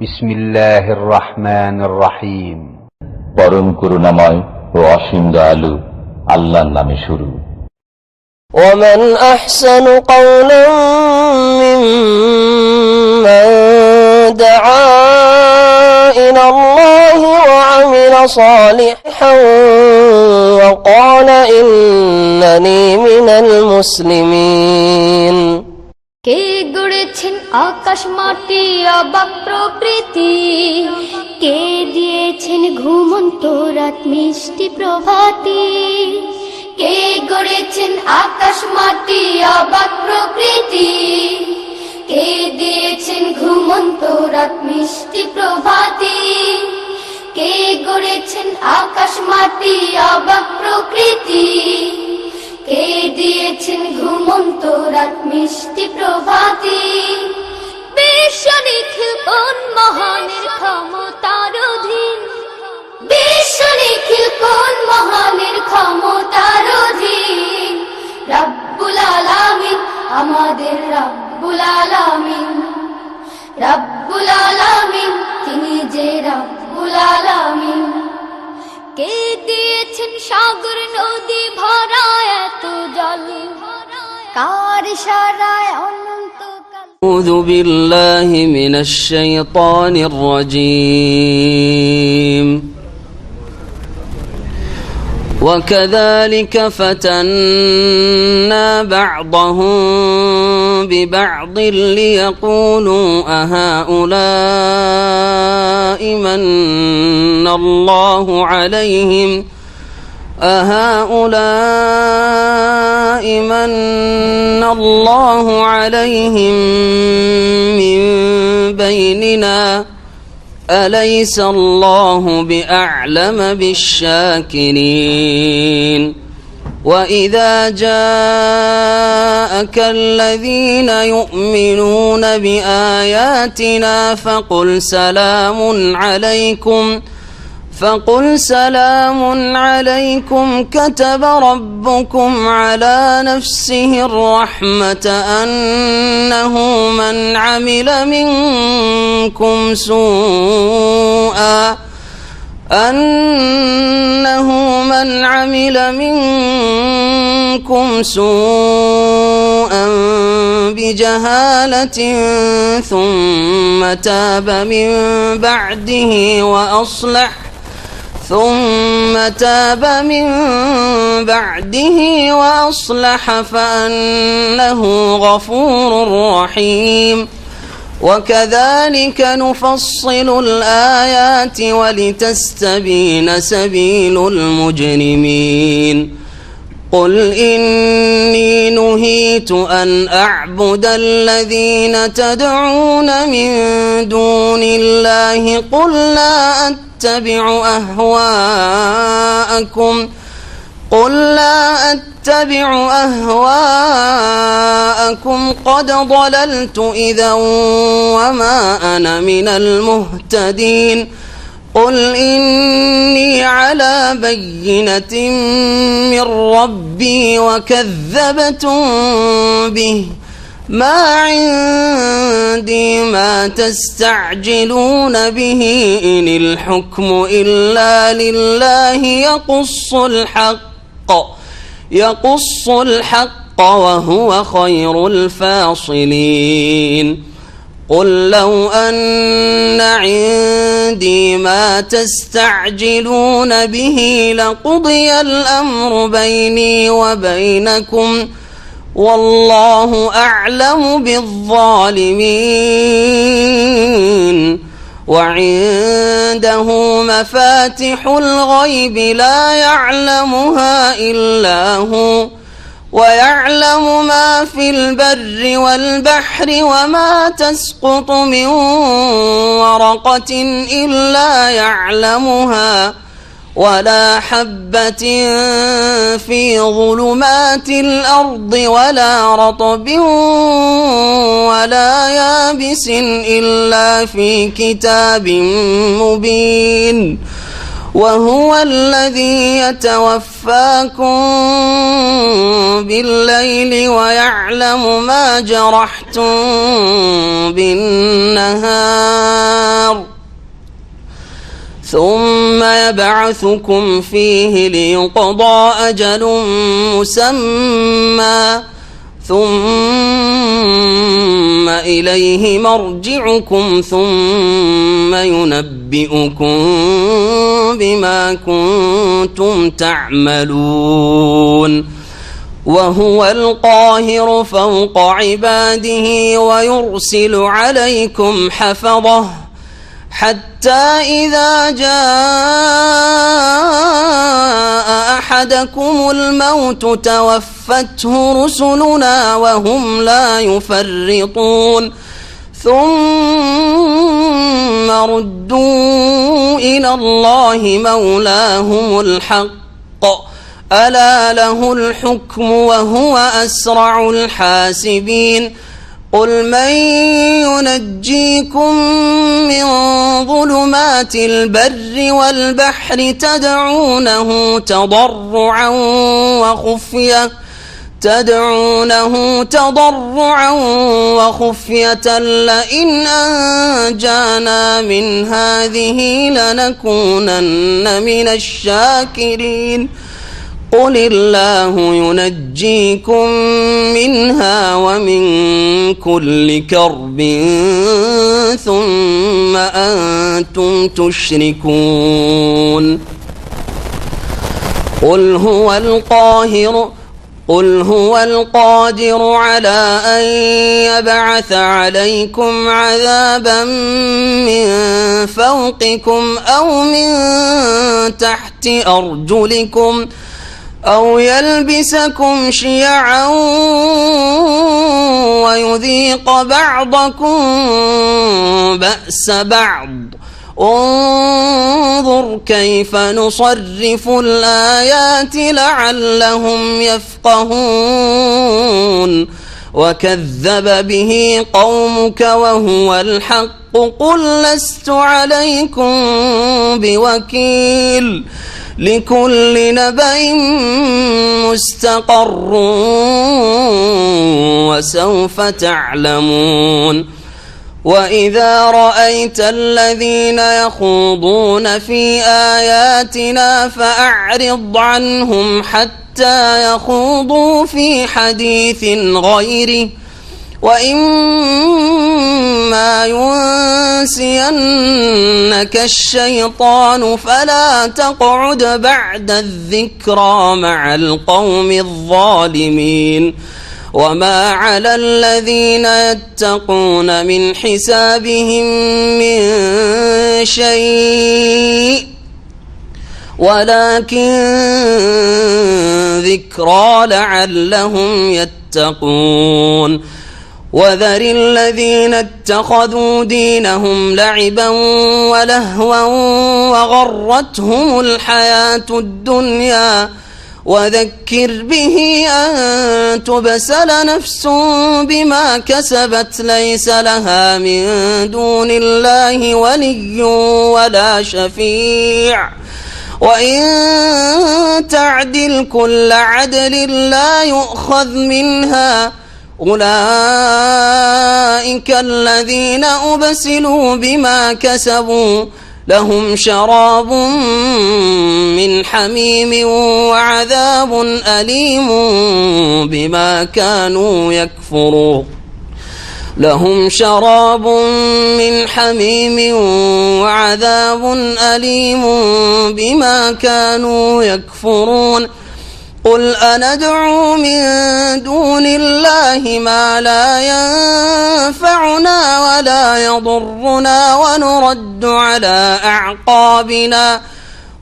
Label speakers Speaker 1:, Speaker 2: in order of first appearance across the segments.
Speaker 1: বিসমিল্লাহির রহমানির রহিম।
Speaker 2: পরম করুণাময় ও অসীম দয়ালু আল্লাহর নামে শুরু।
Speaker 3: ومن أحسن قولا ممن دعا إلى الله وعمل صالحا وقال إنني من المسلمين।
Speaker 4: কে গড়েছেন আকাশ মাটি অবাক প্রকৃতি, কে দিয়েছেন ঘুমন্ত রাত মিষ্টি প্রভাতি। কে গড়েছেন আকাশ মাটি অবাক প্রকৃতি, কে দিয়েছেন ঘুমন্ত রাত মিষ্টি প্রভাতি। কে গড়েছেন আকাশ মাটি অবাক প্রকৃতি, কে দিয়েছেন ঘুমন্ত রাত মিষ্টি প্রভাতি। বিশ্ব নিখিল কোন মহানের ক্ষমতার অধীন, বিশ্ব নিখিল কোন মহানের ক্ষমতার অধীন। রব্বুল আলামিন আমাদের রব্বুল আলামিন, রব্বুল আলামিন তিনি যে রব্বুল আলামিন। কে দিয়েছেন সাগর নদী ভরা এত জল, কার ইশারায় অনন্তকাল।
Speaker 3: أعوذ بالله من الشيطان الرجيم وكذلك فتنا بعضهم ببعض ليقولوا أهؤلاء من الله عليهم أهؤلاء من الله عليهم من بيننا أليس الله بأعلم بالشاكرين وإذا جاءك الذين يؤمنون بآياتنا فقل سلام عليكم كتب ربكم على نفسه الرحمة أنه من عمل منكم سوءا بجهالة ثم تاب من بعده وأصلح فأنه غفور رحيم وكذلك نفصل الآيات ولتستبين سبيل المجرمين قل إني نهيت أن أعبد الذين تدعون من دون الله قل لا أتبع أهواءكم قد ضللت إذا وما أنا من المهتدين قل إني على بينة من ربي وكذبتم به ما عندي ما تستعجلون به إن الحكم إلا لله يقص الحق وهو خير الفاصلين قل لو أن عندي ما تستعجلون به لقضي الأمر بيني وبينكم والله أعلم بالظالمين وعنده مفاتح الغيب لا يعلمها إلا هو ويعلم ما في البر والبحر وما تسقط من ورقة إلا يعلمها ولا حبة في ظلمات الأرض ولا رطب ولا يابس إلا في كتاب مبين وهو الذي يتوفاكم بالليل ويعلم ما جرحتم بالنهار ثم يبعثكم فيه ليقضى أجل مسمى ثم إليه مرجعكم ثم ينبئكم بما كنتم تعملون وهو القاهر فوق عباده ويرسل عليكم حفظه حتى إذا جاء أحدكم الموت توفته رسلنا وهم لا يفرطون ثم ردوا إلى الله مولاهم الحق ألا له الحكم وهو أسرع الحاسبين قل من ينجيكم من ظلمات البر والبحر تدعونه تضرعا وخفية لئن أنجانا من هذه لنكونن من الشاكرين قل الله ينجيكم منها ومن كل كرب ثم أنتم تشركون قل هو القادر على أن يبعث عليكم عذابا من فوقكم أو من تحت أرجلكم أو يلبسكم شيعا ويذيق بعضكم بأس بعض انظر كيف نصرف الآيات لعلهم يفقهون وكذب به قومك وهو الحق قل لست عليكم بوكيل لكل نبأ مستقر وسوف تعلمون وإذا رأيت الذين يخوضون في آياتنا فأعرض عنهم حتى يخوضوا في حديث غيره وإما ينسينك الشيطان فلا تقعد بعد الذكرى مع القوم الظالمين وما على الذين يتقون من حسابهم من شيء ولكن ذكرى لعلهم يتقون وذر الذين اتخذوا دينهم لعبا ولهوا وغرتهم الحياة الدنيا وذكر به أن تبسل نفس بما كسبت ليس لها من دون الله ولي ولا شفيع وإن تعدل كل عدل لا يؤخذ منها أولئك الذين أبسلوا بما كسبوا لهم شراب من حميم وعذاب أليم بما كانوا يكفرون لهم شراب من حميم وعذاب أليم بما كانوا يكفرون قل أندعو من دون الله ما لا ينفعنا ولا يضرنا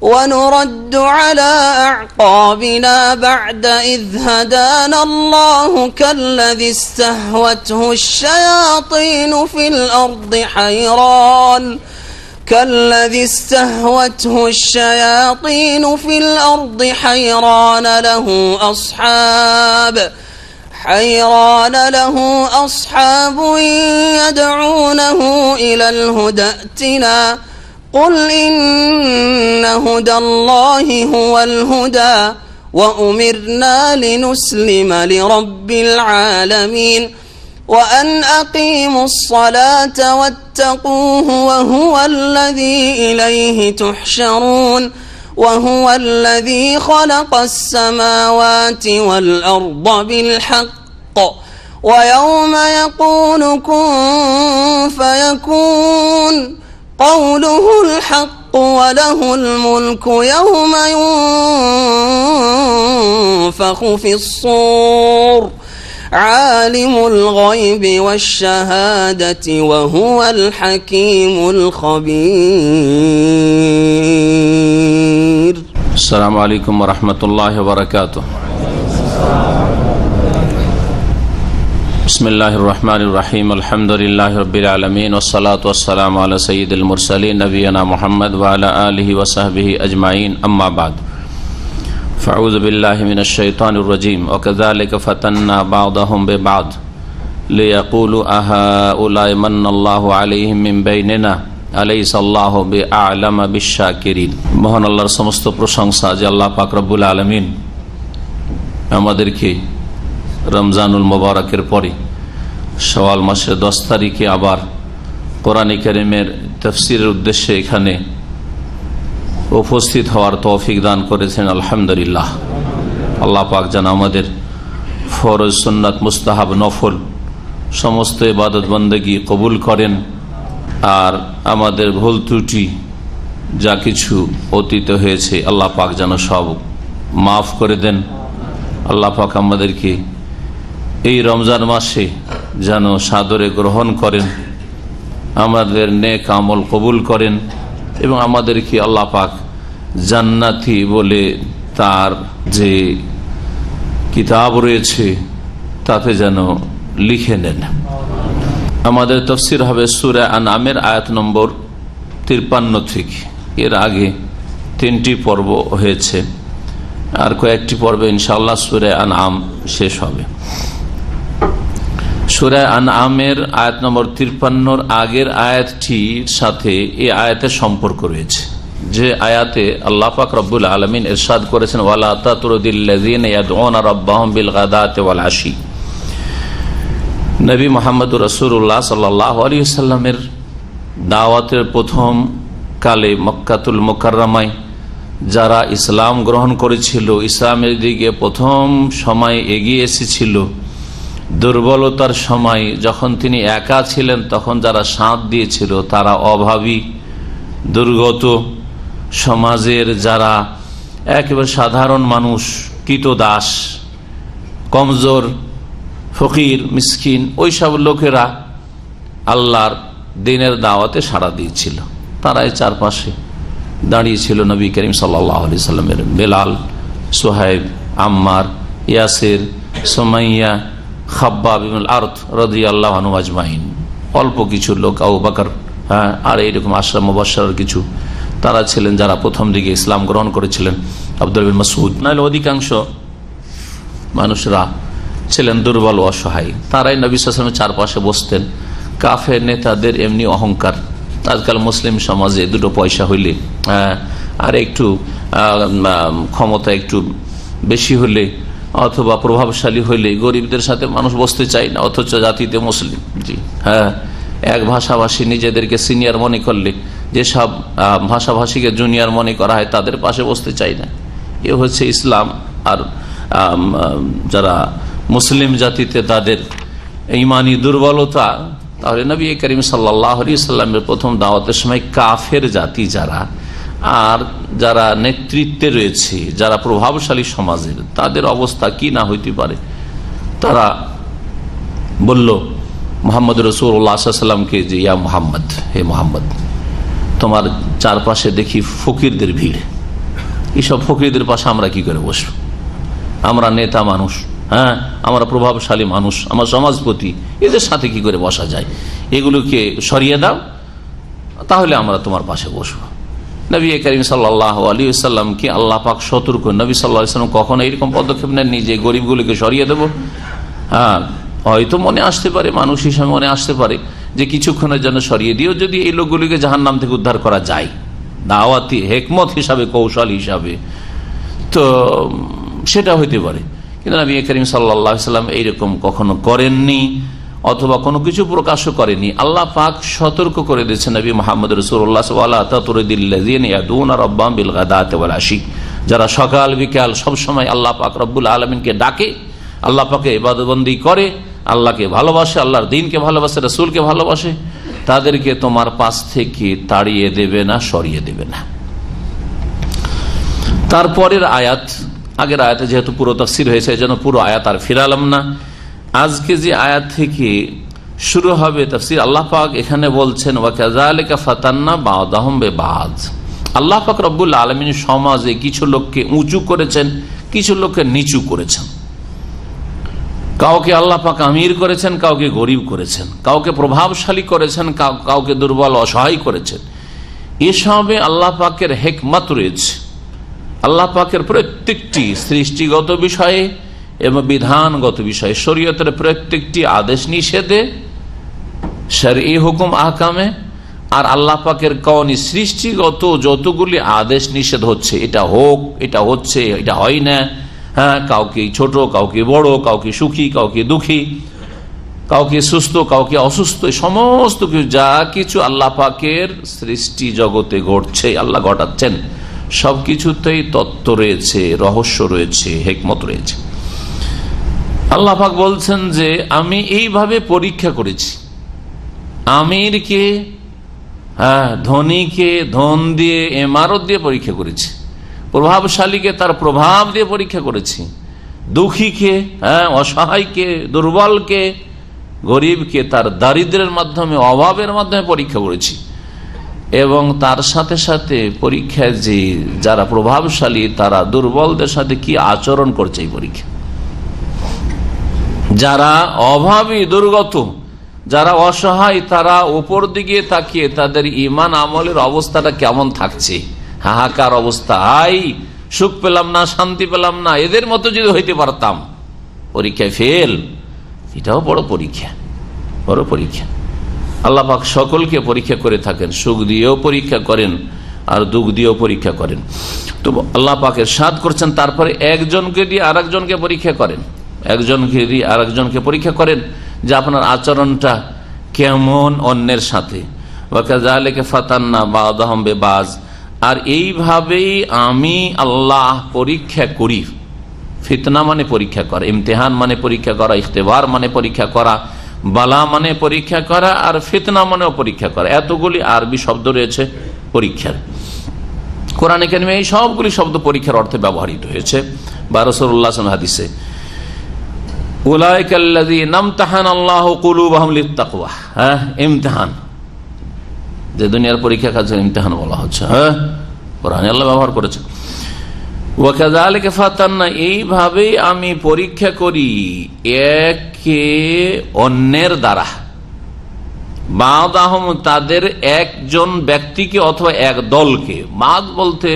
Speaker 3: ونرد على أعقابنا بعد إذ هدانا الله كالذي استهوته الشياطين في الأرض حيران له أصحاب يدعونه إلى الهدى ائتنا قل إن هدى الله هو الهدى وأمرنا لنسلم لرب العالمين وأن أقيموا الصلاة واتقوه وهو الذي إليه تحشرون وهو الذي خلق السماوات والأرض بالحق ويوم يقول كن فيكون قوله الحق وله الملك يوم ينفخ في الصور عالم الغيب والشهادة وهو الحكيم الخبير.
Speaker 5: السلام عليكم ورحمة الله وبركاته. بسم الله الرحمن الرحيم. الحمد لله رب العالمين والصلاة والسلام على سيد المرسلين نبينا محمد وعلى آله وصحبه أجمعين. أما بعد فأعوذ بالله من الشيطان الرجيم. وكذلك فتنا بعضهم ببعض ليقولوا أهؤلاء من الله عليهم من بيننا أليس الله بأعلم بالشاكرين. মহান আল্লাহর সমস্ত প্রশংসা যে আল্লাহ পাক রব্বুল আলামিন আমাদেরকে রমজানুল মোবারকের পরে শাওয়াল মাসের 10 তারিখে আবার কোরআন কারীমের তাফসীরের উদ্দেশ্যে এখানে উপস্থিত হওয়ার তৌফিক দান করেছেন। আলহামদুলিল্লাহ। আল্লাহ পাক যেন আমাদের ফরজ সুন্নাত মুস্তাহাব নফল সমস্ত ইবাদত বন্দেগী কবুল করেন আর আমাদের ভুল ত্রুটি যা কিছু অতীত হয়েছে আল্লাহ পাক যেন সব মাফ করে দেন। আল্লাহ পাক আমাদেরকে এই রমজান মাসে যেন সাদরে গ্রহণ করেন, আমাদের নেক আমল কবুল করেন এবং আমাদেরকে আল্লাহ পাক জান্নাতি বলে তার যে কিতাব রয়েছে তাতে যেন লিখে নেন। আমাদের তাফসীর হবে সূরা আনআমের আয়াত নম্বর 53 থেকে। এর আগে 3টি পর্ব হয়েছে, আর কয়েকটি পর্বে ইনশাআল্লাহ সূরা আনআম শেষ হবে। সূরা আনআমের আয়াত নম্বর 53 আগের আয়াতটির সাথে এই আয়াতের সম্পর্ক রয়েছে, যে আয়াতে আল্লাহ পাক রব্বুল আলামিন ইরশাদ করেছেন ওয়ালা তাতরুদিল্লাযিনা ইয়াদউনা রাব্বাহুম বিল গাদাতি ওয়াল আশি। নবী মুহাম্মদুর রাসূলুল্লাহ সাল্লাল্লাহু আলাইহি ওয়াসাল্লামের দাওয়াতের প্রথম কালে মক্কাতুল মুকাররমায় যারা ইসলাম গ্রহণ করেছিল, ইসলামের দিকে প্রথম সময় এগিয়ে এসেছিল, দুর্বলতার সময় যখন তিনি একা ছিলেন তখন যারা সাথ দিয়েছিল তারা অভাবী, দুর্গত, সমাজের যারা একেবারে সাধারণ মানুষ, কৃতদাস, কমজোর, ফকির, মিসকিন, ওইসব লোকেরা আল্লাহর দ্বীনের দাওয়াতে সাড়া দিয়েছিল। তারাই চারপাশে দাঁড়িয়েছিল নবী করিম সাল্লাল্লাহু আলাইহি সাল্লামের। বেলাল, সুহাইব, আম্মার, ইয়াসির, সুমাইয়া, খাব্বাব ইবনুল আরত রাদিয়াল্লাহু আনহু আজমাইন, অল্প কিছু লোক, আবু বকর, আর এইরকম আশরা মুবাশশার কিছু, তারা ছিলেন যারা প্রথম দিকে ইসলাম গ্রহণ করেছিলেন। আব্দুল্লাহ বিন মাসউদ, নাহলে অধিকাংশ মানুষরা ছিলেন দুর্বল, অসহায়। তারাই নবী সাল্লাল্লাহু আলাইহি ওয়াসাল্লামের চারপাশে বসতেন। কাফের নেতাদের এমনি অহংকার, আজকাল মুসলিম সমাজে দুটো পয়সা হইলে আর একটু ক্ষমতা একটু বেশি হলে অথবা প্রভাবশালী হইলে গরিবদের সাথে মানুষ বসতে চায় না, অথচ জাতিতে মুসলিম। জি হ্যাঁ, এক ভাষাভাষী নিজেদেরকে সিনিয়র মনে করলে যেসব ভাষাভাষীকে জুনিয়র মনে করা হয় তাদের পাশে বসতে চায় না। এ হচ্ছে ইসলাম। আর যারা মুসলিম জাতিতে তাদের ঈমানি দুর্বলতা, তাহলে নবী করিম সাল্লাল্লাহু আলাইহি সাল্লামের প্রথম দাওয়াতের সময় কাফের জাতি যারা, আর যারা নেতৃত্বে রয়েছে, যারা প্রভাবশালী সমাজের, তাদের অবস্থা কি না হইতে পারে। তারা বলল মুহাম্মদ রাসূলুল্লাহ সাল্লাল্লাহু আলাইহি সাল্লামকে যে ইয়া মুহাম্মদ, হে মুহাম্মদ, তোমার চারপাশে দেখি ফকিরদের ভিড়, এইসব ফকিরদের পাশে আমরা কি করে বসবো? আমরা নেতা মানুষ, হ্যাঁ, আমরা প্রভাবশালী মানুষ, আমার সমাজপতি, এদের সাথে কি করে বসা যায়? এগুলোকে সরিয়ে দাও, তাহলে আমরা তোমার পাশে বসবো। নবী করিম সাল্লাল্লাহু আলাইহি ওয়াসাল্লামকে আল্লাহ পাক সতর্ক, নবী সাল্লাল্লাহু আলাইহি ওয়াসাল্লাম কখনো এরকম পদক্ষেপ নেননি যে গরিবগুলোকে সরিয়ে দেবো। হ্যাঁ, হয়তো মনে আসতে পারে, মানুষ হিসাবে মনে আসতে পারে যে কিছুক্ষণের জন্য সরিয়ে দিও, যদি এই লোকগুলিকে জাহান্নাম থেকে উদ্ধার করা যায়, দাওয়াতি হেকমত হিসাবে, কৌশল হিসাবে, তো সেটা হইতে পারে। কিন্তু নবী করিম সাল্লাল্লাহু আলাইহি ওয়াসাল্লাম এইরকম কখনো করেননি। অথবা কোনো কিছু প্রকাশ করেনি, আল্লাহ পাক সতর্ক করে দিয়েছেন নবী মুহাম্মদ রাসূলুল্লাহ ওয়ালা তাতুরিদিল্লাযিনা ইয়াদুনা রাব্বাহুম বিল গাদাতি ওয়াল আশি, যারা সকাল বিকাল সব সময় আল্লাহ পাক রব্বুল আলামিনকে ডাকে, আল্লাহ পাকে ইবাদতবন্দি করে, আল্লাহকে ভালোবাসে, আল্লাহর দ্বীনকে ভালোবাসে, রাসূলকে ভালোবাসে, তাদেরকে তোমার পাশ থেকে তাড়িয়ে দেবে না, সরিয়ে দেবে না। তারপরের আয়াত, আগের আয়াতে যেহেতু পুরো তাফসীর হয়েছে এজন্য পুরো আয়াত আর ফিরালাম না। আজকে যে আয়াত থেকে শুরু হবে তাফসীর, আল্লাহ পাক এখানে বলছেন ওয়া কাযালিকা ফাতান্না বা'দাহুম বিবা'দ। আল্লাহ পাক রব্বুল আলামিন সমাজে কিছু লোককে উঁচু করেছেন, কিছু লোককে নিচু করেছেন। কাউকে আল্লাহ পাক আমির করেছেন, কাউকে গরিব করেছেন, কাউকে প্রভাবশালী করেছেন, কাউকে দুর্বল অসহায় করেছেন। এসবে আল্লাহ পাকের হিকমত রয়েছে। আল্লাহ পাকের প্রত্যেকটি সৃষ্টিগত বিষয়ে এবং বিধানগত বিষয়ে, শরীয়তের প্রত্যেকটি আদেশ নিষেধে, শরঈ হুকুম আহকামে, আর আল্লাহ পাকের কওনি সৃষ্টিগত যতগুলি আদেশ নিষেধ হচ্ছে, এটা হোক, এটা হচ্ছে, এটা হয় না, হ্যাঁ, কাউকে ছোট, কাউকে বড়, কাউকে সুখী, কাউকে দুঃখী, কাউকে সুস্থ, কাউকে অসুস্থ, সমস্ত কিছু যা কিছু আল্লাহ পাকের সৃষ্টি জগতে ঘটছে, আল্লাহ ঘটাচ্ছেন, সবকিছুতেই তত্ত্ব রয়েছে, রহস্য রয়েছে, হিকমত রয়েছে। আল্লাহ পাক বলছেন যে আমি এইভাবে পরীক্ষা করেছি, আমিরকে, হ্যাঁ, ধনীকে ধন দিয়ে, ইমারত দিয়ে পরীক্ষা করেছি, প্রভাবশালীকে তার প্রভাব দিয়ে পরীক্ষা করেছি, দুঃখীকে, হ্যাঁ, অসহায়কে, দুর্বলকে, গরিবকে তার দারিদ্রের মাধ্যমে, অভাবের মাধ্যমে পরীক্ষা করেছি। এবং তার সাথে সাথে পরীক্ষায় যে যারা প্রভাবশালী তারা দুর্বলদের সাথে কি আচরণ করছে, এই পরীক্ষা। যারা অভাবী, দুর্গত, যারা অসহায়, তারা উপর দিকে তাকিয়ে তাদের ঈমান আমলের অবস্থাটা কেমন থাকছে, হাহাকার অবস্থা, হাই সুখ পেলাম না, শান্তি পেলাম না, এদের মতো যদি হইতে পারতাম, পরীক্ষায় ফেল। এটাও বড় পরীক্ষা, বড় পরীক্ষা। আল্লাহ পাক সকলকে পরীক্ষা করে থাকেন, সুখ দিয়েও পরীক্ষা করেন আর দুঃখ দিয়েও পরীক্ষা করেন। তো আল্লাহ পাক ইরশাদ করছেন, তারপরে একজনকে দিয়ে আরেকজনকে পরীক্ষা করেন, একজনকে দিয়ে আরেকজনকে পরীক্ষা করেন যে আপনার আচরণটা কেমন অন্যের সাথে। ওয়া কাযালিকা ফাতান্না বা'দাহুম বিবা'দ, আর এইভাবেই আমি আল্লাহ পরীক্ষা করি। ফিতনা মানে পরীক্ষা করা, ইমতিহান মানে পরীক্ষা করা, ইখতিবার মানে পরীক্ষা করা, বালা মানে পরীক্ষা করা, আর ফিতনা মানেও পরীক্ষা করা। এতগুলি আরবি শব্দ রয়েছে পরীক্ষার। কোরআনে কারিমে এই সবগুলি শব্দ পরীক্ষার অর্থে ব্যবহৃত হয়েছে। বা রাসূলুল্লাহ সাল্লাল্লাহু আলাইহি ওয়াসাল্লাম হাদিসে, উলাইকাল্লাযীনা ইমতাহানাল্লাহু কুলুবাহুম লিত্তাকওয়া, হ্যাঁ, ইমতিহান, যে দুনিয়ার পরীক্ষা কাজে ইমতিহান বলা হচ্ছে, হ্যাঁ, কোরআনে আল্লাহ ব্যবহার করেছে। ওয়া কাযালিকা ফাতান্না, এইভাবেই আমি পরীক্ষা করি একে অন্যের দ্বারা, বা'দাহুম, তাদের একজন ব্যক্তিকে অথবা এক দলকে, বাদ বলতে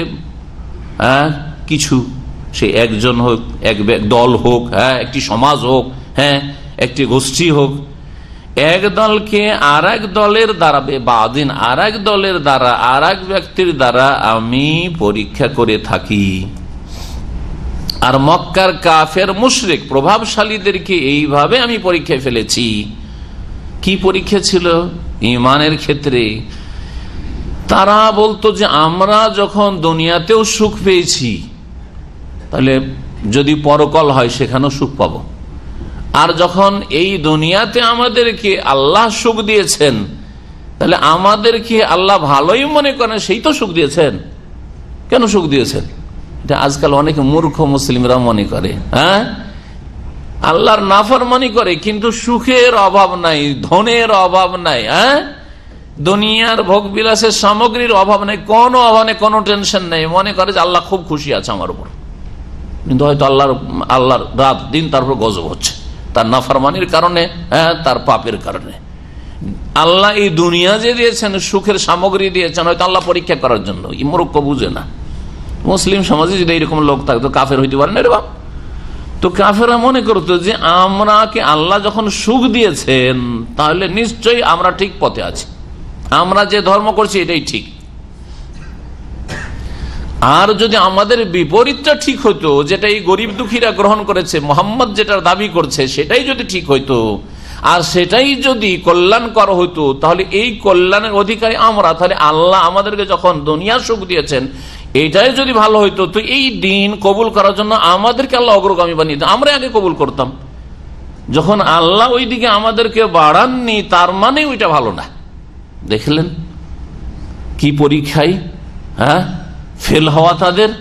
Speaker 5: হ্যাঁ কিছু, সে একজন হোক, এক দল হোক, হ্যাঁ, একটি সমাজ হোক, হ্যাঁ, একটি গোষ্ঠী হোক, এক দলকে আর এক দলের দ্বারা, বাদিন আর এক দলের দ্বারা, আর এক ব্যক্তির দ্বারা আমি পরীক্ষা করে থাকি। আর মক্কার কাফের মুশরিক প্রভাবশালীদেরকে এইভাবে আমি পরীক্ষায় ফেলেছি। কি পরীক্ষা ছিল? ঈমানের ক্ষেত্রে। তারা বলতো যে আমরা যখন দুনিয়াতেও সুখ পেয়েছি, তাহলে যদি পরকাল হয় সেখানেও সুখ পাবো, আর যখন এই দুনিয়াতে আমাদেরকে আল্লাহ সুখ দিয়েছেন, তাহলে আমাদেরকে আল্লাহ ভালোই মনে করেন, সেই তো সুখ দিয়েছেন, কেন সুখ দিয়েছেন? এটা আজকাল অনেক মূর্খ মুসলিমরা মনে করে, হ্যাঁ, আল্লাহর নাফরমানি করে কিন্তু সুখের অভাব নাই, ধনের অভাব নাই, হ্যাঁ, দুনিয়ার ভোগ বিলাসের সামগ্রীর অভাব নেই, কোনো অভাব নেই, কোনো টেনশন নেই, মনে করে যে আল্লাহ খুব খুশি আছে আমার উপর, কিন্তু হয়তো আল্লাহর রাত দিন তার উপর গজব হচ্ছে, তার নাফরমানির কারণে, হ্যাঁ, তার পাপের কারণে। আল্লাহ এই দুনিয়া যে দিয়েছেন, সুখের সামগ্রী দিয়েছেন, হয়তো আল্লাহ পরীক্ষা করার জন্য। এই মূর্খ বুঝে না। মুসলিম সমাজে যদি এইরকম লোক থাকতো কাফের হইতে পারে না রে বাপ। তো কাফেররা মনে করতো যে আমরাকে আল্লাহ যখন সুখ দিয়েছেন, তাহলে নিশ্চয়ই আমরা ঠিক পথে আছি, আমরা যে ধর্ম করছি এটাই ঠিক। আর যদি আমাদের বিপরীতটা ঠিক হইতো, যেটা এই গরিব দুঃখীরা গ্রহণ করেছে, মোহাম্মদ যেটার দাবি করছে সেটাই যদি ঠিক হইতো, আর সেটাই যদি কল্যাণকর হতো তাহলে এই কল্যাণের অধিকারী আমরা, তাহলে আল্লাহ আমাদেরকে যখন দুনিয়ার সুখ দিয়েছেন এইটাই যদি ভালো হইতো তো এই দিন কবুল করার জন্য আমাদেরকে আল্লাহ অগ্রগামী বানিয়ে দিতেন, আমরা আগে কবুল করতাম। যখন আল্লাহ ওই দিকে আমাদেরকে বাড়াননি তার মানে ওইটা ভালো না। দেখলেন কি পরীক্ষায় ফেল হওয়া তাদের,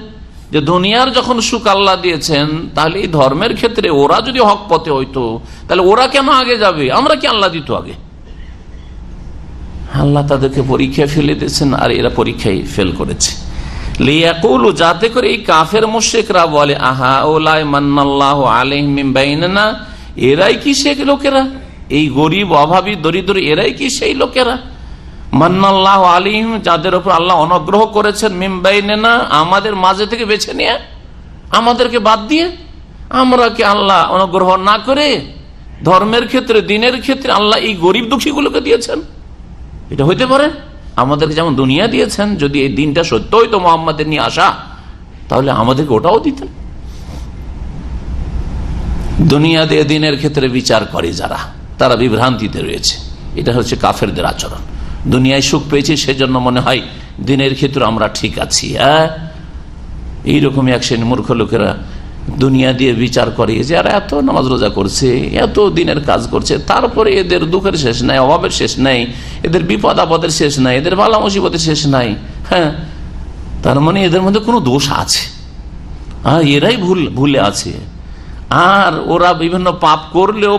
Speaker 5: যে দুনিয়ার যখন সুখ আল্লাহ দিয়েছেন তাহলে এই ধর্মের ক্ষেত্রে ওরা যদি হক পথে হইতো তাহলে ওরা কেন আগে যাবে, আমরা কি আল্লাহ দিত আগে? আল্লাহ তাদেরকে পরীক্ষায় ফেলে দিয়েছেন আর এরা পরীক্ষায় ফেল করেছে। লিয়াকুলু, যাতে করে এই কাফের মুশরিকরা বলে, আহা ওলাই মান্নাল্লাহু আলাইহিম মিন বাইনিনা, এরাই কি সেই লোকেরা, এই গরিব অভাবী দরিদ্র এরাই কি সেই লোকেরা, মান্নাল্লাহু আলাইহিম, যাদের উপর আল্লাহ অনুগ্রহ করেছেন, মিন বাইনিনা, আমাদের মাঝে থেকে বেছে নিয়ে, আমাদেরকে বাদ দিয়ে, আমরা কি আল্লাহ অনুগ্রহ না করে ধর্মের ক্ষেত্রে দিনের ক্ষেত্রে আল্লাহ এই গরিব দুঃখীগুলোকে দিয়েছেন? এটা হইতে পারে? আমাদেরকে যেমন দুনিয়া দিয়েছেন, যদি এই দিনটা সত্য হইতো মুহাম্মাদের নিয়ে আসা তাহলে আমাদেরকে ওটাও দিতেন। দুনিয়া দিয়ে দিনের ক্ষেত্রে বিচার করে যারা, তারা বিভ্রান্তিতে রয়েছে। এটা হচ্ছে কাফেরদের আচরণ। দুনিয়ায় সুখ পেয়েছি সেজন্য মনে হয় দিনের ক্ষেত্রে আমরা ঠিক আছি। এইরকমই এক শ্রেণী মূর্খ লোকেরা দুনিয়া দিয়ে বিচার করে যে এরা এত নামাজ রোজা করছে, এত দিনের কাজ করছে, তারপরে এদের দুঃখের শেষ নাই, অভাবের শেষ নাই, এদের বিপদ আপদের শেষ নাই, এদের বালা মুসিবতের শেষ নাই। তার মানে এদের মধ্যে কোনো দোষ আছে, এরাই ভুলে আছে। আর ওরা বিভিন্ন পাপ করলেও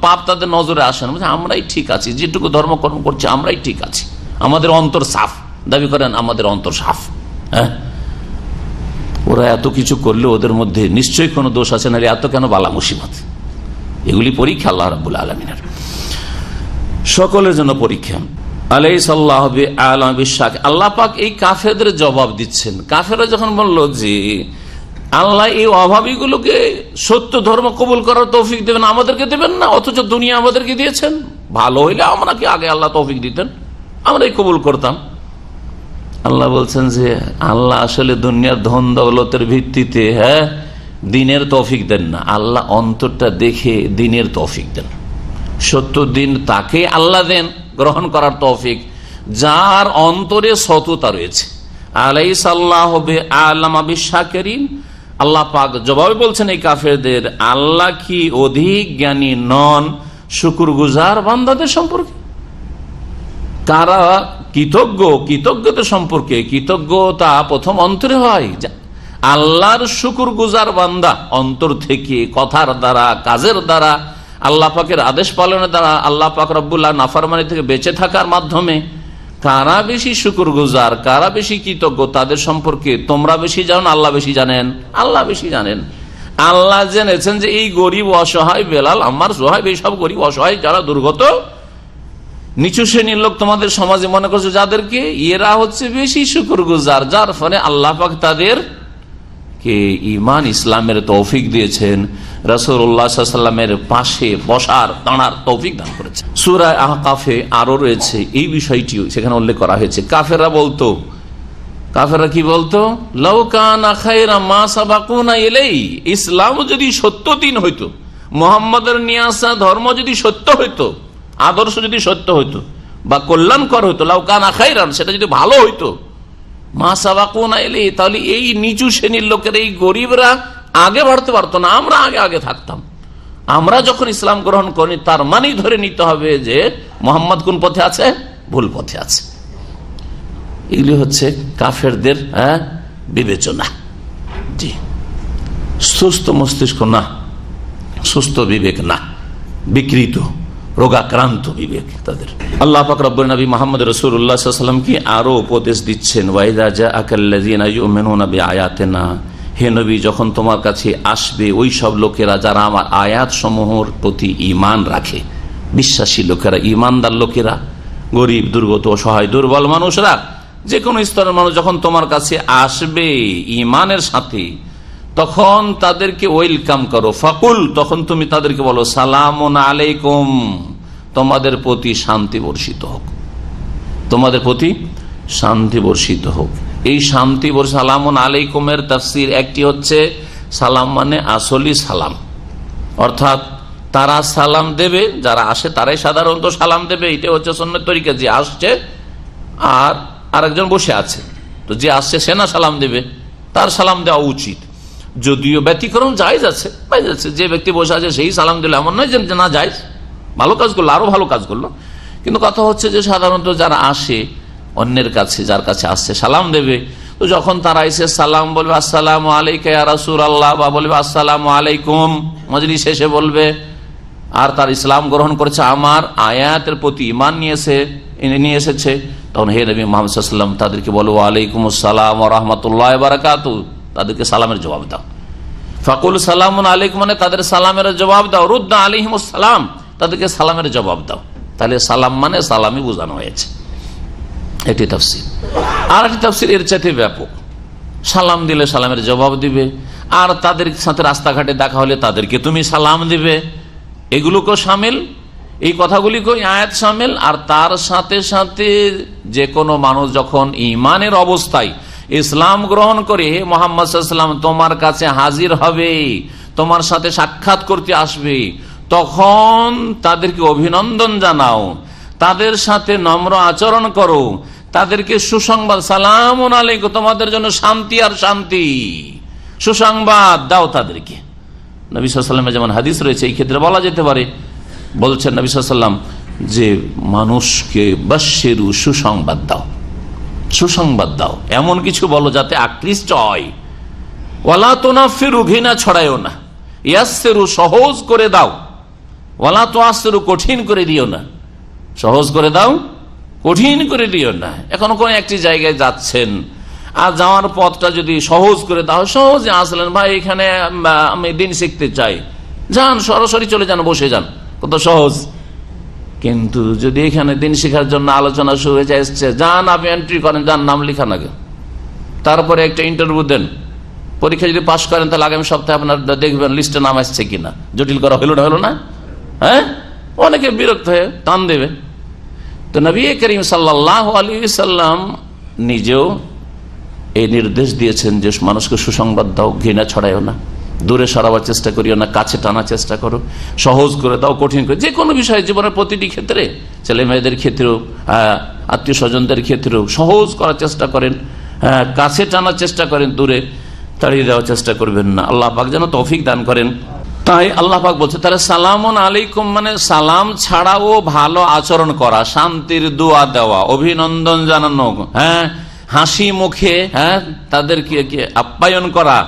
Speaker 5: পাপ তাদের নজরে আসে না, আমরাই ঠিক আছি, যেটুকু ধর্মকর্ম করছি আমরাই ঠিক আছি, আমাদের অন্তর সাফ, দাবি করেন আমাদের অন্তর সাফ। ওরা এত কিছু করলে ওদের মধ্যে নিশ্চয়ই কোনো দোষ আছে, না এত কেন বালা মুসিবত? এগুলি পরীক্ষা আল্লাহ রাব্বুল আলামিনের, সকলের জন্য পরীক্ষা। আলাইহিসসাল্লাহু বিআলাম বিশাক, আল্লাহ পাক এই কাফেরদের জবাব দিচ্ছেন। কাফেররা যখন বলল যে আল্লাহ এই অভাবীগুলোকে সত্য ধর্ম কবুল করার তৌফিক দেবেন, আমাদেরকে দেবেন না, অথচ দুনিয়া আমাদেরকে দিয়েছেন, ভালো হইলে আমরা কি আগে আল্লাহ তৌফিক দিতেন, আমরাই কবুল করতাম। আল্লাহ বলছেন যে আল্লাহ আসলে দুনিয়ার ধন দৌলতের ভিত্তিতে দিনের তৌফিক দেন না, আল্লাহ অন্তরটা দেখে দিনের তৌফিক দেন। সত্য দিন তাকে আল্লাহ দেন গ্রহণ করার তৌফিক যার অন্তরে সততা রয়েছে। আলাইহিসসাল্লাহু বিআলাম বিশাকিরিন, আল্লাহ পাক জবাবে বলছেন এই কাফেরদের, আল্লাহ কি অধিক জ্ঞানী নন শুকরগুজার বান্দাদের সম্পর্কে? কারা কৃতজ্ঞতা সম্পর্কে? কৃতজ্ঞতা প্রথম অন্তরে হয়। আল্লাহর শুকরগুজার বান্দা অন্তর থেকে, কথার দ্বারা, কাজের দ্বারা, আল্লাহ পাকের আদেশ পালনের দ্বারা, আল্লাহ পাক রব্বুল আলামিন নাফরমানি থেকে বেঁচে থাকার মাধ্যমে কারা বেশি শুকরগুজার, কারা বেশি কৃতজ্ঞ তাদের সম্পর্কে তোমরা বেশি জানো, আল্লাহ বেশি জানেন? আল্লাহ বেশি জানেন। আল্লাহ জেনেছেন যে এই গরিব অসহায় বেলাল, আমার সোহাইব, এই সব গরিব অসহায় যারা দুর্গত নিচু শ্রেণীর লোক তোমাদের সমাজে মনে করছো যাদেরকে, এরা হচ্ছে বেশি শুকরগুজার, যার ফলে আল্লাহ পাক তাদের কে ঈমান ইসলামের তৌফিক দিয়েছেন, রাসূলুল্লাহ সাল্লাল্লাহু আলাইহি ওয়াসাল্লামের পাশে বসার দাঁড়ার তৌফিক দান করেছেন। সূরা আহকাফে আরো রয়েছে এই বিষয়টিও, সেখানে উল্লেখ করা হয়েছে। কাফেররা কি বলতো? লাউ কানা খায়রা মা সাবাকুনা ইলাইহি, ইসলাম যদি সত্য দিন হইতো, মুহাম্মাদের নিয়ে আসা ধর্ম যদি সত্য হইতো, আদর্শ যদি সত্য হইতো বা কল্যাণকর হইতো, লাউ কানা খায়রান, সেটা যদি ভালো হইতো, মা সাবাকুনা ইলাইহি, তাহলে এই নিচু শ্রেণীর লোকের, এই গরিবরা আগে বাড়তে পারতো না, আমরা আগে থাকতাম। আমরা যখন ইসলাম গ্রহণ করি তার মানেই ধরে নিতে হবে যে মুহাম্মদ কোন পথে আছে? ভুল পথে আছে। এগুলি হচ্ছে কাফেরদের বিবেচনা। জি, সুস্থ মস্তিষ্ক না, সুস্থ বিবেক না, বিকৃত রোগাক্রান্ত বিবেক তাদের। আল্লাহ পাক রব্বুল নবী মুহাম্মদ রাসূলুল্লাহ সাল্লাল্লাহু আলাইহি ওয়াসাল্লামকে আরো উপদেশ দিচ্ছেন, ওয়াইদা জাআকাল্লাযিনা ইউমিনুনা বিআয়াতিনা, হে নবী যখন তোমার কাছে আসবে ওই সব লোকেরা যারা আমার আয়াত সমূহের প্রতি ঈমান রাখে, বিশ্বাসী লোকেরা, ঈমানদার লোকেরা, গরিব দুর্গত অসহায় দুর্বল মানুষরা, যে কোনো স্তরের মানুষ যখন তোমার কাছে আসবে ঈমানের সাথে, তখন তাদেরকে ওয়েলকাম করো। ফাকুল, তখন তুমি তাদেরকে বলো সালামুন আলাইকুম, তোমাদের প্রতি শান্তি বর্ষিত হোক, তোমাদের প্রতি শান্তি বর্ষিত হোক। এই শান্তি সালামুন আলাইকুমের তাফসীর একটি হচ্ছে সালাম মানে আসলি সালাম, অর্থাৎ তারা সালাম দেবে, যারা আসে তারাই সাধারণত সালাম দেবে, এটা হচ্ছে সুন্নাত তরিকা। যে আসছে আর আরেকজন বসে আছে, তো যে আসছে সে না সালাম দেবে, তার সালাম দেওয়া উচিত। যদিও ব্যতিক্রম জায়েজ আছে, যে ব্যক্তি বসে আছে সেই সালাম দিলে এমন নয় যে না জায়েজ, ভালো কাজ করলো, আরো ভালো কাজ করলো। কিন্তু কথা হচ্ছে যে সাধারণত যারা আসে অন্যের কাছে, যার কাছে আসছে সালাম দেবে। তো যখন তারা এসে সালাম বলবে আসসালামু আলাইকা ইয়া রাসূলুল্লাহ, বা বলবে আসসালামু আলাইকুম, মজলিস শেষে বলবে, আর তার ইসলাম গ্রহণ করেছে, আমার আয়াতের প্রতি ঈমান নিয়ে এসেছে, তখন হে নবী মুহাম্মদ সাল্লাল্লাহু আলাইহি ওয়াসাল্লাম তাদেরকে বলো ওয়ালাইকুম আসসালাম ওয়া রাহমাতুল্লাহি ওয়া বারাকাতুহু, তাদেরকে সালামের জবাব দাও। ফাকুল সালামুন আলাইকুম মানে তাদের সালামের জবাব দাও, রুদ্দা আলাইহিমুস সালাম, তাদেরকে সালামের জবাব দাও। তাহলে সালাম মানে সালামই বোঝানো হয়েছে, এটি তাফসীর। আর একটি তাফসীর এর চাইতে ব্যাপক, সালাম দিলে সালামের জবাব দিবে, আর তাদের সাথে রাস্তাঘাটে দেখা হলে তাদেরকে তুমি সালাম দিবে, এগুলোকেও শামিল, এই কথাগুলিকেও আয়াত শামিল। আর তার সাথে সাথে যে কোনো মানুষ যখন ঈমানের অবস্থায় ইসলাম গ্রহণ করে হে মুহাম্মদ সাল্লাল্লাহু আলাইহি ওয়াসাল্লাম তোমার কাছে হাজির হবে, তোমার সাথে সাক্ষাৎ করতে আসবে, তখন তাদেরকে অভিনন্দন জানাও, তাদের সাথে নম্র আচরণ করো, তাদেরকে সুসংবাদ, সালামুন আলাইকুম, তোমাদের জন্য শান্তি আর শান্তি, সুসংবাদ দাও তাদেরকে। নবী সাল্লাল্লাহু আলাইহি ওয়াসাল্লামের যেমন হাদিস রয়েছে, এই ক্ষেত্রে বলা যেতে পারে, বলছেন নবী সাল্লাল্লাহু আলাইহি ওয়াসাল্লাম যে মানুষকে বাশশিরু, সুসংবাদ দাও, সুসংবাদ দাও, এমন কিছু বলো যাতে আকৃষ্ট হয়। ওয়ালা তুনাফিরু, ঘৃণা ছড়ায়ও না। ইয়াসসিরু, সহজ করে দাও। ওয়ালা তুআসসিরু, কঠিন করে দিও না। সহজ করে দাও, কঠিন করে দিও না। এখন কোন একটি জায়গায় যাচ্ছেন, আর যাওয়ার পথটা যদি সহজ করে দাও, সহজে আসলেন, ভাই এখানে আমি দিন শিখতে চাই, যান, সরাসরি চলে যান, বসে যান, কত সহজ। কিন্তু যদি এখানে দিন শেখার জন্য আলোচনা শুরু হয়ে যায়, এসছে, যান আপনি এন্ট্রি করেন, যান নাম লিখান আগে, তারপরে একটা ইন্টারভিউ দেন, পরীক্ষা যদি পাশ করেন তাহলে আগামী সপ্তাহে আপনার দেখবেন লিস্টে নাম আসছে কিনা, জটিল করা হলো না, হ্যাঁ, অনেকে বিরক্ত হয়ে টান দেবে। তো নবী করিম সাল্লাল্লাহু আলাইহি ওয়াসাল্লাম নিজেও এই নির্দেশ দিয়েছেন যে মানুষকে সুসংবাদ দাও, ঘৃণা ছড়ায়ও না, দূরে সরাবার চেষ্টা করিও না, কাছে টানার চেষ্টা করো, সহজ করে দাও, কঠিন করে, যে কোনো বিষয়ে, জীবনের প্রতিটি ক্ষেত্রে, ছেলে মেয়েদের ক্ষেত্রেও, আত্মীয় স্বজনদের ক্ষেত্রেও সহজ করার চেষ্টা করেন, কাছে টানার চেষ্টা করেন, দূরে তাড়িয়ে দেওয়ার চেষ্টা করবেন না। আল্লাহ পাক যেন তৌফিক দান করেন। তাই আল্লাহ পাক বলছে তারা সালামুন আলাইকুম মানে সালাম ছাড়াও ভালো আচরণ করা, শান্তির দোয়া দেওয়া, অভিনন্দন জানানো, হ্যাঁ, হাসি মুখে, হ্যাঁ, তাদেরকে আপ্যায়ন করা,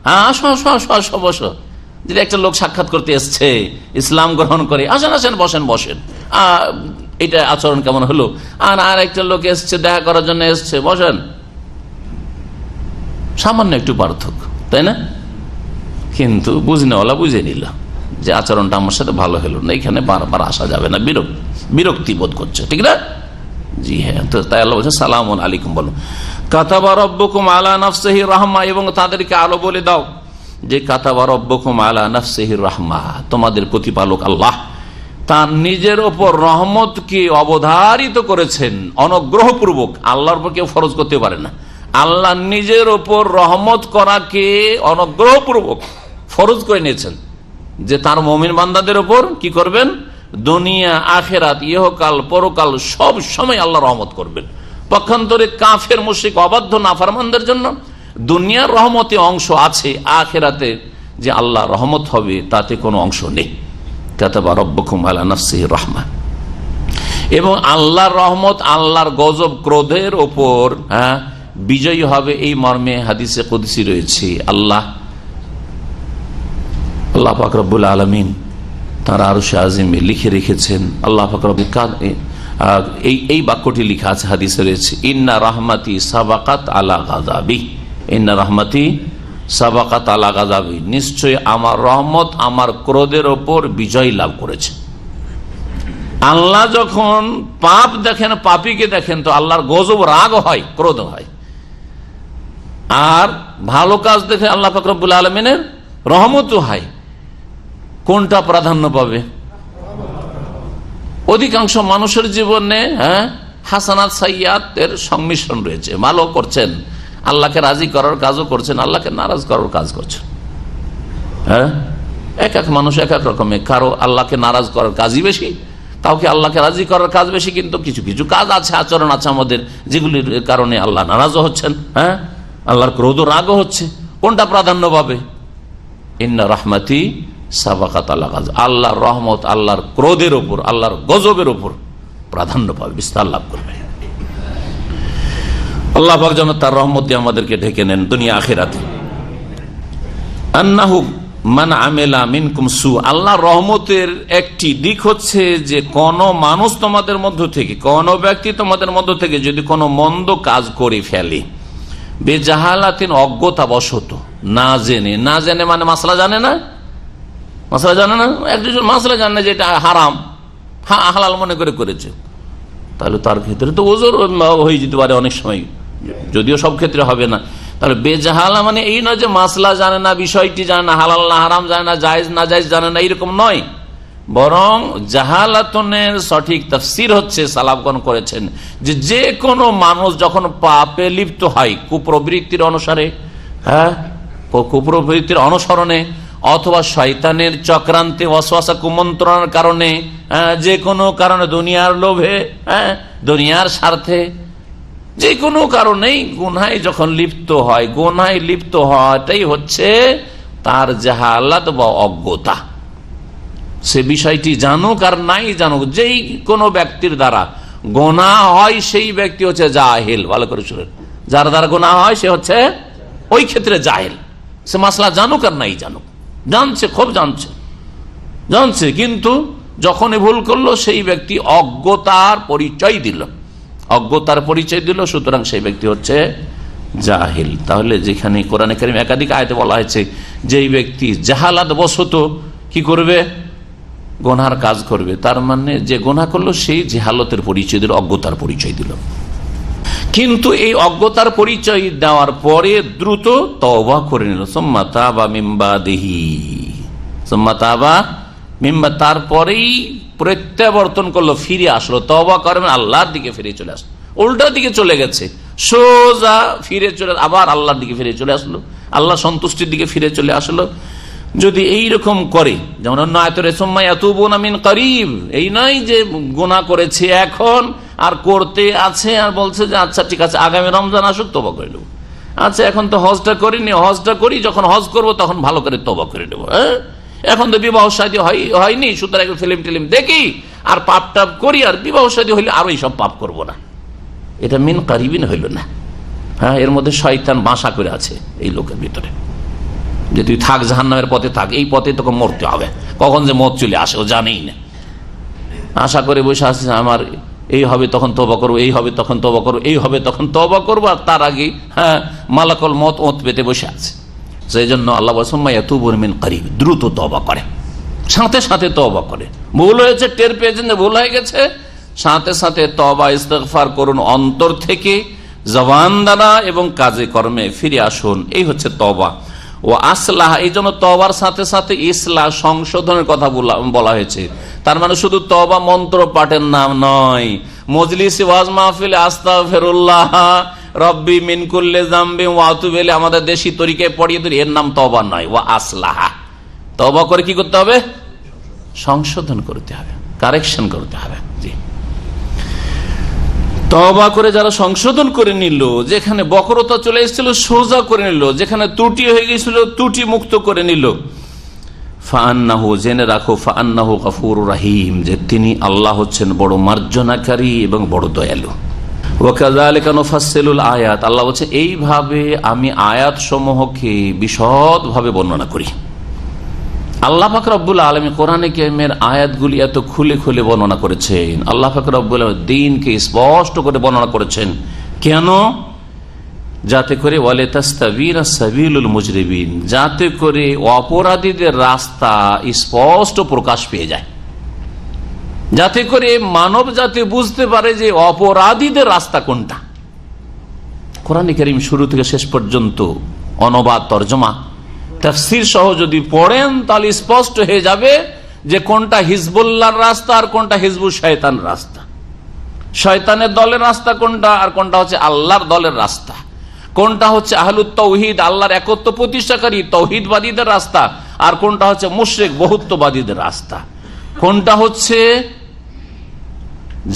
Speaker 5: হ্যাঁ, আসো আসো আসো আসো বসো। যদি একটা লোক সাক্ষাৎ করতে এসছে, ইসলাম গ্রহণ করে, আসেন আসেন বসেন বসেন, এটা আচরণ কেমন হলো। আর একটা লোক এসছে, দেখা করার জন্য এসছে, বসেন, সামান্য একটু পার্থক্য, তাই না? কিন্তু বুঝনেওয়ালা বুঝে নিল যে আচরণটা আমার সাথে ভালো হলো না, এখানে বারবার আসা যাবে না, বিরক্তি বোধ করছে, ঠিক না? জি হ্যাঁ, তো তাই আল্লাহ বলছে সালামুন আলাইকুম বলো। কাতাবা রব্বুকুম আলা নাফসিহি রাহমা, এবং তাদেরকে আলো বলে দাও যে কাতাবা রব্বুকুম আলা নাফসিহি রাহমা, তোমাদের প্রতিপালক আল্লাহ তার নিজের ওপর রহমতকে অবধারিত করেছেন অনুগ্রহপূর্বক। আল্লাহর উপর কেউ ফরজ করতে পারে না, আল্লাহ নিজের ওপর রহমত করাকে অনুগ্রহপূর্বক ফরজ করে নিয়েছেন যে তার মুমিন বান্দাদের ওপর কি করবেন, দুনিয়া আখেরাত ইহকাল পরকাল সব সময় আল্লাহ রহমত করবেন। পক্ষান্তরে কাফের মুশরিক অবাধ্য নাফরমানদের জন্য দুনিয়ার রহমতে অংশ আছে, আখেরাতে যে আল্লাহ রহমত হবে তাতে কোনো অংশ নেই। কাতাবা রব্বুকুম আলা নাফসিহি রাহমা, এবং আল্লাহর রহমত আল্লাহর গজব ক্রোধের ওপর বিজয়ী হবে, এই মর্মে হাদিসে কুদসি রয়েছে। আল্লাহ পাক রব্বুল আলামিন তার আরশে আজিমে লিখে রেখেছেন, আল্লাহ পাক রব্বুল এই বাক্যটি লেখা আছে, হাদিসে রয়েছে, ইন্না রাহমাতি সাবাকাত আলা গাযাবি, ইন্না রাহমাতি সাবাকাত আলা গাযাবি, নিশ্চয় আমার রহমত আমার ক্রোধের ওপর বিজয় লাভ করেছে। আল্লাহ যখন পাপ দেখেন, পাপীকে দেখেন, তো আল্লাহর গজব, রাগ হয়, ক্রোধ হয়। আর ভালো কাজ দেখে আল্লাহ পাক রব্বুল আলামিনের রহমতও হয়। কোনটা প্রাধান্য পাবে? অধিকাংশ মানুষের জীবনে হাসানাত সাইয়াতের সংমিশ্রণ রয়েছে। ভালো করছেন, আল্লাহকে রাজি করার কাজও করছেন, আল্লাহকে নারাজ করার কাজ করছেন, হ্যাঁ, এক এক মানুষ এক এক রকমের, কারো আল্লাহকে নারাজ করার কাজই বেশি, কাউকে আল্লাহকে রাজি করার কাজ বেশি। কিন্তু কিছু কিছু কাজ আছে, আচরণ আছে আমাদের, যেগুলির কারণে আল্লাহ নারাজও হচ্ছেন, হ্যাঁ, আল্লাহর ক্রোধ রাগও হচ্ছে। কোনটা প্রাধান্য পাবে? ইন্না রাহমাতি সাবাকাত আল্লাহ, আল্লাহর রহমত আল্লাহর ক্রোধের ওপর, আল্লাহর গজবের ওপর প্রাধান্য পাবে, বিস্তার লাভ করবে। আল্লাহ পাক যেন তার রহমত দিয়ে আমাদেরকে ঢেকে নেন দুনিয়া আখিরাতে। আন্নাহু মান আমেলা মিনকুম সু, আল্লাহর রহমতের একটি দিক হচ্ছে যে কোন মানুষ তোমাদের মধ্য থেকে, কোন ব্যক্তি তোমাদের মধ্য থেকে যদি কোনো মন্দ কাজ করে ফেলে, বেজাহালাতিন, অজ্ঞতা বশত, না জেনে, না জেনে মানে মাসলা জানে না, মাসলা জানে না, একজন মাসলা জানে না যে এটা হারাম, হালাল মনে করে করেছে, তাহলে তার ক্ষেত্রে তো ওজোর হয়ে যেতে পারে অনেক সময়, যদিও সব ক্ষেত্রে হবে না। তাহলে বেজাহালা মানে এই নয় যে মাসলা জানে না, বিষয়টি জানে না, হালাল না হারাম জানে না, জায়েজ না জায়েজ জানে না, এরকম নয়। বরং জাহালাতনের সঠিক তাফসীর হচ্ছে সালাফগণ করেছেন যে যে কোনো মানুষ যখন পাপে লিপ্ত হয়, কুপ্রবৃত্তির অনুসারে, হ্যাঁ, কুপ্রবৃত্তির অনুসরণে, অথবা শয়তানের চক্রান্তে, ওয়াসওয়াসা কুমন্ত্রণার কারণে, যে কোনো কারণে, দুনিয়ার লোভে, হ্যাঁ, দুনিয়ার স্বার্থে, যে কোনো কারণেই গুনাহে যখন লিপ্ত হয়, গুনাহে লিপ্ত হওয়াটাই হচ্ছে তার জাহালাত বা অজ্ঞতা। সে বিষয়টি জানুক আর নাই জানুক, যেই কোনো ব্যক্তির দ্বারা গোনা হয় সেই ব্যক্তি হচ্ছে জাহেল। ভালো করে শুনেন, যার দ্বারা গোনা হয় সে হচ্ছে ওই ক্ষেত্রে জাহেল। সে মাসলা জানুক আর নাই জানুক, জানছে, খুব জানছে, কিন্তু যখনই ভুল করলো সেই ব্যক্তি অজ্ঞতার পরিচয় দিল, সুতরাং সেই ব্যক্তি হচ্ছে জাহিল। তাহলে যেখানে কোরআনে কারীম একাধিক আয়াতে বলা হয়েছে যেই ব্যক্তি জাহালাত বশত কি করবে, গুনার কাজ করবে, তার মানে যে গুনাহ করলো সেই জাহালতের পরিচয় দিল, অজ্ঞতার পরিচয় দিল। কিন্তু এই অজ্ঞতার পরিচয় দেওয়ার পরে দ্রুত তওবা করে নিল, সুম্মা তাবা মিন বাদিহি, সুম্মা তাবা মিন বাদ, তারপরেই প্রত্যাবর্তন করলো, ফিরে আসলো, তওবা করবেন, আল্লাহর দিকে ফিরে চলে আসলো, উল্টার দিকে চলে গেছে, সোজা ফিরে চলে, আবার আল্লাহর দিকে ফিরে চলে আসলো, আল্লাহ সন্তুষ্টির দিকে ফিরে চলে আসলো। যদি এইরকম করে, যেমন অন্য আয়াতে সুম্মা ইয়াতুবুনা মিন করিব, এই নয় যে গুনাহ করেছে এখন আর করতে আছে আর বলছে যে আচ্ছা ঠিক আছে আগামী রমজান আসুক তওবা করে নেব, আচ্ছা এখন তো হজটা করিনি, হজটা করি, যখন হজ করব তখন ভালো করে তওবা করে নেব, এখন তো বিবাহ শাদী হয়নি, সুতরাং ফিল্ম টিলিম দেখি আর পাপ টাপ করি, আর বিবাহ শাদী হইলে আরো এইসব পাপ করব না, এটা মিন কারিবিন হইল না। হ্যাঁ, এর মধ্যে শয়তান বাসা করে আছে এই লোকের ভিতরে, যে তুই থাক জাহান্নামের পথে থাক, এই পথে তোকে মরতে হবে, কখন যে মত চলে আসে ও জানেই না, আশা করে বসে আছে আমার এই হবে তখন তওবা করবো, এই হবে তখন তওবা করবো, এই হবে তখন তওবা করবো, আর তার আগে হ্যাঁ মালাকুল মত পেতে বসে আছে। সেই জন্য আল্লাহ সুম্মা ইয়াতুবুনা মিন করিব, দ্রুত তওবা করে, সাথে সাথে তওবা করে। ভুল হয়েছে, টের পেয়েছেন যে ভুল হয়ে গেছে, সাথে সাথে তওবা ইস্তিগফার করুন, অন্তর থেকে, জবান দ্বারা এবং কাজে কর্মে ফিরে আসুন, এই হচ্ছে তওবা। ও আসলাহ, এই জন্য তওবার সাথে সাথে ইসলাহ, সংশোধনের কথা বলা হয়েছে। তার মানে শুধু তওবা মন্ত্র পাঠের নাম নয়, মজলিসে ওয়াজ মাহফিলে আস্তাগফিরুল্লাহ রব্বি মিন কুল্লি যামবি ওয়া আতুবু ইলাইহি আমাদের দেশি তরিকায় পড়িয়ে দিই, এর নাম তওবা নয়। ওয়া আসলাহ, তওবা করে কি করতে হবে? সংশোধন করতে হবে, কারেকশন করতে হবে। জি, তওবা করে যারা সংশোধন করে নিল, যেখানে বক্রতা চলে এসেছিল সোজা করে নিল, যেখানে ত্রুটি হয়ে গেছিল ত্রুটি মুক্ত করে নিল, ফাআন্নাহু, জেনে রাখো, ফাআন্নাহু গফুরুর রহিম, যে তিনি আল্লাহ হচ্ছেন বড় মার্জনাকারী এবং বড় দয়ালু। ওয়া কাযালিকা নুফাসসিলুল আয়াত, আল্লাহ বলছে এইভাবে আমি আয়াত সমূহকে বিশদভাবে বর্ণনা করি। আল্লাহ পাক রব্বুল আলামিন কোরআনে কারীমের আয়াতগুলি এত খুলে খুলে বর্ণনা করেছেন। আল্লাহ পাক রব্বুল আলামিন দ্বীনকে স্পষ্ট করে বর্ণনা করেছেন, কেন? যাতে করে ওয়ালে তাস্তাবিনা সাবিলুল মুজরিমিন, যাতে করে অপরাধীদের রাস্তা স্পষ্ট প্রকাশ পেয়ে যায়, যাতে করে মানব জাতি বুঝতে পারে যে অপরাধীদের রাস্তা কোনটা। কোরআনে কারীম শুরু থেকে শেষ পর্যন্ত অনুবাদ, তরজমা, তাফসীর সহ যদি পড়েন তাহলে স্পষ্ট হয়ে যাবে যে কোনটা হিজবুল্লাহর রাস্তা আর কোনটা হিজবুল শয়তানের রাস্তা, শয়তানের দলের রাস্তা কোনটা আর কোনটা হচ্ছে আল্লাহর দলের রাস্তা, কোনটা হচ্ছে আহলুত তাওহীদ, আল্লাহর একত্ব প্রতিষ্ঠাকারী তাওহীদবাদীদের রাস্তা, আর কোনটা হচ্ছে মুশরিক বহুত্ববাদীদের রাস্তা, কোনটা হচ্ছে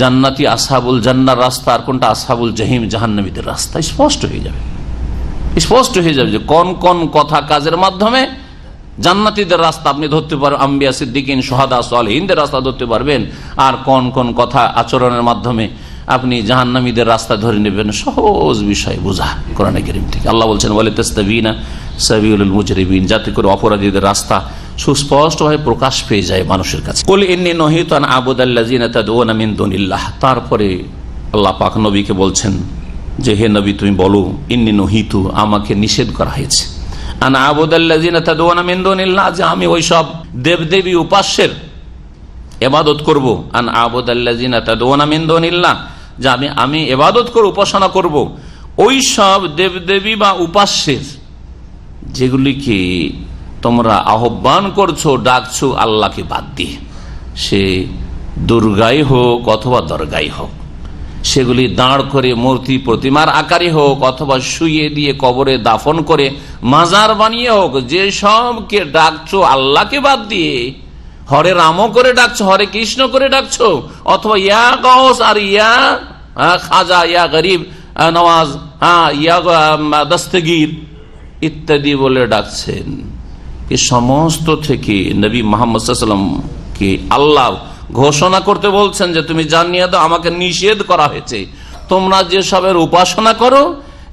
Speaker 5: জান্নাতি আসহাবুল জান্নার রাস্তা, আর কোনটা আসহাবুল জাহিম জাহান্নামীদের রাস্তা। স্পষ্ট হয়ে যাবে, স্পষ্ট হয়ে যাবে যে কোন কোন কথা কাজের মাধ্যমে জান্নাতীদের রাস্তা আপনি ধরতে পারবেন, আম্বিয়া সিদ্দিকিন শুহাদা সালেহিনদের রাস্তা ধরতে পারবেন, আর কোন কোন কথা আচরণের মাধ্যমে আপনি জাহান্নামীদের রাস্তা ধরে নেবেন। সহজ বিষয় বোঝা কোরআনে কারীম থেকে। আল্লাহ বলছেন ওয়ালা তাস্তাবিনা সাবিলুল মুজরিমিন, যাতে করে অপরাধীদের রাস্তা সুস্পষ্টভাবে প্রকাশ পেয়ে যায় মানুষের কাছে। কুল ইন্নী নুহিতু আন আবুদাল্লাযিনা তাদউনা মিন দুনিল্লাহ। তারপরে আল্লাহ পাক নবীকে বলছেন যে হে নবী তুমি বলো, ইন্নী নুহিতু, আমাকে নিষেধ করা হয়েছে, আন আবুদাল্লাযিনা তাদউনা মিন দুনিল্লাহ, যে আমি ওই সব দেবদেবী উপাস্যের ইবাদত করব। আন আবুদাল্লাযিনা তাদউনা মিন দুনিল্লাহ, যে আমি ইবাদত করব, উপাসনা করব ওই সব দেবদেবী বা উপাস্যের যেগুলিকে তোমরা আহ্বান করছো, ডাকছো আল্লাহকে বাদ দিয়ে, সে দুর্গাই হোক অথবা দরগাই হোক, সেগুলি দাঁড় করে মূর্তি প্রতিমার আকারে হোক অথবা শুইয়ে দিয়ে কবরে দাফন করে মাজার বানিয়ে হোক, যে সবকে ডাকছো আল্লাহকে বাদ দিয়ে, হরে রাম করে ডাকছো, হরে কৃষ্ণ করে ডাকছো, অথবা ইয়া গাউস আর ইয়া খাজা, ইয়া গরিব নওয়াজ, ইয়া দস্তগীর ইত্যাদি বলে ডাকছেন, এ সমস্ত থেকে নবী মুহাম্মদ সাল্লাল্লাহু আলাইহি ওয়াসাল্লামকে আল্লাহ ঘোষণা করতে বলছেন যে তুমি জানিয়ে দাও, আমাকে নিষেধ করা হয়েছে তোমরা যেসবের উপাসনা করো,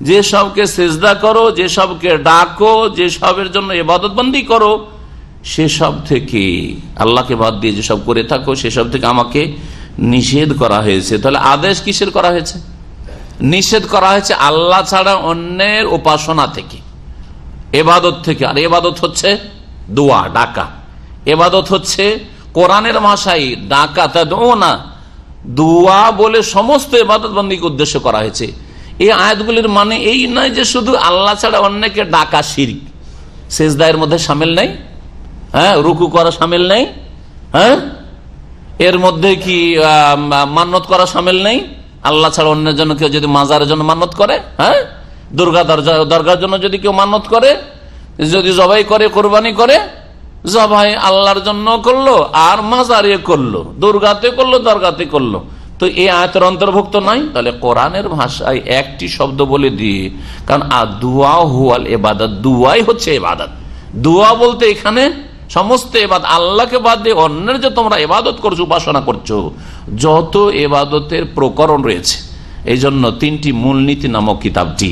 Speaker 5: যেসবকে সিজদা করো, যেসবকে ডাকো, যেসবের জন্য ইবাদত বন্দি করো, সেসব থেকে আল্লাহকে বাদ দিয়ে যেসব করে থাকো সেসব থেকে আমাকে নিষেধ করা হয়েছে। তাহলে আদেশ কিসের করা হয়েছে? নিষেধ করা হয়েছে আল্লাহ ছাড়া অন্যের উপাসনা থেকে, ইবাদত থেকে। আর ইবাদত হচ্ছে দোয়া, ডাকা। ইবাদত হচ্ছে কোরআনের ভাষায় ডাকা, তাদউনা, দোয়া বলে সমস্ত ইবাদত বন্দিকে উদ্দেশ্য করা হয়েছে। এই আয়াতগুলির মানে এই নয় যে শুধু আল্লাহ ছাড়া অন্যকে ডাকা শিরক, সিজদার মধ্যে শামিল নেই, হ্যাঁ, রুকু করা শামিল নেই, হ্যাঁ, এর মধ্যে কি মান্নত করা শামিল নেই। আল্লাহ ছাড়া অন্যের জন্য কেউ যদি মাজারের জন্য মান্নত করে, হ্যাঁ, দরগার জন্য যদি কেউ মান্নত করে, যদি জবাই করে, কোরবানি করে, জবাই আল্লাহর জন্য করলো আর মাজারে করলো, দুর্গাতে করলো, দরগাতে করলো, তো এই আয়াতের অন্তর্ভুক্ত নয়। তাহলে কোরআনের ভাষায় একটি শব্দ বলে দিয়ে, কারণ দুআ হুয়াল ইবাদত, দুআই হচ্ছে ইবাদত। দুআ বলতে এখানে সমস্ত ইবাদত, আল্লাহকে বাদ দিয়ে অন্যের যে তোমরা ইবাদত করছো, উপাসনা করছো, যত ইবাদতের প্রকরণ রয়েছে। এই জন্য 3টি মূলনীতি নামক কিতাবটি,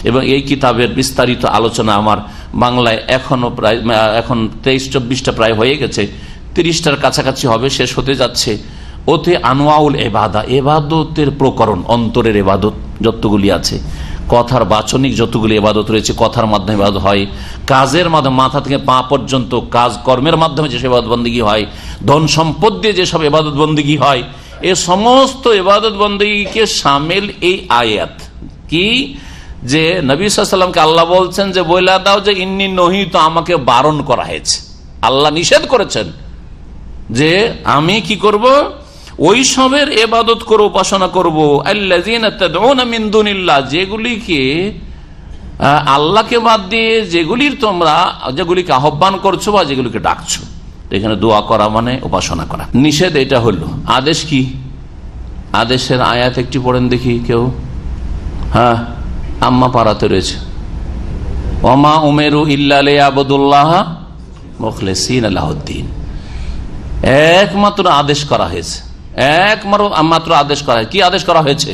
Speaker 5: এবং এই কিতাবের বিস্তারিত আলোচনা আমার বাংলায় এখনো প্রায় 23-24টা প্রায় হয়ে গেছে, 30টার কাছাকাছি হবে, শেষ হতে যাচ্ছে। ওতে আনওয়াউল ইবাদা, ইবাদতের প্রকরণ, অন্তরের ইবাদত যতগুলি আছে, কথার বাচনিক যতগুলি ইবাদত রয়েছে, কথার মাধ্যমে ইবাদত হয়, কাজের মাধ্যমে মাথা থেকে পা পর্যন্ত কাজ কর্মের মাধ্যমে যেসব ইবাদত বন্দেগী হয়, ধন সম্পদ দিয়ে যেসব ইবাদত বন্দেগী হয়, এ সমস্ত ইবাদত বন্দেগীকে শামিল এই আয়াত। কি যে নবী সাল্লাল্লাহু আলাইহি ওয়াসাল্লামকে আল্লাহ বলছেন যে বইলা দাও যে ইন্নী নহিতু, আমাকে বারণ করা হয়েছে, আল্লাহ নিষেধ করেছেন যে আমি কি করব, ওই সবের ইবাদত করব, উপাসনা করব, আল্লাযীনা তাদউনা মিন দুনিল্লাহ, যেগুলিকে আল্লাহকে বাদ দিয়ে যেগুলিকে আহ্বান করছো বা যেগুলিকে ডাকছো। এখানে দোয়া করা মানে উপাসনা করা। নিষেধ এটা হলো। আদেশ কি? আদেশের আয়াত একটি পড়েন দেখি কেউ। হ্যাঁ, আম্মা পারাতে রয়েছে, ওমা উমেরু ইল্লা লিয়াবুদুল্লাহ মুখলিসিনা লাহুদ্দিন। একমাত্র আদেশ করা হয়েছে, একমাত্র আদেশ করা হয়েছে। কি আদেশ করা হয়েছে?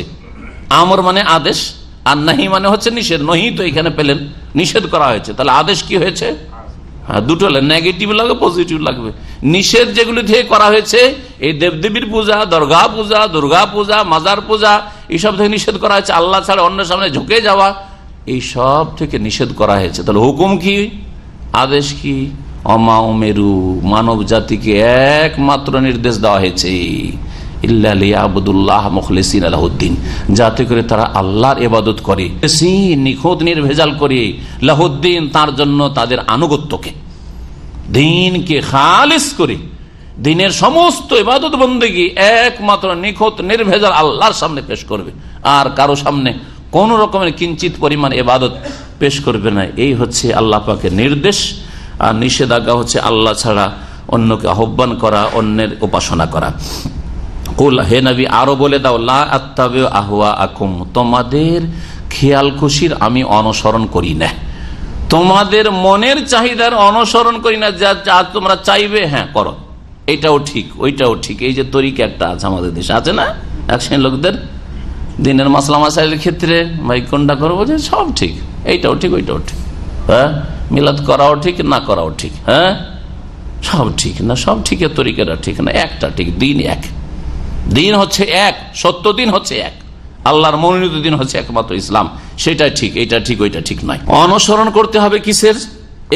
Speaker 5: আমর মানে আদেশ, আর নাহি মানে হচ্ছে নিষেধ। নহি তো এখানে পেলেন, নিষেধ করা হয়েছে। তাহলে আদেশ কি হয়েছে? হ্যাঁ, দুটো নেগেটিভ লাগবে, পজিটিভ লাগবে। নিষেধ যেগুলি থেকে করা হয়েছে, এই দেবদেবীর পূজা, দুর্গা পূজা, মাজার পূজা, এইসব থেকে নিষেধ করা হয়েছে। আল্লাহ ছাড়া অন্যের সামনে ঝুঁকে যাওয়া, এই সব থেকে নিষেধ করা হয়েছে। তাহলে হুকুম কি, আদেশ কি? অমা উমেরু, মানব জাতিকে একমাত্র নির্দেশ দেওয়া হয়েছে, ইল্লা লিয়াবুদুল্লাহ মুখলিসিনা লাহুদ্দিন, যাতে করে তারা আল্লাহর ইবাদত করে, নিখুঁত নির্ভেজাল করে, লাহুদ্দিন, তার জন্য তাদের আনুগত্যকে, দ্বীনকে খালিস করে, দ্বীনের সমস্ত ইবাদত বন্দেগী একমাত্র নিখুঁত নির্ভেজাল আল্লাহর সামনে পেশ করবে, আর কারো সামনে কোন রকমের কিঞ্চিত পরিমাণ ইবাদত পেশ করবে না। এই হচ্ছে আল্লাহ পাকের নির্দেশ। আর নিষেধাজ্ঞা হচ্ছে আল্লাহ ছাড়া অন্যকে আহ্বান করা, অন্যের উপাসনা করা। কুল, হে নবী আরো বলে দাও, লা আত্তাবিউ আহওয়াআকুম, তোমাদের খেয়াল খুশির আমি অনুসরণ করি না, তোমাদের মনের চাহিদার অনুসরণ করি না। যা তোমরা চাইবে হ্যাঁ করো, এটাও ঠিক ওইটাও ঠিক। এই যে তরিকা একটা আছে আমাদের দেশে, আছে না এক শ্রেণীর লোকদের, দিনের মাসলা মাসাইলের ক্ষেত্রে ভাই কোনটা করবো, যে সব ঠিক, এইটাও ঠিক ওইটাও ঠিক, হ্যাঁ মিলাদ করাও ঠিক না করাও ঠিক, হ্যাঁ সব ঠিক না, সব ঠিকের তরিকাটা ঠিক না, একটা ঠিক। দিন এক, দিন হচ্ছে এক, সত্য দিন হচ্ছে এক, আল্লাহর মনোনীত দিন হচ্ছে একমাত্র ইসলাম, সেটা ঠিক, এটা ঠিক ওইটা ঠিক নয়। অনুসরণ করতে হবে কিসের?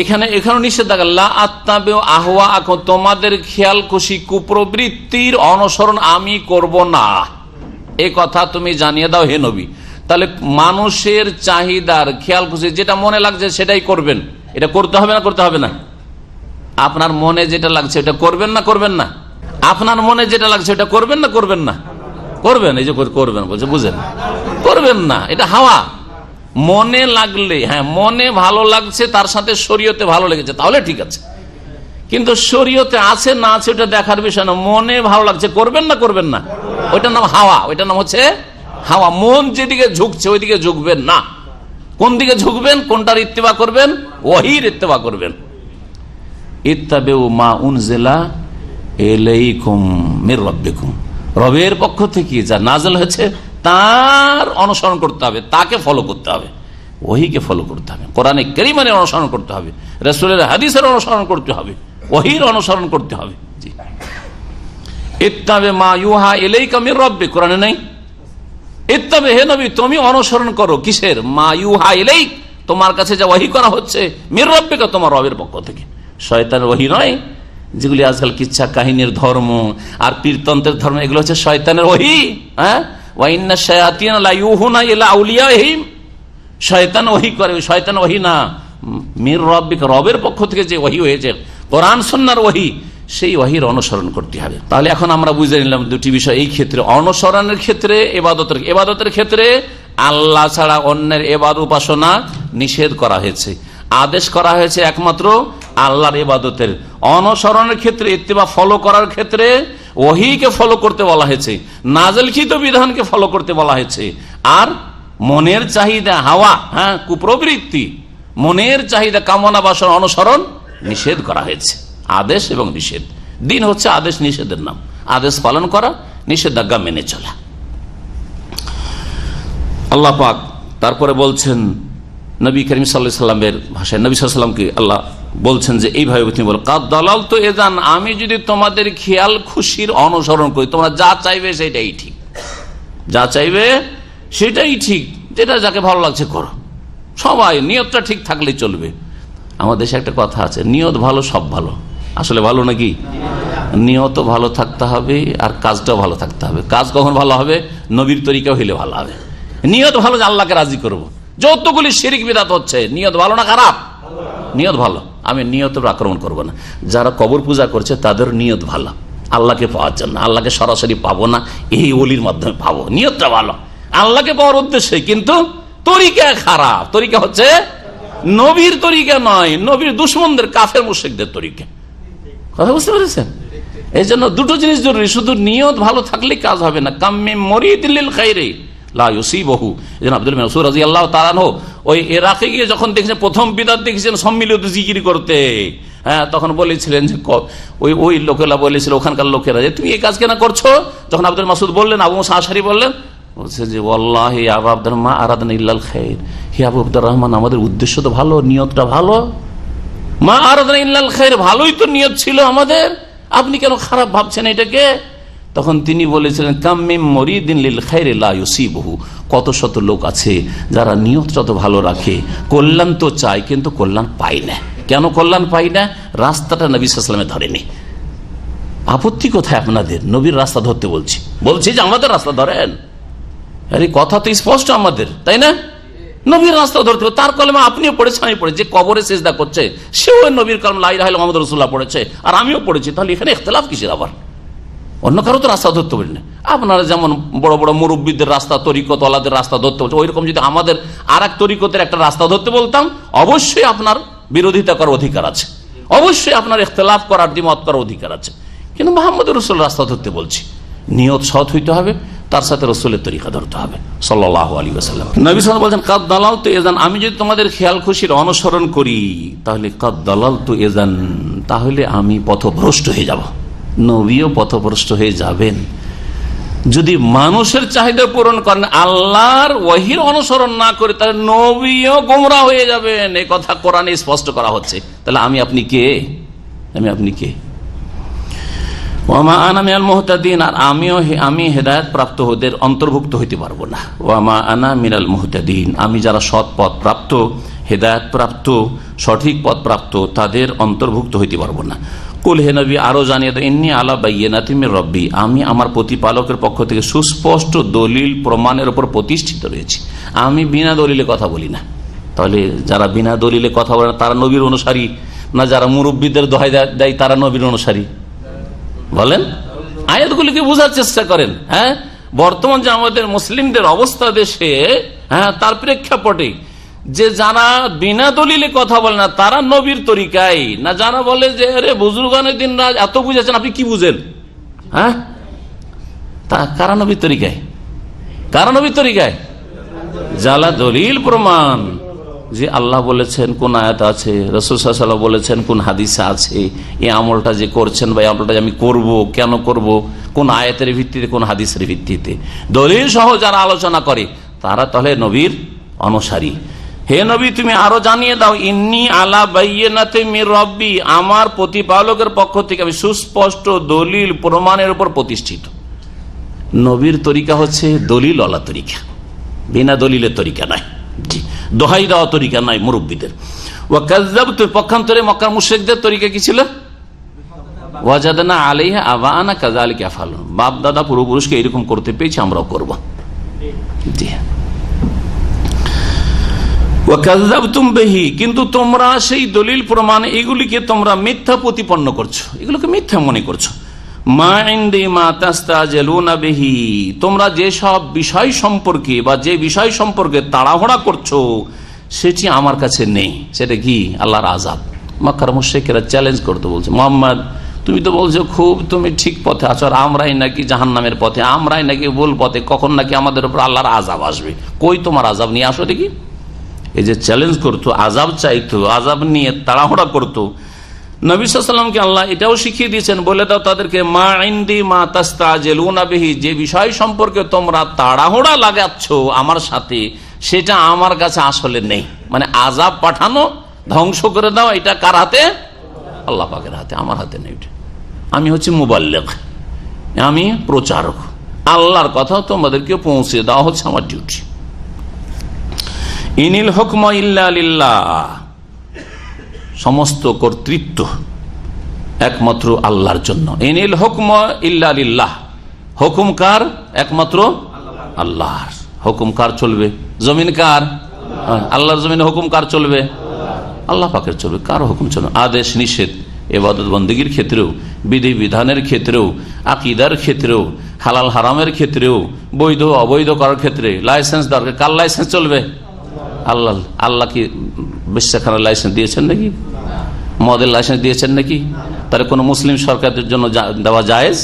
Speaker 5: এখানে নিষেধাজ্ঞা, লা আত্তাবিউ আহওয়াআকুম, তোমাদের খেয়াল খুশি কুপ্রবৃত্তির অনুসরণ আমি করব না, এ কথা তুমি জানিয়ে দাও হে নবী। তাহলে মানুষের চাহিদার খেয়াল খুশি যেটা মনে লাগছে সেটাই করবেন, এটা করতে হবে না করতে হবে না? আপনার মনে যেটা লাগছে এটা করবেন না করবেন না? আপনার মনে যেটা লাগছে এটা করবেন না করবেন না? করবেন। এই যে করবেন বলছে, বুঝেন, করবেন না, এটা হাওয়া। মনে লাগলে, হ্যাঁ মনে ভালো লাগছে, তার সাথে শরীয়তে ভালো লেগেছে, তাহলে ঠিক আছে। কিন্তু শরীয়তে আছে না আছে ওটা দেখার বিষয় না, মনে ভালো লাগছে, করবেন না করবেন না, ওইটার নাম হাওয়া, ওইটার নাম হচ্ছে হাওয়া। মন যেদিকে ঝুঁকছে ওইদিকে ঝুঁকবেন না। কোন দিকে ঝুঁকবেন? কোনটার ইত্তেবা করবেন? ওহীর ইত্তেবা করবেন। ইত্তাবিউ মা উনজিলা ইলাইকুম মির রাব্বিকুম, রবের পক্ষ থেকে যা নাযিল হয়েছে তার অনুসরণ করতে হবে, তাকে ফলো করতে হবে, ওহীকে ফলো করতে হবে, কোরআনে কারীমের অনুসরণ করতে হবে, রাসূলের হাদিসের অনুসরণ করতে হবে, ওহীর অনুসরণ করতে হবে। জি, ইত্তাবি মা ইউহা ইলাইকা মির রাব্বিক, কোরআনে নাই? ইত্তাবি, হে নবী তুমি অনুসরণ করো কিসের? মা ইউহা ইলাইক, তোমার কাছে যা ওহী করা হচ্ছে, মির রাব্বিকা, তোমার রবের পক্ষ থেকে, শয়তানের ওহী নয়। যেগুলি আজকাল কিচ্ছা কাহিনীর ধর্ম আর পীরতন্ত্রের ধর্ম, এগুলো হচ্ছে শয়তানের ওহী। হ্যাঁ, ওয়া ইন্না শায়াতিন লা ইউহুনা ইলা আউলিয়াহিম, শয়তান ওহী করে, শয়তান ওহী না, মির রাব্বিকা, রবের পক্ষ থেকে যে ওহী হয়েছে, কোরআন সুন্নাহর ওহী, সেই ওহীর অনুসরণ করতে হবে। তাহলে এখন আমরা বুঝে নিলাম দুটি বিষয় এই ক্ষেত্রে, অনুসরণের ক্ষেত্রে, ইবাদতের ক্ষেত্রে আল্লাহ ছাড়া অন্যের ইবাদত উপাসনা নিষেধ করা হয়েছে, আদেশ করা হয়েছে একমাত্র আল্লাহর ইবাদতের। অনুসরণের ক্ষেত্রে, ইত্তেবা ফলো করার ক্ষেত্রে ওহীকে ফলো করতে বলা হয়েছে, নাযিলকৃত বিধানকে ফলো করতে বলা হয়েছে। আর মনের চাহিদা, হাওয়া, হ্যাঁ কুপ্রবৃত্তি, মনের চাহিদা, কামনা বাসনা অনুসরণ নিষেধ করা হয়েছে। আদেশ এবং নিষেধ, দিন হচ্ছে আদেশ নিষেধের নাম, আদেশ পালন করা, নিষেধাজ্ঞা মেনে চলা। আল্লাহ পাক তারপরে বলছেন নবী করিম সাল্লাল্লাহু আলাইহি সাল্লামের ভাষায়, নবী সাল্লাল্লাহু আলাইহি সাল্লামকে আল্লাহ বলছেন যে এইভাবে তিনি বলেন, কাদ দালালতু ইযান, আমি যদি তোমাদের খেয়াল খুশির অনুসরণ করি, তোমরা যা চাইবে সেটাই ঠিক, যা চাইবে সেটাই ঠিক, যেটা যাকে ভালো লাগছে করো, সবাই নিয়তটা ঠিক থাকলেই চলবে। আমাদের দেশে একটা কথা আছে, নিয়ত ভালো সব ভালো। আসলে ভালো নাকি? নিয়ত ভালো থাকতে হবে আর কাজটাও ভালো থাকতে হবে। কাজ কখন ভালো হবে? নবীর তরিকা হইলে ভালো হবে। নিয়ত ভালো যে আল্লাহকে রাজি করব। যতগুলি শিরিক বিদআত হচ্ছে, নিয়ত ভালো না খারাপ? নিয়ত ভালো, আমি নিয়তের আক্রমণ করব না। যারা কবর পূজা করছে তাদের নিয়ত ভালো, আল্লাহকে পাওয়ার জন্য, আল্লাহকে সরাসরি পাবো না, এই ওলির মাধ্যমে পাবো, নিয়তটা ভালো আল্লাহকে পাওয়ার উদ্দেশ্যে, কিন্তু তরিকা খারাপ। তরিকা হচ্ছে নবীর তরিকা নয়, নবীর দুশমনদের, কাফের মুশরিকদের তরিকা। কথা বুঝতে পেরেছেন? এই জন্য দুটো জিনিস জরুরি, শুধু নিয়ত ভালো থাকলে কাজ হবে না। কাম্মি মুরিদিল লিল খাইরি লা ইউসিবহু। এজন্য আব্দুল মাসউদ রাদিয়াল্লাহু তাআলা আনহু ওই ইরাকে গিয়ে যখন দেখেছেন, প্রথম বিদআত দেখেছেন সম্মিলিত জিকির করতে, হ্যাঁ তখন বলেছিলেন যে ওই লোকেরা বলেছিল, ওখানকার লোকেরা, যে তুমি এই কাজ কেন করছো? যখন আব্দুল মাসউদ বললেন, আবু মুসা আশআরী বললেন, বলছে যে ওয়াল্লাহি আবু আব্দুর মা আরাদনা ইল্লাল খাইর, হে আবু আব্দুর রহমান, আমাদের উদ্দেশ্য তো ভালো, নিয়তটা ভালো, মা আরাদনা ইল্লাল খাইর, ভালোই তো নিয়ত ছিল আমাদের, আপনি কেন খারাপ ভাবছেন এটাকে? তখন তিনি বলেছিলেন, কাম্মিম মুরিদিন লিল খাইরি লা ইউসিবহু, কত শত লোক আছে যারা নিয়ত যত ভালো রাখে, কল্যাণ তো চায় কিন্তু কল্যাণ পায় না। কেন কল্যাণ পায় না? রাস্তাটা নবী সাল্লাল্লাহু আলাইহি ওয়াসাল্লামে ধরেনি। আপত্তি কোথায় আপনাদের? নবীর রাস্তা ধরতে বলছি যে আমাদের রাস্তা ধরেন, আরে কথা তো স্পষ্ট আমাদের, তাই না? নবীর রাস্তা ধরতে হবে। তার কলমা আপনিও পড়েছেন, আমি পড়েছি, যে কবরে সিজদা করছে সেও নবীর কলম লা ইলাহা ইল্লাল্লাহ মুহাম্মাদুর রাসূলুল্লাহ পড়েছে, আর আমিও পড়েছি, তাহলে এখানে ইখতিলাফ কিসের? আবার অন্য কারো তো রাস্তা ধরতে পারি না। আপনারা যেমন বড় বড় মুরব্বীদের রাস্তা, তরিকত ওয়ালাদের রাস্তা ধরতে বলছে, ওই রকম যদি আমাদের আর এক তরিকতের একটা রাস্তা ধরতে বলতাম, অবশ্যই আপনার বিরোধিতা করার অধিকার আছে, অবশ্যই আপনার ইখতিলাফ করার, দ্বিমত করার অধিকার আছে। কিন্তু মুহাম্মদ রাসূল রাস্তা ধরতে বলছি, নিয়ত সৎ হইতে হবে, তার সাথে রাসূলের তরিকা ধরতে হবে সাল্লাল্লাহু আলাইহি ওয়াসাল্লাম। নবী সাল্লাল্লাহু আলাইহি ওয়াসাল্লাম বলেন, কাদ দালালতু ইযান, আমি যদি তোমাদের খেয়াল খুশির অনুসরণ করি তাহলে কাদ দালালতু ইযান, তাহলে আমি পথভ্রষ্ট হয়ে যাব। নবীও পথভ্রষ্ট হয়ে যাবেন যদি মানুষের চাহিদা পূরণ করেন, আল্লাহর ওয়াহির অনুসরণ না করে, তাহলে নবীও গোমরাহ হয়ে যাবেন। এই কথা কোরআনে স্পষ্ট করা হচ্ছে। তাহলে আমি আপনি কে? আপনি কে? ওয়ামা আনা মিনাল মুহতাদিন, আর আমি হেদায়েত প্রাপ্ত ওদের অন্তর্ভুক্ত হইতে পারবো না। ওয়ামা আনা মিনাল মুহতাদিন, আমি যারা সৎ পথ প্রাপ্ত, হেদায়েত প্রাপ্ত, সঠিক পথ প্রাপ্ত, তাদের অন্তর্ভুক্ত হইতে পারবো না। কুল, হে নবী আরো জানিয়ে দাও, ইন্নী আলা বাইয়িনাতিম মির রব্বি, আমি আমার প্রতিপালকের পক্ষ থেকে সুস্পষ্ট দলিল প্রমাণের উপর প্রতিষ্ঠিত রয়েছি। আমি বিনা দলিলে কথা বলি না। তাহলে যারা বিনা দলিলে কথা বলে না তারা নবীর অনুসারী না যারা মুরব্বীদের দোহাই দেয় তারা নবীর অনুসারী? বলেন, আয়াতগুলিকে বোঝার চেষ্টা করেন। হ্যাঁ, বর্তমান যে আমাদের মুসলিমদের অবস্থা দেশে, হ্যাঁ, তার প্রেক্ষাপটে যে যারা বিনা দলিলে কথা বলে না তারা নবীর তরিকায়, না যারা বলে যে আরে বুজুর্গানের দিন রাজ এত বুঝেছেন, আপনি কি বুঝেন? হ্যাঁ, তা কারা নবীর তরিকায়? কারা নবীর তরিকায়? যারা দলিল প্রমাণ, যে আল্লাহ বলেছেন কোন আয়াত আছে, রাসূল সাল্লাল্লাহু আলাইহি ওয়াসাল্লাম বলেছেন কোন হাদিসে আছে, এই আমলটা যে করছেন বা এই আমলটা আমি করব, কেন করব, কোন আয়াতের ভিত্তিতে, কোন হাদিসের ভিত্তিতে, দলিল সহ যারা আলোচনা করে তারা তাহলে নবীর অনুসারী। হে নবী, তুমি আরো জানিয়ে দাও, ইন্নী আলা বাইয়িনাতিম মির রব্বি, আমার প্রতিপালকের পক্ষ থেকে আমি সুস্পষ্ট দলিল প্রমাণের উপর প্রতিষ্ঠিত। নবীর তরিকা হচ্ছে দলিল ওয়ালা তরিকা, বিনা দলিলের তরিকা নয়। জি, দোহাই দেওয়া তরিকা নয় মুরব্বীদের। ওয়া কাযযাবতু, পক্ষান্তরে মক্কার মুশরিকদের তরিকা কি ছিল? ওয়াজাদনা আলাইহা আবানা কাযালিকা ইয়াফআলুন, বাপ দাদা পূর্বপুরুষকে এরকম করতে পেয়েছি, আমরাও করব। জি, ওয়াকাযযাবতুম বিহি, কিন্তু তোমরা সেই দলিল প্রমাণ এগুলিকে তোমরা মিথ্যা প্রতিপন্ন করছো, এগুলোকে মিথ্যা মনে করছো। মা ইনদি মা তাস্তাজিলুনা বিহি, তোমরা যে সব বিষয় সম্পর্কে বা যে বিষয় সম্পর্কে তাড়াহুড়া করছো সেটি আমার কাছে নেই। সেটা কি? আল্লাহর আযাব। মক্কার মুশরিকরা চ্যালেঞ্জ করতে বলছে, মুহাম্মদ তুমি তো বলছো খুব তুমি ঠিক পথে আছো, আর আমরাই নাকি জাহান্নামের পথে, আমরাই নাকি ভুল পথে, কখন নাকি আমাদের উপর আল্লাহর আযাব আসবে, কই তোমার আযাব নিয়ে আসো দেখি। এই যে চ্যালেঞ্জ করতো, আযাব চাইতো, আযাব নিয়ে তাড়াহুড়া করতো, নবী সাল্লাল্লাহু আলাইহি ওয়াসাল্লামকে আল্লাহ এটাও শিখিয়ে দিয়েছেন, বলে দাও তাদেরকে, মা ইনদি মা তাস্তাজিলুনা বিহি, যে বিষয় সম্পর্কে তোমরা তাড়াহুড়া লাগাচ্ছ আমার সাথে, সেটা আমার কাছে আসলে নেই। মানে আযাব পাঠানো, ধ্বংস করে দাও, এটা কার হাতে? আল্লাহ পাকের হাতে, আমার হাতে নেই। আমি হচ্ছে মুবাল্লিগ, আমি প্রচারক, আল্লাহর কথা তোমাদেরকে পৌঁছে দেওয়া হচ্ছে আমার ডিউটি। ইনিল হুকম ইল্লা লিল্লাহ, সমস্ত কর্তৃত্ব একমাত্র আল্লাহর জন্য। ইনিল হুকম ইল্লা লিল্লাহ, হুকুম কার? একমাত্র আল্লাহর। হুকুম কার চলবে? জমিন কার? আল্লাহর জমিনে হুকুম কার চলবে? আল্লাহ পাকের চলবে, কারো হুকুম চলবে। আদেশ নিষেধ, ইবাদত বন্দেগীর ক্ষেত্রেও, বিধি বিধানের ক্ষেত্রেও, আকীদার ক্ষেত্রেও, হালাল হারামের ক্ষেত্রেও, বৈধ অবৈধ করার ক্ষেত্রে লাইসেন্স দরকার। কার লাইসেন্স চলবে? আল্লাহ। আল্লাহ কি বেশ্যাখানার লাইসেন্স দিয়েছেন নাকি? মদের লাইসেন্স দিয়েছেন নাকি? তাহলে কোনো মুসলিম সরকারের জন্য দেওয়া জায়েজ?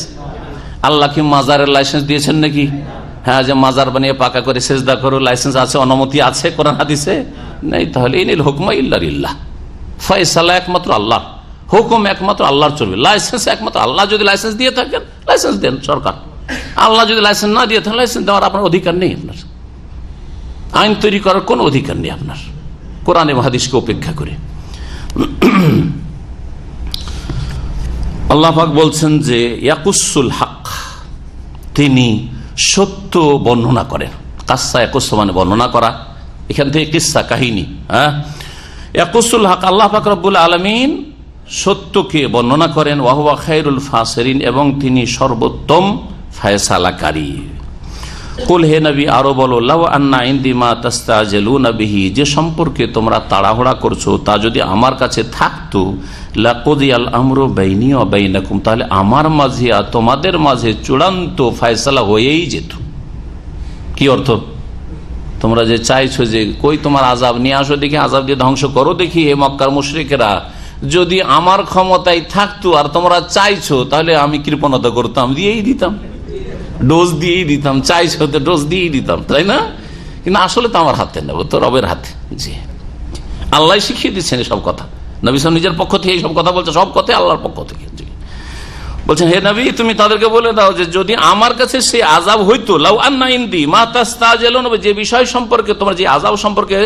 Speaker 5: আল্লাহ কি মাজারের লাইসেন্স দিয়েছেন নাকি? হ্যাঁ, যে মাজার বানিয়ে পাকা করে সেজদা করো, লাইসেন্স আছে, অনুমতি আছে কোরআন হাদিসে? নেই। তাহলে ইনিল হুকমা ইল্লা লিল্লাহ, ফয়সালা একমাত্র আল্লাহ, হুকুম একমাত্র আল্লাহর চলবে, লাইসেন্স একমাত্র আল্লাহ যদি লাইসেন্স দিয়ে থাকেন লাইসেন্স দেন সরকার, আল্লাহ যদি লাইসেন্স না দিয়ে থাকেন লাইসেন্স দেওয়ার আপনার অধিকার নেই। আপনার আইন তৈরি করার কোনো অধিকার নেই আপনার, কোরআন এবং হাদিসকে উপেক্ষা করে। আল্লাহ পাক বলছেন যে ইয়াকুসুল হক, তিনি সত্য বর্ণনা করেন। কাসা ইয়াকুস মানে বর্ণনা করা, এখান থেকে কিসসা কাহিনী। হ্যাঁ, ইয়াকুসুল হক, আল্লাহ পাক রব্বুল আলামিন সত্যকে বর্ণনা করেন। ওয়া হুয়া খায়রুল ফাসিরিন, এবং তিনি সর্বোত্তম ফয়সালাকারী। কুল হে নবী আরো বলো, লাউ আন্না ইনদি মা তাস্তাজিলুনা বিহি, যে সম্পর্কে তোমরা তাড়াহুড়া করছো তা যদি আমার কাছে থাকতো, লাকুদিয়াল আমরু বাইনি ওয়া বাইনাকুম, তাহলে আমার মাঝে আর তোমাদের মাঝে চূড়ান্ত ফয়সালা হয়েই যেত। কি অর্থ? তোমরা যে চাইছো যে কই তোমার আযাব নিয়ে আসো দেখি, আযাব দিয়ে ধ্বংস করো দেখি, হে মক্কার মুশরিকেরা, যদি আমার ক্ষমতায় থাকতো আর তোমরা চাইছো তাহলে আমি কৃপণতা করতাম, দিয়েই দিতাম, ডোজ দিয়েই দিতাম, চাইছো তো ডোজ দিয়েই দিতাম, তাই না? কিন্তু আসলে তো আমার হাতে নেব, তো রবের হাতে। জি, আল্লাহ শিখিয়ে দিচ্ছেন এসব কথা। নবী সাল্লাল্লাহু নিজের পক্ষ থেকে এইসব কথা বলছে, সব কথা আল্লাহর পক্ষ থেকে। জি, বলছেন হে নবী তুমি তাদেরকে বলে দাও যে যদি আমার কাছে সেই আযাব হইতো, লাউ আন্না ইনদি মা তাস্তাজিলুন, যে বিষয় সম্পর্কে তোমরা যে আযাব সম্পর্কে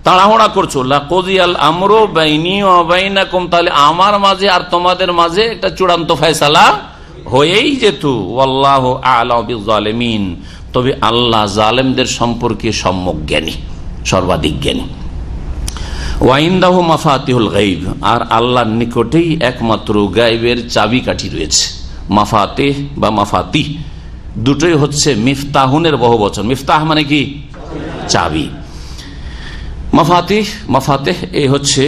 Speaker 5: তাড়াহুড়া করছো, লাকুদিয়াল আমরু বাইনি ওয়া বাইনাকুম, তাহলে আমার মাঝে আর তোমাদের মাঝে একটা চূড়ান্ত ফয়সালা হয়েই যেত। ওয়াল্লাহু আ'লামু বিয-যালিমিন, তবে আল্লাহ জালেমদের সম্পর্কে সম্যক জ্ঞানী, সর্বাধিক জ্ঞানী। ওয়া ইনদাহু মাফাতিহুল গায়ব, আর আল্লাহর নিকটেই একমাত্র গায়বের চাবিকাঠি রয়েছে। মাফাতিহ বা মাফাতিহ দুটোই হচ্ছে মিফতাহুনের বহুবচন। মিফতাহ মানে কি? চাবি। মাফাতিহ, মাফাতিহ এই হচ্ছে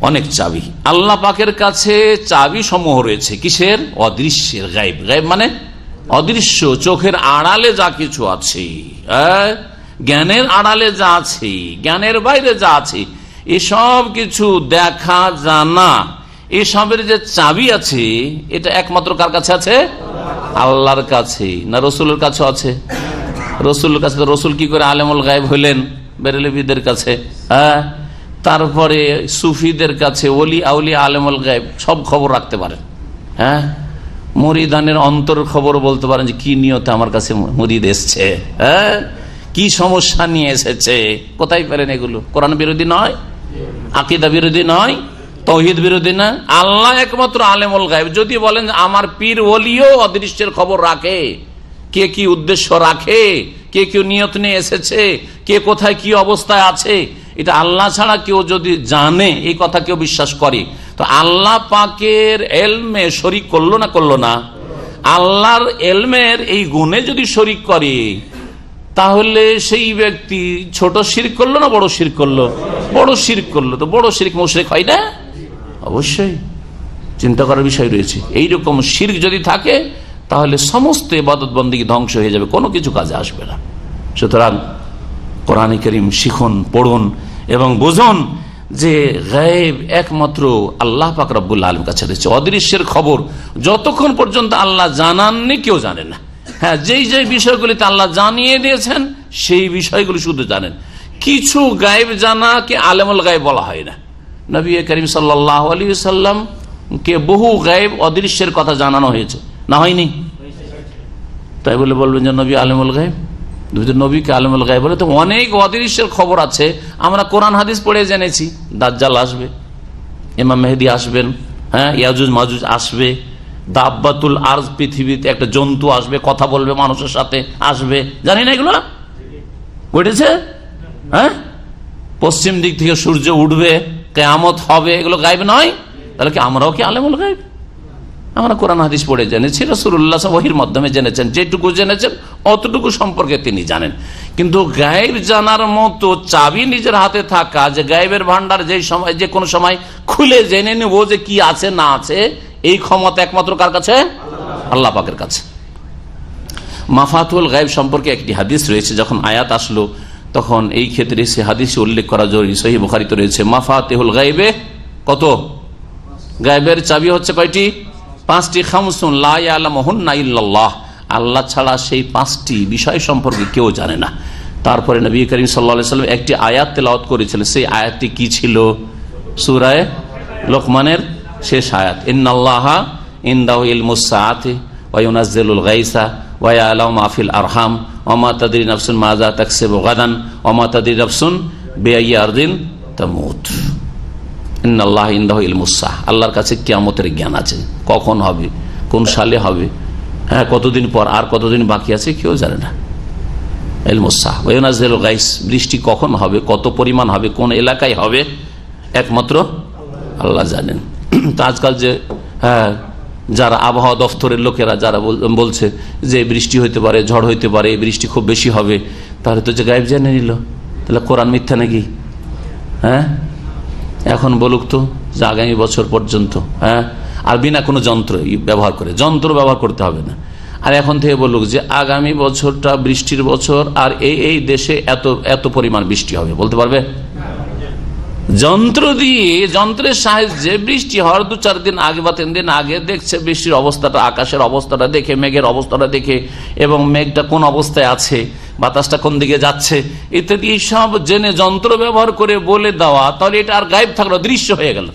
Speaker 5: অনেক চাবি। আল্লাহ পাকের কাছে চাবি সমূহ রয়েছে। কিসের? অদৃশ্যের। গায়ব, গায়ব মানে অদৃশ্য, চোখের আড়ালে যা কিছু আছে, জ্ঞানের আড়ালে যা আছে, জ্ঞানের বাইরে যা আছে, এসব কিছু দেখা জানা, এসবের যে চাবি আছে এটা একমাত্র কার কাছে আছে? আল্লাহর কাছে। না রসুলের কাছে আছে? রসুলের কাছে। রসুল কি করে আলেমুল গায়ব হইলেন? বেরেলভিদের কাছে। হ্যাঁ, তারপরে সুফিদের কাছে, ওলি আউলিয়া আলেমুল গায়ব সব খবর রাখতে পারেন। হ্যাঁ, মুরিদানের অন্তর খবর বলতে পারেন যে কি নিয়তে আমার কাছে মুরিদ এসছে, হ্যাঁ, কি সমস্যা নিয়ে এসেছে। কোথায় পেলেন এগুলো? কোরআন বিরোধী নয়, আকীদা বিরোধী নয়, তাওহীদ বিরোধী না। আল্লাহ একমাত্র আলেমুল গায়ব। যদি বলেন আমার পীর ওলিও অদৃশ্যের খবর রাখে, কে কি উদ্দেশ্য রাখে, কে কেউ নিয়ত নিয়ে এসেছে, কে কোথায় কি অবস্থায় আছে, এটা আল্লাহ ছাড়া কেউ যদি জানে, এই কথা কেউ বিশ্বাস করে, তো আল্লাহ পাকের এলমে শরীক করলো না? করলো না? আল্লাহর এলমের এই গুণে যদি শরীক করে তাহলে সেই ব্যক্তি ছোট শিরক করলো না বড় শিরক করলো? বড় শিরক করলো। তো বড় শিরক মুশরিক হয় না? অবশ্যই চিন্তা করার বিষয় রয়েছে। এইরকম শিরক যদি থাকে তাহলে সমস্ত ইবাদত বন্দেগী ধ্বংস হয়ে যাবে, কোনো কিছু কাজে আসবে না। সুতরাং কোরআন কারীম শিখুন, পড়ুন এবং বুঝুন যে গায়েব একমাত্র আল্লাহ পাক রব্বুল আলামিন কাছে রয়েছে। অদৃশ্যের খবর যতক্ষণ পর্যন্ত আল্লাহ জানাননি কেউ জানে না। হ্যাঁ, যেই যেই বিষয়গুলিতে আল্লাহ জানিয়ে দিয়েছেন সেই বিষয়গুলি শুধু জানেন। কিছু গায়েব জানাকে আলেমুল গায়েব বলা হয় না। নবী করিম সাল্লাল্লাহু আলাইহি ওয়াসাল্লাম কে বহু গায়েব অদৃশ্যের কথা জানানো হয়েছে, না হয়নি? তাই বলে বলবেন যে নবী আলেমুল গায়েব? নবীকে আলেমুল গায়েব বলে তো অনেক অদৃশ্যের খবর আছে। আমরা কোরআন হাদিস পড়ে জেনেছি দাজ্জাল আসবে, ইমাম মেহেদী আসবেন, হ্যাঁ, ইয়াজুজ মাজুজ আসবে, দাব্বাতুল আরজ পৃথিবীতে একটা জন্তু আসবে, কথা বলবে মানুষের সাথে, আসবে। জানি না এগুলো ঘটেছে? হ্যাঁ, পশ্চিম দিক থেকে সূর্য উঠবে, কিয়ামত হবে, এগুলো গায়েব নয়? তাহলে কি আমরাও কি আলেমুল গায়েব? আমরা কোরআন হাদিস পড়ে জেনেছি, রাসূলুল্লাহ ওহীর মাধ্যমে জেনেছেন, যেটুকু জেনেছেন অতটুকু সম্পর্কে তিনি জানেন। কিন্তু গায়েব জানার মতো চাবি নিজের হাতে থাকা, যে গায়েবের ভান্ডার যে সময় যে কোনো সময় খুলে জেনে নেব যে কি আছে না আছে, এই ক্ষমতা একমাত্র কার কাছে? আল্লাহ পাকের কাছে। মাফাতুল গায়েব সম্পর্কে একটি হাদিস রয়েছে, যখন আয়াত আসলো তখন এই ক্ষেত্রে সে হাদিসে উল্লেখ করা জরুরি। সহিহ বুখারীতে রয়েছে মাফাতিহুল গায়বে কত? গায়েবের চাবি হচ্ছে কয়টি? 5টি। খামসুন লা ইয়ালামুহুন্না ইল্লাল্লাহ, আল্লাহ ছাড়া সেই 5টি বিষয় সম্পর্কে কেউ জানে না। তারপরে নবী করিম সাল্লাল্লাহু আলাইহি ওয়াসাল্লাম একটি আয়াত তেলাওয়াত করেছিলেন। সেই আয়াতটি কি ছিল? সূরা লোকমানের শেষ আয়াত, ইন্নাল্লাহা ইনদাহু ইলমুস সাআতি ওয়া ইউনাজ্জিলুল গায়সা ওয়া ইয়ালামু মা ফিল আরহাম ওয়া মা তাদরি নাফসুন মাযা তাকসিবু গাদান ওয়া মা তাদরি নাফসুন বিআইয়ি আরদিন তামুত। ইন্নাল্লাহা ইনদাহু ইলমুস সাআ, আল্লাহর কাছে কিয়ামতের জ্ঞান আছে, কখন হবে, কোন সালে হবে, হ্যাঁ, কতদিন পর, আর কতদিন বাকি আছে কেউ জানে না। ইলমুস সাআ ওয়া ইউনাজ্জিলুল গায়স, বৃষ্টি কখন হবে, কত পরিমাণ হবে, কোন এলাকায় হবে, একমাত্র আল্লাহ জানেন। তো আজকাল যে যারা আবহাওয়া দফতরের লোকেরা যারা বলছে যে বৃষ্টি হইতে পারে, ঝড় হইতে পারে, বৃষ্টি খুব বেশি হবে, তাহলে তো যে গায়েব জেনে নিল, তাহলে কোরআন মিথ্যা নাকি? হ্যাঁ, এখন বলুক তো যে আগামী বছর পর্যন্ত, হ্যাঁ, আর বিনা কোনো যন্ত্র ব্যবহার করে, যন্ত্র ব্যবহার করতে হবে না, আর এখন থেকে বলুক যে আগামী বছরটা বৃষ্টির বছর, আর এই দেশে এত এত পরিমাণ বৃষ্টি হবে, বলতে পারবে? যন্ত্র দিয়ে, যন্ত্রের সাহায্যে বৃষ্টি হওয়ার 2-4 দিন আগে বা 3 দিন আগে দেখছে বৃষ্টির অবস্থাটা, আকাশের অবস্থাটা দেখে, মেঘের অবস্থাটা দেখে, এবং মেঘটা কোন অবস্থায় আছে, বাতাসটা কোন দিকে যাচ্ছে ইত্যাদি সব জেনে যন্ত্র ব্যবহার করে বলে দেওয়া, তাহলে এটা আর গায়েব থাকলো, দৃশ্য হয়ে গেল।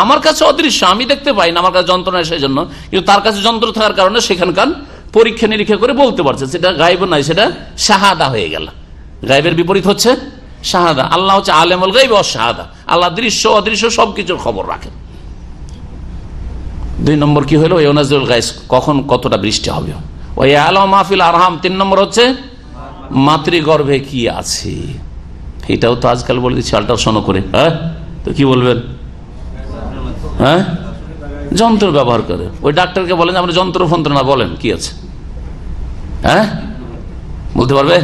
Speaker 5: আমার কাছে অদৃশ্য, আমি দেখতে পাই না, আমার কাছে যন্ত্র নেই সেই জন্য, কিন্তু তার কাছে যন্ত্র থাকার কারণে সেখানকার পরীক্ষা নিরীক্ষা করে বলতে পারছে, সেটা গায়েব নয়, সেটা শাহাদা হয়ে গেল। গায়েবের বিপরীত হচ্ছে শাহাদা। আল্লাহ হচ্ছে আলেমুল গায়ব ওয়াশ শাহাদা, আল্লাহ দৃশ্য অদৃশ্য সবকিছুর খবর রাখেন। 2 নম্বর কি হলো? ইউনাজুল গায়স, কখন কতটা বৃষ্টি হবে। ওয়া ইয়ালামু মা ফিল আরহাম, 3 নম্বর হচ্ছে মাতৃগর্ভে কি আছে। এটাও তো আজকাল বলে দিচ্ছে আল্ট্রাসাউন্ড করে, হ্যাঁ, তো কি বলবেন? হ্যাঁ, যন্ত্র ব্যবহার করে। ওই ডাক্তারকে বলেন আমরা যন্ত্র ফন্ত্র না, বলেন কি আছে, হ্যাঁ, বলতে পারবে?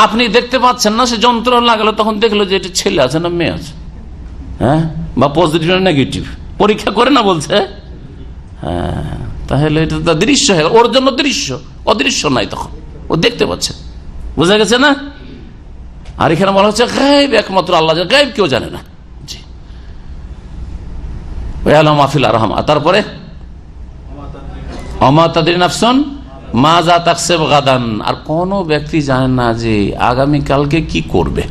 Speaker 5: আপনি দেখতে পাচ্ছেন না, সে যন্ত্র লাগালো, তখন দেখলো যে এটা ছেলে আছে না মেয়ে আছে, হ্যাঁ, বা পজিটিভ না নেগেটিভ, পরীক্ষা করে না বলছে, হ্যাঁ, তাহলে এটা তো দৃশ্য হয়ে গেল, ওর জন্য দৃশ্য, অদৃশ্য নাই, তখন ও দেখতে পাচ্ছে, বোঝা গেছে না? আর এখানে বলা হচ্ছে গায়েব একমাত্র আল্লাহ, গায়েব কেউ জানে না। জি, মাহফিল আরহাম। তারপরে ওমা তাদরি নাফসুন মাজা তাকসিব গাদান, আর কোন ব্যক্তি জানে না যে আগামীকালকে কি করবে।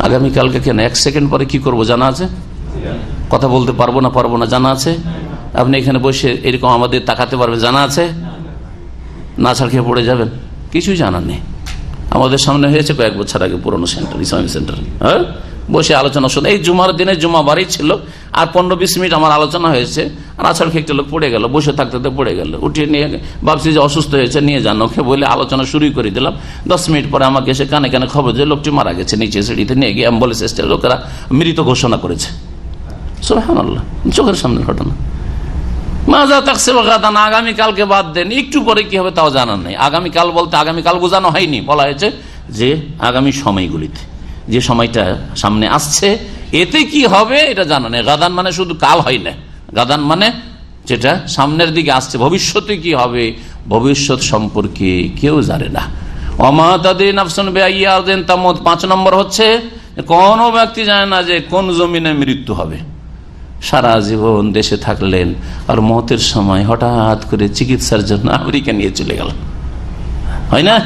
Speaker 5: আগামীকালকে কেন, 1 সেকেন্ড পরে কি করব জানা আছে? কথা বলতে পারবো না জানা আছে? আপনি এখানে বসে এরকম আমাদের তাকাতে পারবেন জানা আছে? না ছাড় খেয়ে পড়ে যাবেন, কিছুই জানা নেই। আমাদের সামনে হয়েছে কয়েক বছর আগে পুরনো সেন্টার, ইসলামিক সেন্টার, হ্যাঁ, বসে আলোচনা শুনে, এই জুমার দিনে জুমা বাড়ি ছিল, আর 15-20 মিনিট আমার আলোচনা হয়েছে, আর আছাড় খেয়ে একটা লোক পড়ে গেল, বসে থাকতে পড়ে গেল, উঠিয়ে নিয়ে ভাবছি যে অসুস্থ হয়েছে, নিয়ে যান ওকে বলে আলোচনা শুরু করে দিলাম। 10 মিনিট পরে আমাকে এসে কানে কানে খবর যে লোকটি মারা গেছে, নিচে সিঁড়িতে নিয়ে গিয়ে অ্যাম্বুলেন্স এসে লোকেরা মৃত ঘোষণা করেছে। সুবহানাল্লাহ, চোখের সামনে ঘটনা। মাজা তাকসিব গাদান, আগামীকালকে বাদ দেন, একটু পরে কি হবে তাও জানার নেই। আগামীকাল বলতে আগামীকাল বোঝানো হয়নি, বলা হয়েছে যে আগামী সময়গুলিতে, যে সময়টা সামনে আসছে এতে কি হবে এটা জানা নেই। গাদান মানে শুধু কাল হয় না, গাদান মানে যেটা সামনের দিকে আসছে, ভবিষ্যতে কি হবে, ভবিষ্যৎ সম্পর্কে কেউ জানে না। ওমা তাদরি নাফসুন বিআইয়ি আরদিন তামুত, 5 নম্বর হচ্ছে কোন ব্যক্তি জানে না যে কোন জমিনে মৃত্যু হবে। সারা জীবন দেশে থাকলেন, আর মতের সময় হঠাৎ করে চিকিৎসার জন্য আমেরিকা নিয়ে চলে গেল, হয় না?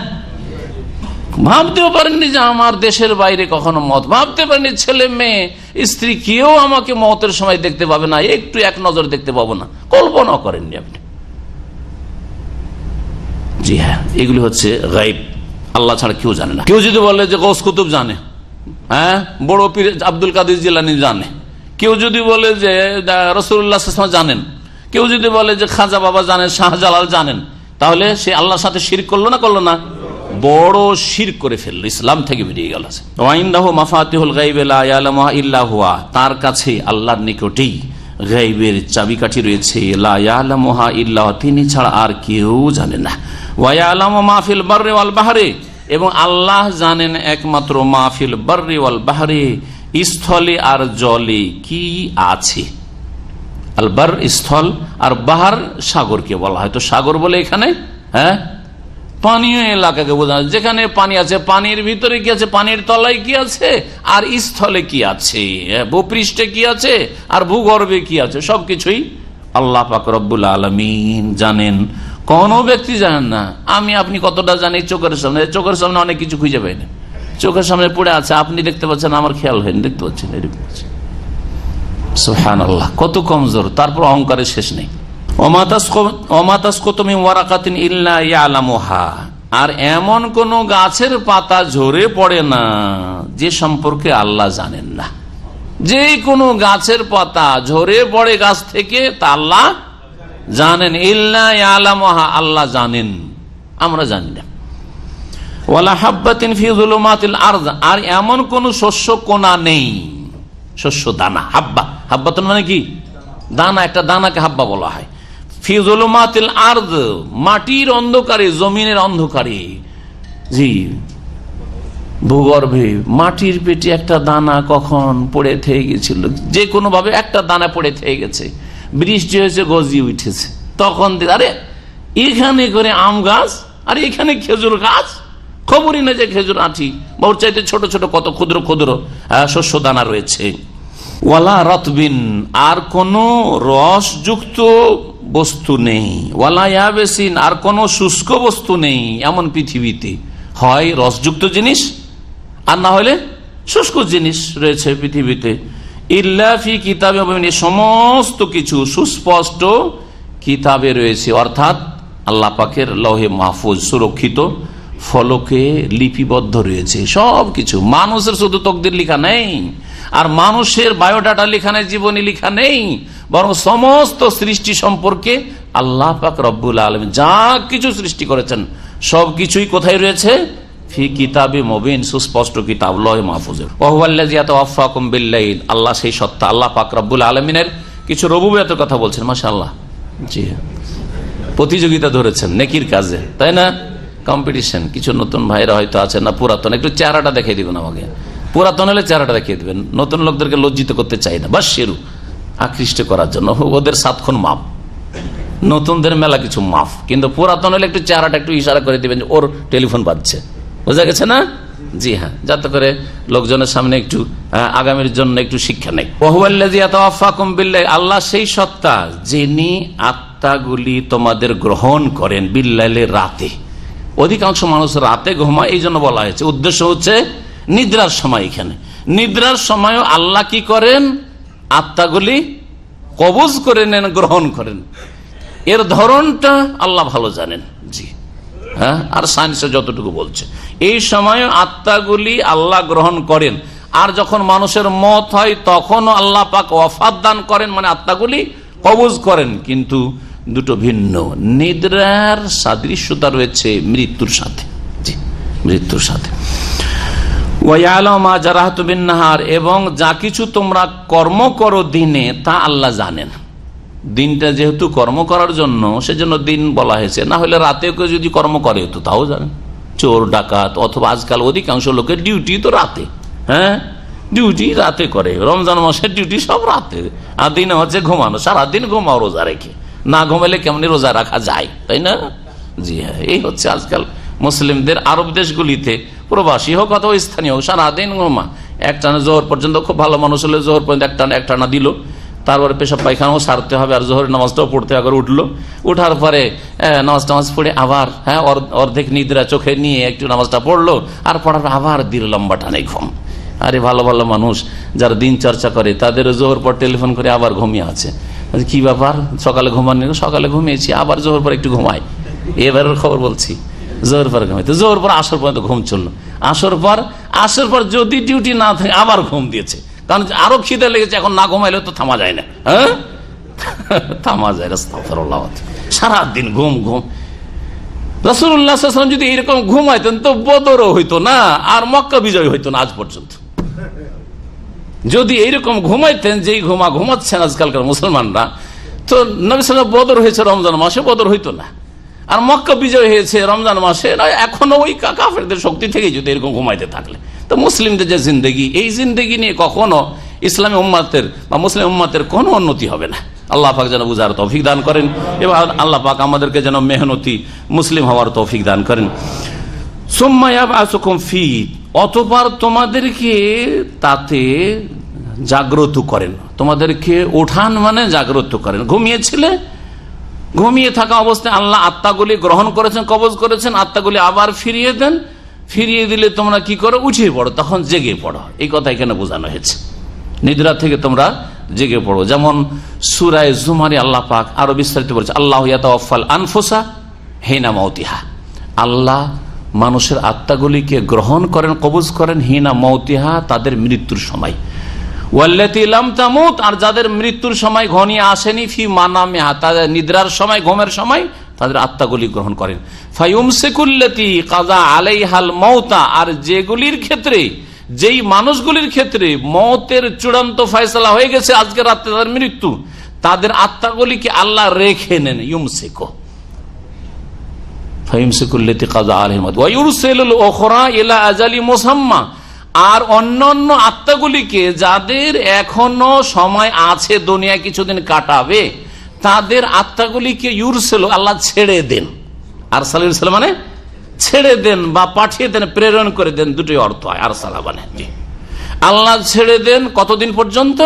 Speaker 5: ভাবতেও পারেননি যে আমার দেশের বাইরে কখনো মত, ভাবতে পারেননি ছেলে মেয়ে স্ত্রী কেউ আমাকে মতের সময় দেখতে পাবে না, একটু এক নজর দেখতে পাবো না, কল্পনা করেননি আপনি। জি হ্যাঁ, এগুলি হচ্ছে গায়েব, আল্লাহ ছাড়া কেউ জানে না। কেউ যদি বলে যে গৌস কুতুব জানে, হ্যাঁ, বড় পীর আব্দুল কাদের জিলানী জানে, কেউ যদি বলে যে রাসূলুল্লাহ সাল্লাল্লাহু আলাইহি ওয়াসাল্লাম জানেন, কেউ যদি বলে যে খাজা বাবা জানেন, শাহজালাল জানেন, তাহলে সে আল্লাহর সাথে শিরক করলো না করলো না? বড় শিরক করে ফেললো, ইসলাম থেকে বেরিয়ে গেল। ওয়াইনদাহু মাফাতিহুল গায়বি লা ইয়ালামুহা ইল্লা হুয়া, তার কাছে আল্লাহর নিকটেই গায়বের চাবিকাঠি রয়েছে, লা ইয়ালামুহা ইল্লা হুয়া, তিনি ছাড়া আর কেউ জানে না। ওয়া ইয়ালামু মা ফিল বাররি ওয়াল বাহরি, এবং আল্লাহ জানেন একমাত্র মা ফিল বাররি ওয়াল বাহরি, স্থলে আর জলে কি আছে। আল বার স্থল, আর বাহার সাগরকে বলা হয়। তো সাগর বলে এখানে, হ্যাঁ, পানীয় এলাকাকে বোঝানো, যেখানে পানি আছে, পানির ভিতরে কি আছে, পানির তলায় কি আছে, আর স্থলে কি আছে, ভূপৃষ্ঠে কি আছে, আর ভূগর্ভে কি আছে, সবকিছুই আল্লাহ পাক রব্বুল আলামিন জানেন, কোন ব্যক্তি জানেন না। আমি আপনি কতটা জানি চোখের সামনে অনেক কিছু খুঁজে পাই না, চোখের সামনে পড়ে আছে, আপনি দেখতে পাচ্ছেন, আমার খেয়াল হয়নি, দেখতে পাচ্ছেন, এরকম আছে। সুবহানাল্লাহ, কত কমজোর, তারপর অহংকারের শেষ নেই। ওমা তাসকুতু মিন ওয়ারাকাতিন ইল্লা ইয়ালামুহা, আর এমন কোন গাছের পাতা ঝরে পড়ে না যে সম্পর্কে আল্লাহ জানেন না। যে কোনো গাছের পাতা ঝরে পড়ে গাছ থেকে, তা আল্লাহ জানেন। ইল্লা ইয়ালামুহা, আল্লাহ জানেন, আমরা জানি না। ওয়ালা হাব্বাতিন ফি যুলুমাতিল আরদ, আর এমন কোন শস্য কোনা নেই, শস্য দানা, হাব্বা, হাব্বাতুন মানে কি, দানা, একটা দানাকে হাব্বা বলা হয়। ফি যুলুমাতিল আরদ, মাটির অন্ধকারে, জমিনের অন্ধকারে। জি, ভূগর্ভে মাটির পেটে একটা দানা কখন পড়ে থেকে গেছিল, যে কোনো ভাবে একটা দানা পড়ে থেকে গেছে, বৃষ্টি হয়েছে, গজিয়ে উঠেছে, তখন আরে এখানে করে আম গাছ আর এখানে খেজুর গাছ, খবরই না যে খেজুর আঁটি বা ওর চাইতে ছোট ছোট কত ক্ষুদ্র ক্ষুদ্র শস্য দানা রয়েছে। ওয়ালা রতবিন, আর কোন রসযুক্ত বস্তু নেই। ওয়ালা ইয়াবেসিন, আর কোন শুষ্ক বস্তু নেই এমন পৃথিবীতে। হয় রসযুক্ত জিনিস আর না হলে শুষ্ক জিনিস রয়েছে পৃথিবীতে। ইল্লা ফি কিতাবে মুবিন, সমস্ত কিছু সুস্পষ্ট কিতাবে রয়েছে, অর্থাৎ আল্লাহ পাকের লৌহে মাহফুজ সুরক্ষিত ফলকে লিপিবদ্ধ রয়েছে সব কিছু। মানুষের শুধু তকদির লেখা নেই, আর মানুষের বায়োডাটা লেখা নেই, জীবনী লেখা নেই, বরং সমস্ত সৃষ্টি সম্পর্কে আল্লাহ পাক রব্বুল আলামিন যা কিছু সৃষ্টি করেছেন সবকিছুই কোথায় রয়েছে? ফি কিতাবে মুবিন, সুস্পষ্ট কিতাব লৌহে মাহফুজে। ওয়া হুয়াল্লাযী ইয়াতাওয়াফাকুম বিল-লাইল, আল্লাহ সেই সত্তা, আল্লাহ পাক রব্বুল আলামিনের কিছু রুবুবিয়তের কথা বলছেন। মাশাআল্লাহ, জি, প্রতিযোগিতা ধরেছেন নেকির কাজে, তাই না? কম্পিটিশন। কিছু নতুন ভাইরা হয়তো আছেন না, পুরাতন, একটু চেহারাটা দেখিয়ে দিবেন আমাকে। পুরাতন হলে চেহারাটা দেখিয়ে দিবেন, নতুন লোকদেরকে লজ্জিত করতে চাই না, বাস শেরু আকৃষ্ট করার জন্য। ওদের 7 খুন মাপ, নতুনদের মেলা কিছু মাফ, কিন্তু পুরাতন হলে একটু চেহারাটা একটু ইশারা করে দিবেন, ওর টেলিফোন বাজছে, বোঝা গেছে না? জি হ্যাঁ, যাতে করে লোকজনের সামনে একটু আগামীর জন্য একটু শিক্ষা নেই। ওয়া হুয়াল্লাযী ইয়াতাওয়াফাকুম বিল-লাইল, আল্লাহ সেই সত্তা যিনি আত্মাগুলি তোমাদের গ্রহণ করেন বিল-লাইলে, রাতে। অধিকাংশ মানুষ রাতে ঘুমায়, এই জন্য বলা হয়েছে, উদ্দেশ্য হচ্ছে নিদ্রার সময়। এখানে নিদ্রার সময়ও আল্লাহ কি করেন? আত্মাগুলি কবজ করে নেন, গ্রহণ করেন। এর ধরনটা আল্লাহ ভালো জানেন। জি হ্যাঁ, আর সায়েন্সে যতটুকু বলছে, এই সময় আত্মাগুলি আল্লাহ গ্রহণ করেন। আর যখন মানুষের মত হয় তখনও আল্লাহ পাক ওয়াফাত দান করেন, মানে আত্মাগুলি কবজ করেন, কিন্তু দুটো ভিন্ন। নিদ্রার সাদৃশ্যতা রয়েছে মৃত্যুর সাথে। জি, মৃত্যুর সাথে। ওয়ায়ালামু মা জারাহতু বিন-নাহার, এবং যা কিছু তোমরা কর্ম করো দিনে তা আল্লাহ জানেন। দিনটা যেহেতু কর্ম করার জন্য, সেজন্য দিন বলা হয়েছে, না হলে রাতেও কেউ যদি কর্ম করে তো তাও জানেন। চোর ডাকাত, অথবা আজকাল অধিকাংশ লোকের ডিউটি তো রাতে, হ্যাঁ, ডিউটি রাতে করে। রমজান মাসের ডিউটি সব রাতে, আর দিনে হচ্ছে ঘুমানো, সারাদিন ঘুমাও রোজা রেখে। না ঘুমাইলে কেমনি রোজা রাখা যায়, তাই না? জি হ্যাঁ, এই হচ্ছে আজকাল মুসলিমদের আরব দেশগুলিতে, প্রবাসী হোক অথবা স্থানীয় হোক, সারাদিন ঘুমা। একটানা জোহর পর্যন্ত, খুব ভালো মানুষ হলে জোহর পর্যন্ত একটানা দিল, তারপরে পেশাব পায়খানাও সারতে হবে, আর জোহরের নামাজটাও পড়তে হবে। উঠলো, উঠার পরে নামাজ পড়ে আবার অর্ধেক নিদ্রা চোখে নিয়ে একটু নামাজটা পড়লো, আর পড়ার আবার দিল লম্বা টানে ঘুম। আরে ভালো ভালো মানুষ যারা দিন চর্চা করে, তাদের জোহর পর টেলিফোন করে আবার ঘুমিয়ে আছে। কি ব্যাপার, সকালে ঘুমাননি? সকালে ঘুমিয়েছি, আবার জোহর পর একটু ঘুমাই। এবারের খবর বলছি, জোহর পর ঘুমাইতে, জোহর পর আসর পর্যন্ত ঘুম চললো। আসর পর যদি ডিউটি না থাকে আবার ঘুম দিয়েছে, কারণ আরো খিদে লেগেছে, এখন না ঘুমাইলে তো থামা যায় না। হ্যাঁ, থামা যায় না, সারাদিন ঘুম ঘুম। রাসূলুল্লাহ সাল্লাল্লাহু আলাইহি ওয়াসাল্লাম যদি এরকম ঘুমাইতেন তো বদরও হইতো না, আর মক্কা বিজয় হইতো না আজ পর্যন্ত। যদি এইরকম ঘুমাইতেন, যেই ঘুমাচ্ছেন আজকালকার মুসলমানরা, তো নবী সাল্লাল্লাহু আলাইহি ওয়াসাল্লাম বদর হয়েছে রমজান মাসে, বদর হইতো না। আর মক্কা বিজয় হয়েছে রমজান মাসে, এখনো ওই কাফেরদের শক্তি থেকে যদি এরকম ঘুমাইতে থাকলে, তো মুসলিমদের যে জিন্দেগি, এই জিন্দেগি নিয়ে কখনো ইসলামী উম্মাতের বা মুসলিম উম্মাতের কোনো উন্নতি হবে না। আল্লাহ পাক যেন বুঝার তৌফিক দান করেন, এবং আল্লাহ পাক আমাদেরকে যেন মেহনতি মুসলিম হওয়ার তৌফিক দান করেন। সুম্মা ইয়াবআসুকুম ফী, অতঃপর তোমাদেরকে তাতে জাগ্রত করেন, তোমাদেরকে ওঠান মানে জাগ্রত করেন। ঘুমিয়েছিলে, ঘুমিয়ে থাকা অবস্থায় আল্লাহ আত্মাগুলি গ্রহণ করেছেন, কবজ করেছেন, আত্মাগুলি আবার ফিরিয়ে দেন। ফিরিয়ে দিলে তোমরা কি করো? উঠে পড়ো, তখন জেগে পড়ো। এই কথা এখানে বোঝানো হয়েছে, নিদ্রা থেকে তোমরা জেগে পড়ো। যেমন সূরা জুমারে আল্লাহ পাক আরো বিস্তারিত বলেছে, আল্লাহু ইয়াতাওয়াফাল আনফুসা হিনা মাউতিহা, আল্লাহ মানুষের আত্মাগুলিকে গ্রহণ করেন, কবজ করেন, হিনা মাউতিহা, তাদের মৃত্যুর সময়। ওয়াল্লাতী লাম তামুত, আর যাদের মৃত্যুর সময় ঘনিয়ে আসেনি, ফি মানামিহা, তাদের নিদ্রার সময়, ঘুমের সময় তাদের আত্মাগুলি গ্রহণ করেন। ফায়ুমসিকুল্লাতী কাযা আলাইহাল মাউতা, আর যেগুলির ক্ষেত্রে, যেই মানুষগুলির ক্ষেত্রে মওতের চূড়ান্ত ফয়সালা হয়ে গেছে, আজকে রাতে তাদের মৃত্যু, তাদের আত্মাগুলিকে আল্লাহ রেখে নেন। ইউমসিকু ফায়ুমসিকুল্লাতী কাযা আলাইহিম ওয়া ইউরসিলুল উখরা ইলা আজালি মুসাম্মা, আর অন্যান্য আত্মাগুলিকে যাদের এখনো সময় আছে দুনিয়ায় কিছুদিন কাটাবে, তাদের আত্মাগুলিকে ইউরসিলু আল্লাহ ছেড়ে দেন। আরসালা মানে ছেড়ে দেন বা পাঠিয়ে দেন, প্রেরণ করে দেন, দুটোই অর্থ হয় আরসালা মানে। আল্লাহ ছেড়ে দেন কতদিন পর্যন্ত?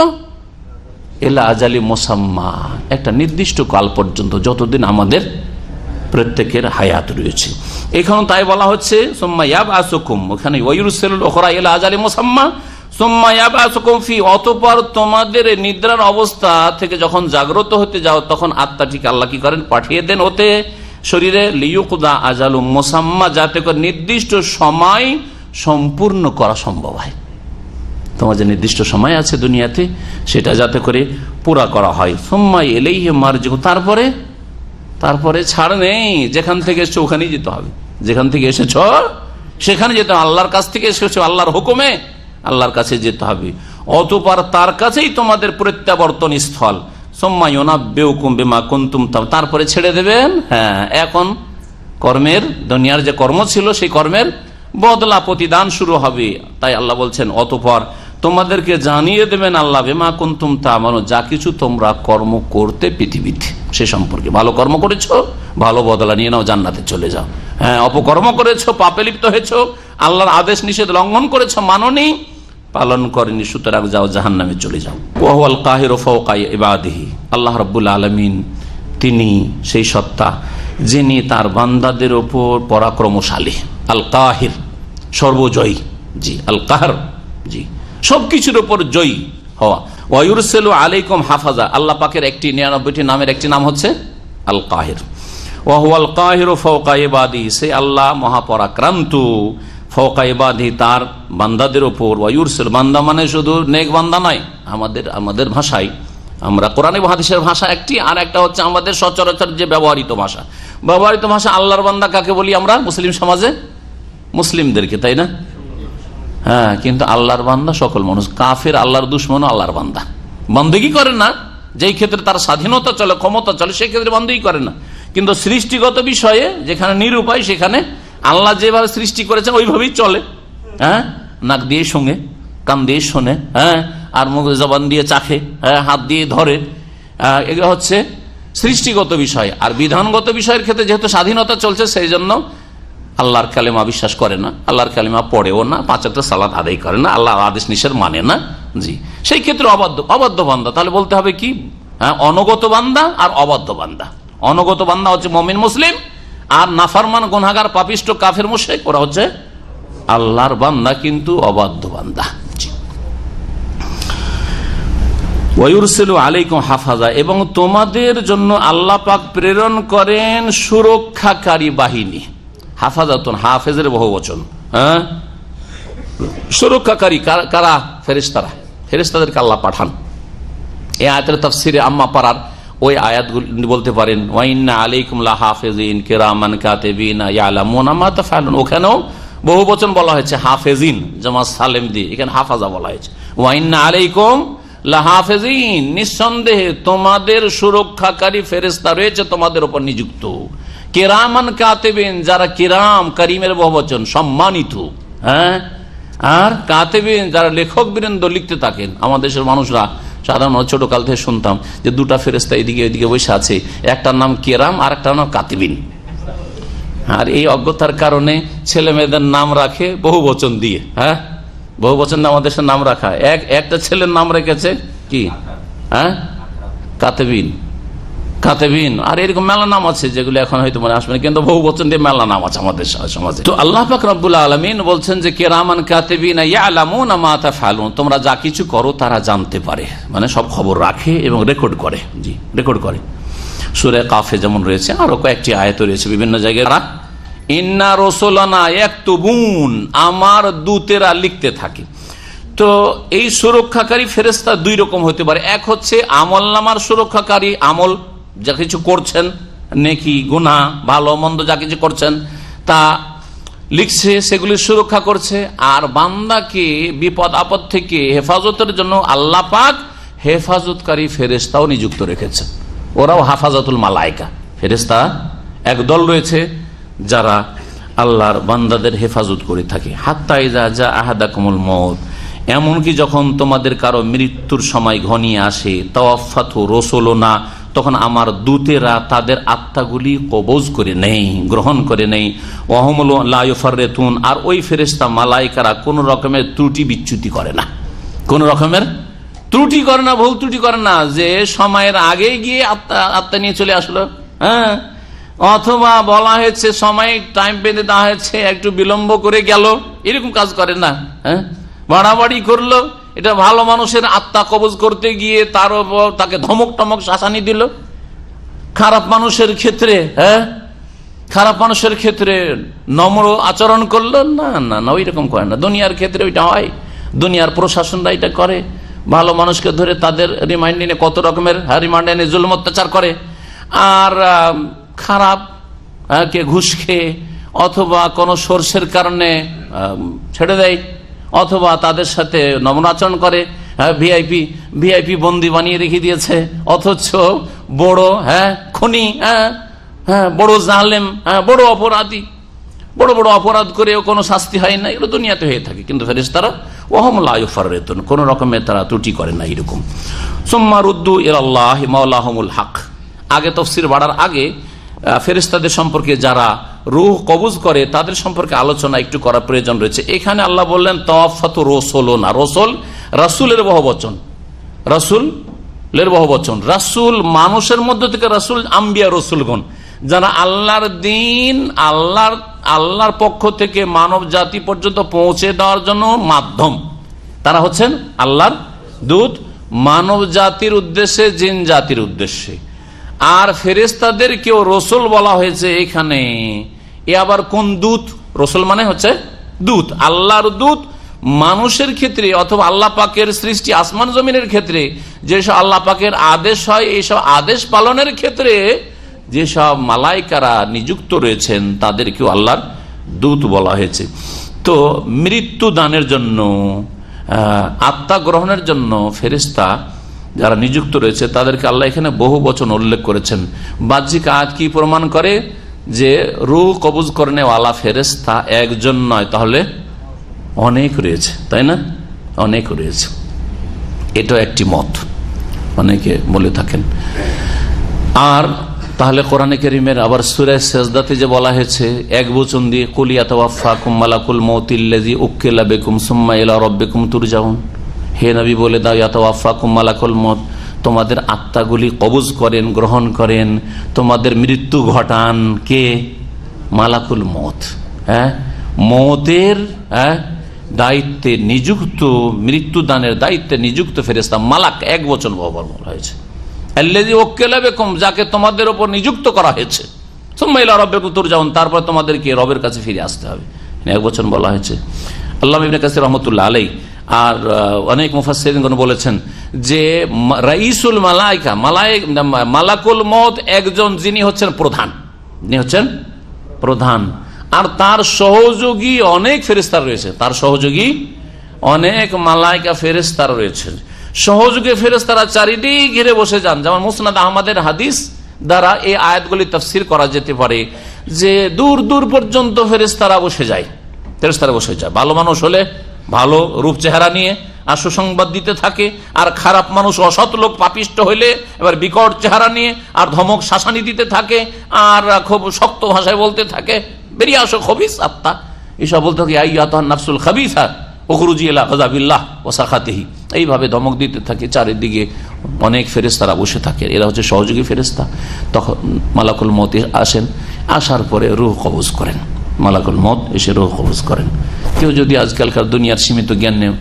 Speaker 5: ইলা আজালি মুসাম্মা, একটা নির্দিষ্ট কাল পর্যন্ত, যতদিন আমাদের প্রত্যেকের হায়াত রয়েছে। এখানে তাই বলা হচ্ছে সুম্মা ইয়াবআসুকুম, ওখানে ওয়ায়ুরসিলুল উখরা ইলা আজালি মুসাম্মা সুম্মা ইয়াবআসুকুম ফি, অতঃপর তোমাদের নিদ্রার অবস্থা থেকে যখন জাগ্রত হতে যাও তখন আত্মাটিকে আল্লাহ কি করেন? পাঠিয়ে দেন ওতে শরীরে, লিয়ুকদা আজালু মুসাম্মা, যাতে করে নির্দিষ্ট সময় সম্পূর্ণ করা সম্ভব হয়। তোমার যে নির্দিষ্ট সময় আছে দুনিয়াতে সেটা যাতে করে পুরা করা হয়। সুম্মা ইলাইহি মারজিউ, তারপরে ছাড় নেই, যেখান থেকে এসেছো ওখানেই যেতে হবে, যেখান থেকে এসেছো সেখানে যেতে হবে, আল্লাহর কাছ থেকে এসেছো আল্লাহর হুকুমে আল্লাহর কাছে যেতে হবে, অতঃপর তার কাছেই তোমাদের প্রত্যাবর্তন স্থল। সুম্মা ইউনাব্বিউকুম বিমা কুনতুম, তারপরে ছেড়ে দেবেন। হ্যাঁ, এখন কর্মের, দুনিয়ার যে কর্ম ছিল সেই কর্মের বদলা প্রতিদান শুরু হবে। তাই আল্লাহ বলছেন অতঃপর তোমাদেরকে জানিয়ে দেবেন আল্লাহ বিমা কুনতুম তা'মালুন, যা কিছু তোমরা কর্ম করতে পৃথিবীতে সে সম্পর্কে। ভালো কর্ম করেছো, ভালো বদলা নিয়ে নাও, জান্নাতে চলে যাও। হ্যাঁ, অপকর্ম করেছো, পাপে লিপ্ত হয়েছো, আল্লাহর আদেশ নিষেধ লঙ্ঘন করেছো, মানোনি, পালন করেনি, সুতরাং যাও জাহান্নামে চলে যাও। ওয়া হুয়াল কাহিরু ফাওকা ইবাদিহি, আল্লাহ রাব্বুল আলামিন তিনি সেই সত্তা যিনি তার বান্দাদের উপর পরাক্রমশালী। আল কাহির, সর্বজয়ী। জি, আল কাহার, জি, সবকিছুর উপর জয়ী হওয়া। ওয়া ইউরসিলু আলাইকুম হাফাজা, আল্লাহ পাকের 99টি নামের একটি নাম হচ্ছে আল কাহির। ওয়া হুয়াল কাহিরু ফাওকা ইবাদিহি, সে আল্লাহ মহাপরাক্রান্ত ফাওকা ইবাদিহি, তার বান্দাদের উপর। ওয়া ইউরসিল, বান্দা মানে শুধু নেক বান্দা নয়, আমাদের ভাষায়, আমরা কোরআন এবং হাদিসের ভাষা একটি, আর একটা হচ্ছে আমাদের সচরাচর যে ব্যবহৃত ভাষা। আল্লাহর বান্দা কাকে বলি আমরা মুসলিম সমাজে? মুসলিমদেরকে, তাই না? হ্যাঁ, কিন্তু আল্লাহর বান্দা সকল মানুষ। কাফের আল্লাহর দুশমন আল্লাহর বান্দা, বন্দেগী করেন না, যেই ক্ষেত্রে তার স্বাধীনতা চলে, ক্ষমতা চলে, সেই ক্ষেত্রে বন্দেগী করেন না। কিন্তু সৃষ্টিগত বিষয়ে যেখানে নিরুপায়, সেখানে আল্লাহ যেভাবে সৃষ্টি করেছেন ওইভাবেই চলে। হ্যাঁ, নাক দিয়ে শোনে, কান দিয়ে শোনে, হ্যাঁ, আর মুখ জবান দিয়ে চাখে, হ্যাঁ, হাত দিয়ে ধরে, এগুলো হচ্ছে সৃষ্টিগত বিষয়। আর বিধানগত বিষয়ের ক্ষেত্রে যেহেতু স্বাধীনতা চলছে, সেই জন্য আল্লাহর কালেমা বিশ্বাস করে না, আল্লাহর কালেমা পড়েও না, 5 ওয়াক্ত সালাত আদায় করে না, আল্লাহর আদেশ নিষেধ মানে না। জি, সেই ক্ষেত্রে অবাধ্য বান্দা। তাহলে বলতে হবে কি? হ্যাঁ, অনগত বান্দা আর অবাধ্য বান্দা। অনগত বান্দা হচ্ছে মুমিন মুসলিম, আর নাফরমান গুনাহগার পাপিষ্ট কাফের মুশরিক ওরা হচ্ছে আল্লাহর বান্দা কিন্তু অবাধ্য বান্দা। ওয়ায়ুরসিলু আলাইকুম হাফাজা, এবং তোমাদের জন্য আল্লাহ পাক প্রেরণ করেন সুরক্ষাকারী বাহিনী। হাফাজাতুন, হাফেজের বহুবচন। হ্যাঁ, সুরক্ষাকারী কারা? ফেরেশতারা, ফেরেশতাদেরকে আল্লাহ পাঠান। এই আয়াতের তাফসিরে আম্মা পারার ওই আয়াতগুলি বলতে পারেন, ওয়া ইন্না আলাইকুম লাহাফিজিন কিরামান কাতিবিনা ইয়ালামুনা মা তাফআলুন। ওখানেও বহুবচন বলা হয়েছে হাফেজিন, জামা সালেম দিয়ে, এখানে হাফাজা বলা হয়েছে। ওয়া ইন্না আলাইকুম লাহাফিজিন, নিঃসন্দেহে তোমাদের সুরক্ষাকারী ফেরেশতা রয়েছে তোমাদের উপর নিযুক্ত। কিরামান কাতিবিন, যারা কিরাম, কারিমের বহুবচন, সম্মানিত। হ্যাঁ, আর কাতিবিন, যারা লেখক বৃন্দ লিখতে থাকেন। আমাদের দেশের মানুষরা সাধারণত ছোট কাল থেকে শুনতাম যে দুটা ফেরেশতা এদিকে এদিকে বসে আছে, একটার নাম কিরাম আর একটার নাম কাতিবিন। আর এই অজ্ঞতার কারণে ছেলে মেয়েদের নাম রাখে বহুবচন দিয়ে। হ্যাঁ, বহুবচন আমাদের দেশের নাম রাখা, একটা ছেলের নাম রেখেছে কি? হ্যাঁ, কাতিবিন, কাতিবিন। আর এরকম মেলা নাম আছে যেগুলো এখন হয়তো মনে আসবে না, কিন্তু বহুবচন দিয়ে মেলা নাম আছে আমাদের সমাজে। তো আল্লাহ পাক রব্বুল আলামিন বলছেন যে কিরামান কাতিবিনা ইয়ালামুনা মা তাফআলুন, তোমরা যা কিছু করো তারা জানতে পারে, মানে সব খবর রাখে এবং রেকর্ড করে। জি, রেকর্ড করে। সূরা কাফে যেমন রয়েছে, আরো কয়েকটি আয়াত রয়েছে বিভিন্ন জায়গায়। ইন্না রাসূলানা ইয়াকতুবুন, আমার দূতেরা লিখতে থাকে। তো এই সুরক্ষাকারী ফেরেশতা 2 রকম হতে পারে। এক হচ্ছে আমলনামার সুরক্ষাকারী, আমল যা কিছু করছেন, নেকি গুনাহ ভালো মন্দ যা কিছু করছেন তা লিখছে, সেগুলি সুরক্ষা করছে। আর বান্দাকে বিপদ আপদ থেকে হেফাজতের জন্য আল্লাহ পাক হেফাজতকারী ফেরেশতাও নিযুক্ত রেখেছেন। ওরাও হাফাজাতুল মালাইকা ফেরেশতা একদল রয়েছে যারা আল্লাহর বান্দাদের হেফাজত করে থাকে। হাত্তা ইযা জা আহাদাকুমুল মউত, এমনকি যখন তোমাদের কারো মৃত্যুর সময় ঘনিয়ে আসে, তাওয়াফাতু রাসূলুনা, তখন আমার দূতেরা তাদের আত্মাগুলি কবজ করে নেই, গ্রহণ করে নেই। ওয়াহুম লা ইউফাররিতুন, আর ওই ফেরেশতা মালাইকারা কোন রকমের ত্রুটি বিচ্যুতি করে না, কোন রকমের ত্রুটি করে না, ভুল ত্রুটি করে না, যে সময়ের আগে গিয়ে আত্মা নিয়ে চলে আসলো, হ্যাঁ, অথবা বলা হয়েছে সময় টাইম বেঁধে দেওয়া হয়েছে একটু বিলম্ব করে গেল, এরকম কাজ করে না। হ্যাঁ, বাড়াবাড়ি করলো, এটা ভালো মানুষের আত্মা কবজ করতে গিয়ে তার উপর তাকে ধমক টমক শাসানি দিল। খারাপ মানুষের ক্ষেত্রে, হ্যাঁ, খারাপ মানুষের ক্ষেত্রে নম্র আচরণ করলো, না না না, ওই রকম করে না। দুনিয়ার ক্ষেত্রে ওইটা হয়, দুনিয়ার প্রশাসনরা এটা করে, ভালো মানুষকে ধরে তাদের রিমান্ড নিয়ে কত রকমের রিমান্ড এনে জুলুম অত্যাচার করে, আর খারাপ কে ঘুষ খেয়ে অথবা কোনো সোর্সের কারণে ছেড়ে দেয়, অথবা তাদের সাথে নম্র আচরণ করে। ভিআইপি বন্দি বানিয়ে রেখে দিয়েছে, অথচ বড় খুনি, বড় জালেম, বড় অপরাধী, বড় বড় অপরাধ করেও কোনো শাস্তি হয় না, এগুলো দুনিয়াতে হয়ে থাকে। কিন্তু ফেরেশতারা ওয়াহুম লা ইউফাররিতুন, কোন রকমের তারা ত্রুটি করে না এরকম। সুম্মা রুদ্দু ইলাল্লাহি মাওলাহুমুল হক, আগে তাফসীর বাড়ার আগে ফেরেশতাদের সম্পর্কে যারা রূহ কবজ করে তাদের সম্পর্কে আলোচনা একটু করার প্রয়োজন রয়েছে। এখানে আল্লাহ বললেন তাওয়াফাতু রাসূলুনা, রাসূল রাসূলের বহুবচন, রাসূলের বহুবচন, রাসূল মানুষের মধ্য থেকে রাসূল আম্বিয়া রাসূলগণ, যারা আল্লাহর দ্বীন আল্লাহর পক্ষ থেকে মানব জাতি পর্যন্ত পৌঁছে দেওয়ার জন্য মাধ্যম, তারা হচ্ছেন আল্লাহর দূত মানব জাতির উদ্দেশ্যে, জিন জাতির উদ্দেশ্যে। আর ফেরেশতাদেরকেও রসুল বলা হয়েছে এখানে। এ আবার কোন দূত? রসুল মানে হচ্ছে দূত, আল্লাহর দূত মানুষের ক্ষেত্রে অথবা আল্লাহ পাকের সৃষ্টি আসমান জমিনের ক্ষেত্রে যেসব আল্লাহ পাকের আদেশ হয়, এইসব আদেশ পালনের ক্ষেত্রে যেসব মালাইকারা নিযুক্ত রয়েছেন তাদেরকেও আল্লাহর দূত বলা হয়েছে। তো মৃত্যু দানের জন্য, আত্মা গ্রহণের জন্য ফেরেশতা যারা নিযুক্ত রয়েছে তাদেরকে আল্লাহ এখানে বহু বচন উল্লেখ করেছেন। বাহ্যিক আয়াত কি প্রমাণ করে? যে রূহ কবজ করনেওয়ালা ফেরেশতা একজন নয়, তাহলে অনেক রয়েছে, তাই না? অনেক রয়েছে, এটা একটি মত অনেকে বলে থাকেন। আর তাহলে কোরআনে কারীমের আবার সূরা সাজদাতে যে বলা হয়েছে এক বচন দিয়ে, কুল ইয়াতাওয়াফাকুম মালাকুল মাউতিল্লাযী উক্কিলা বিকুম সুম্মা ইলা রাব্বিকুম তুরজাউন, হে নবী বলে দাও ইয়াতাওয়াফাকুম মালাকুল মউত, তোমাদের আত্মাগুলি কবজ করেন, গ্রহণ করেন, তোমাদের মৃত্যু ঘটান কে? মালাকুল মউত, মউতের দায়িত্বে নিযুক্ত, মৃত্যু দানের দায়িত্বে নিযুক্ত ফেরেশতা মালাক, এক বচন ব্যবহার বলা হয়েছে। আল্লাযী উক্কিলা বিকুম, যাকে তোমাদের উপর নিযুক্ত করা হয়েছে, সুম্মা ইলা রাব্বিকুম তুরজাউন, তারপর তোমাদেরকে রবের কাছে ফিরে আসতে হবে, এক বচন বলা হয়েছে। আল্লামা ইবনে কাসির রাহমাতুল্লাহ আলাইহি আর অনেক মুফাসসিরিনগণ বলেছেন যে রাইসুল মালাইকা, মালাকুল মউত একজন, যিনি হচ্ছেন প্রধান, যিনি হচ্ছেন প্রধান, আর তার সহযোগী অনেক ফেরেশতা রয়েছে, তার সহযোগী অনেক মালাইকা ফেরেশতা রয়েছে। সহযোগী ফেরেশতারা চারিদিক ঘিরে বসে যান। যেমন মুসনাদ আহমদের হাদিস দ্বারা এই আয়াতগুলি তাফসীর করা যেতে পারে যে দূর দূর পর্যন্ত ফেরেশতারা বসে যায়, ফেরেশতারা বসে যায়। ভালো মানুষ হলে ভালো রূপ চেহারা নিয়ে আর সুসংবাদ দিতে থাকে, আর খারাপ মানুষ অসৎ লোক পাপিষ্ট হইলে এবার বিকট চেহারা নিয়ে আর ধমক শাসানি দিতে থাকে, আর খুব শক্ত ভাষায় বলতে থাকে, বেরিয়ে আসো খবিস আত্মা, এসব বলতে থাকে আইয়াতুহান নাফসুল খাবিসা উখরুজি ইলা গাযাবিল্লাহ ওয়া সাখাতিহি, এইভাবে ধমক দিতে থাকে। চারিদিকে অনেক ফেরেশতারা বসে থাকে, এরা হচ্ছে সহযোগী ফেরেশতা। তখন মালাকুল মউত আসেন, আসার পরে রূহ কবজ করেন, মালাকুল মউত এসে রূহ কবজ করেন। কেউ যদি আজকালকার দুনিয়ার সীমিত জ্ঞান নিয়ে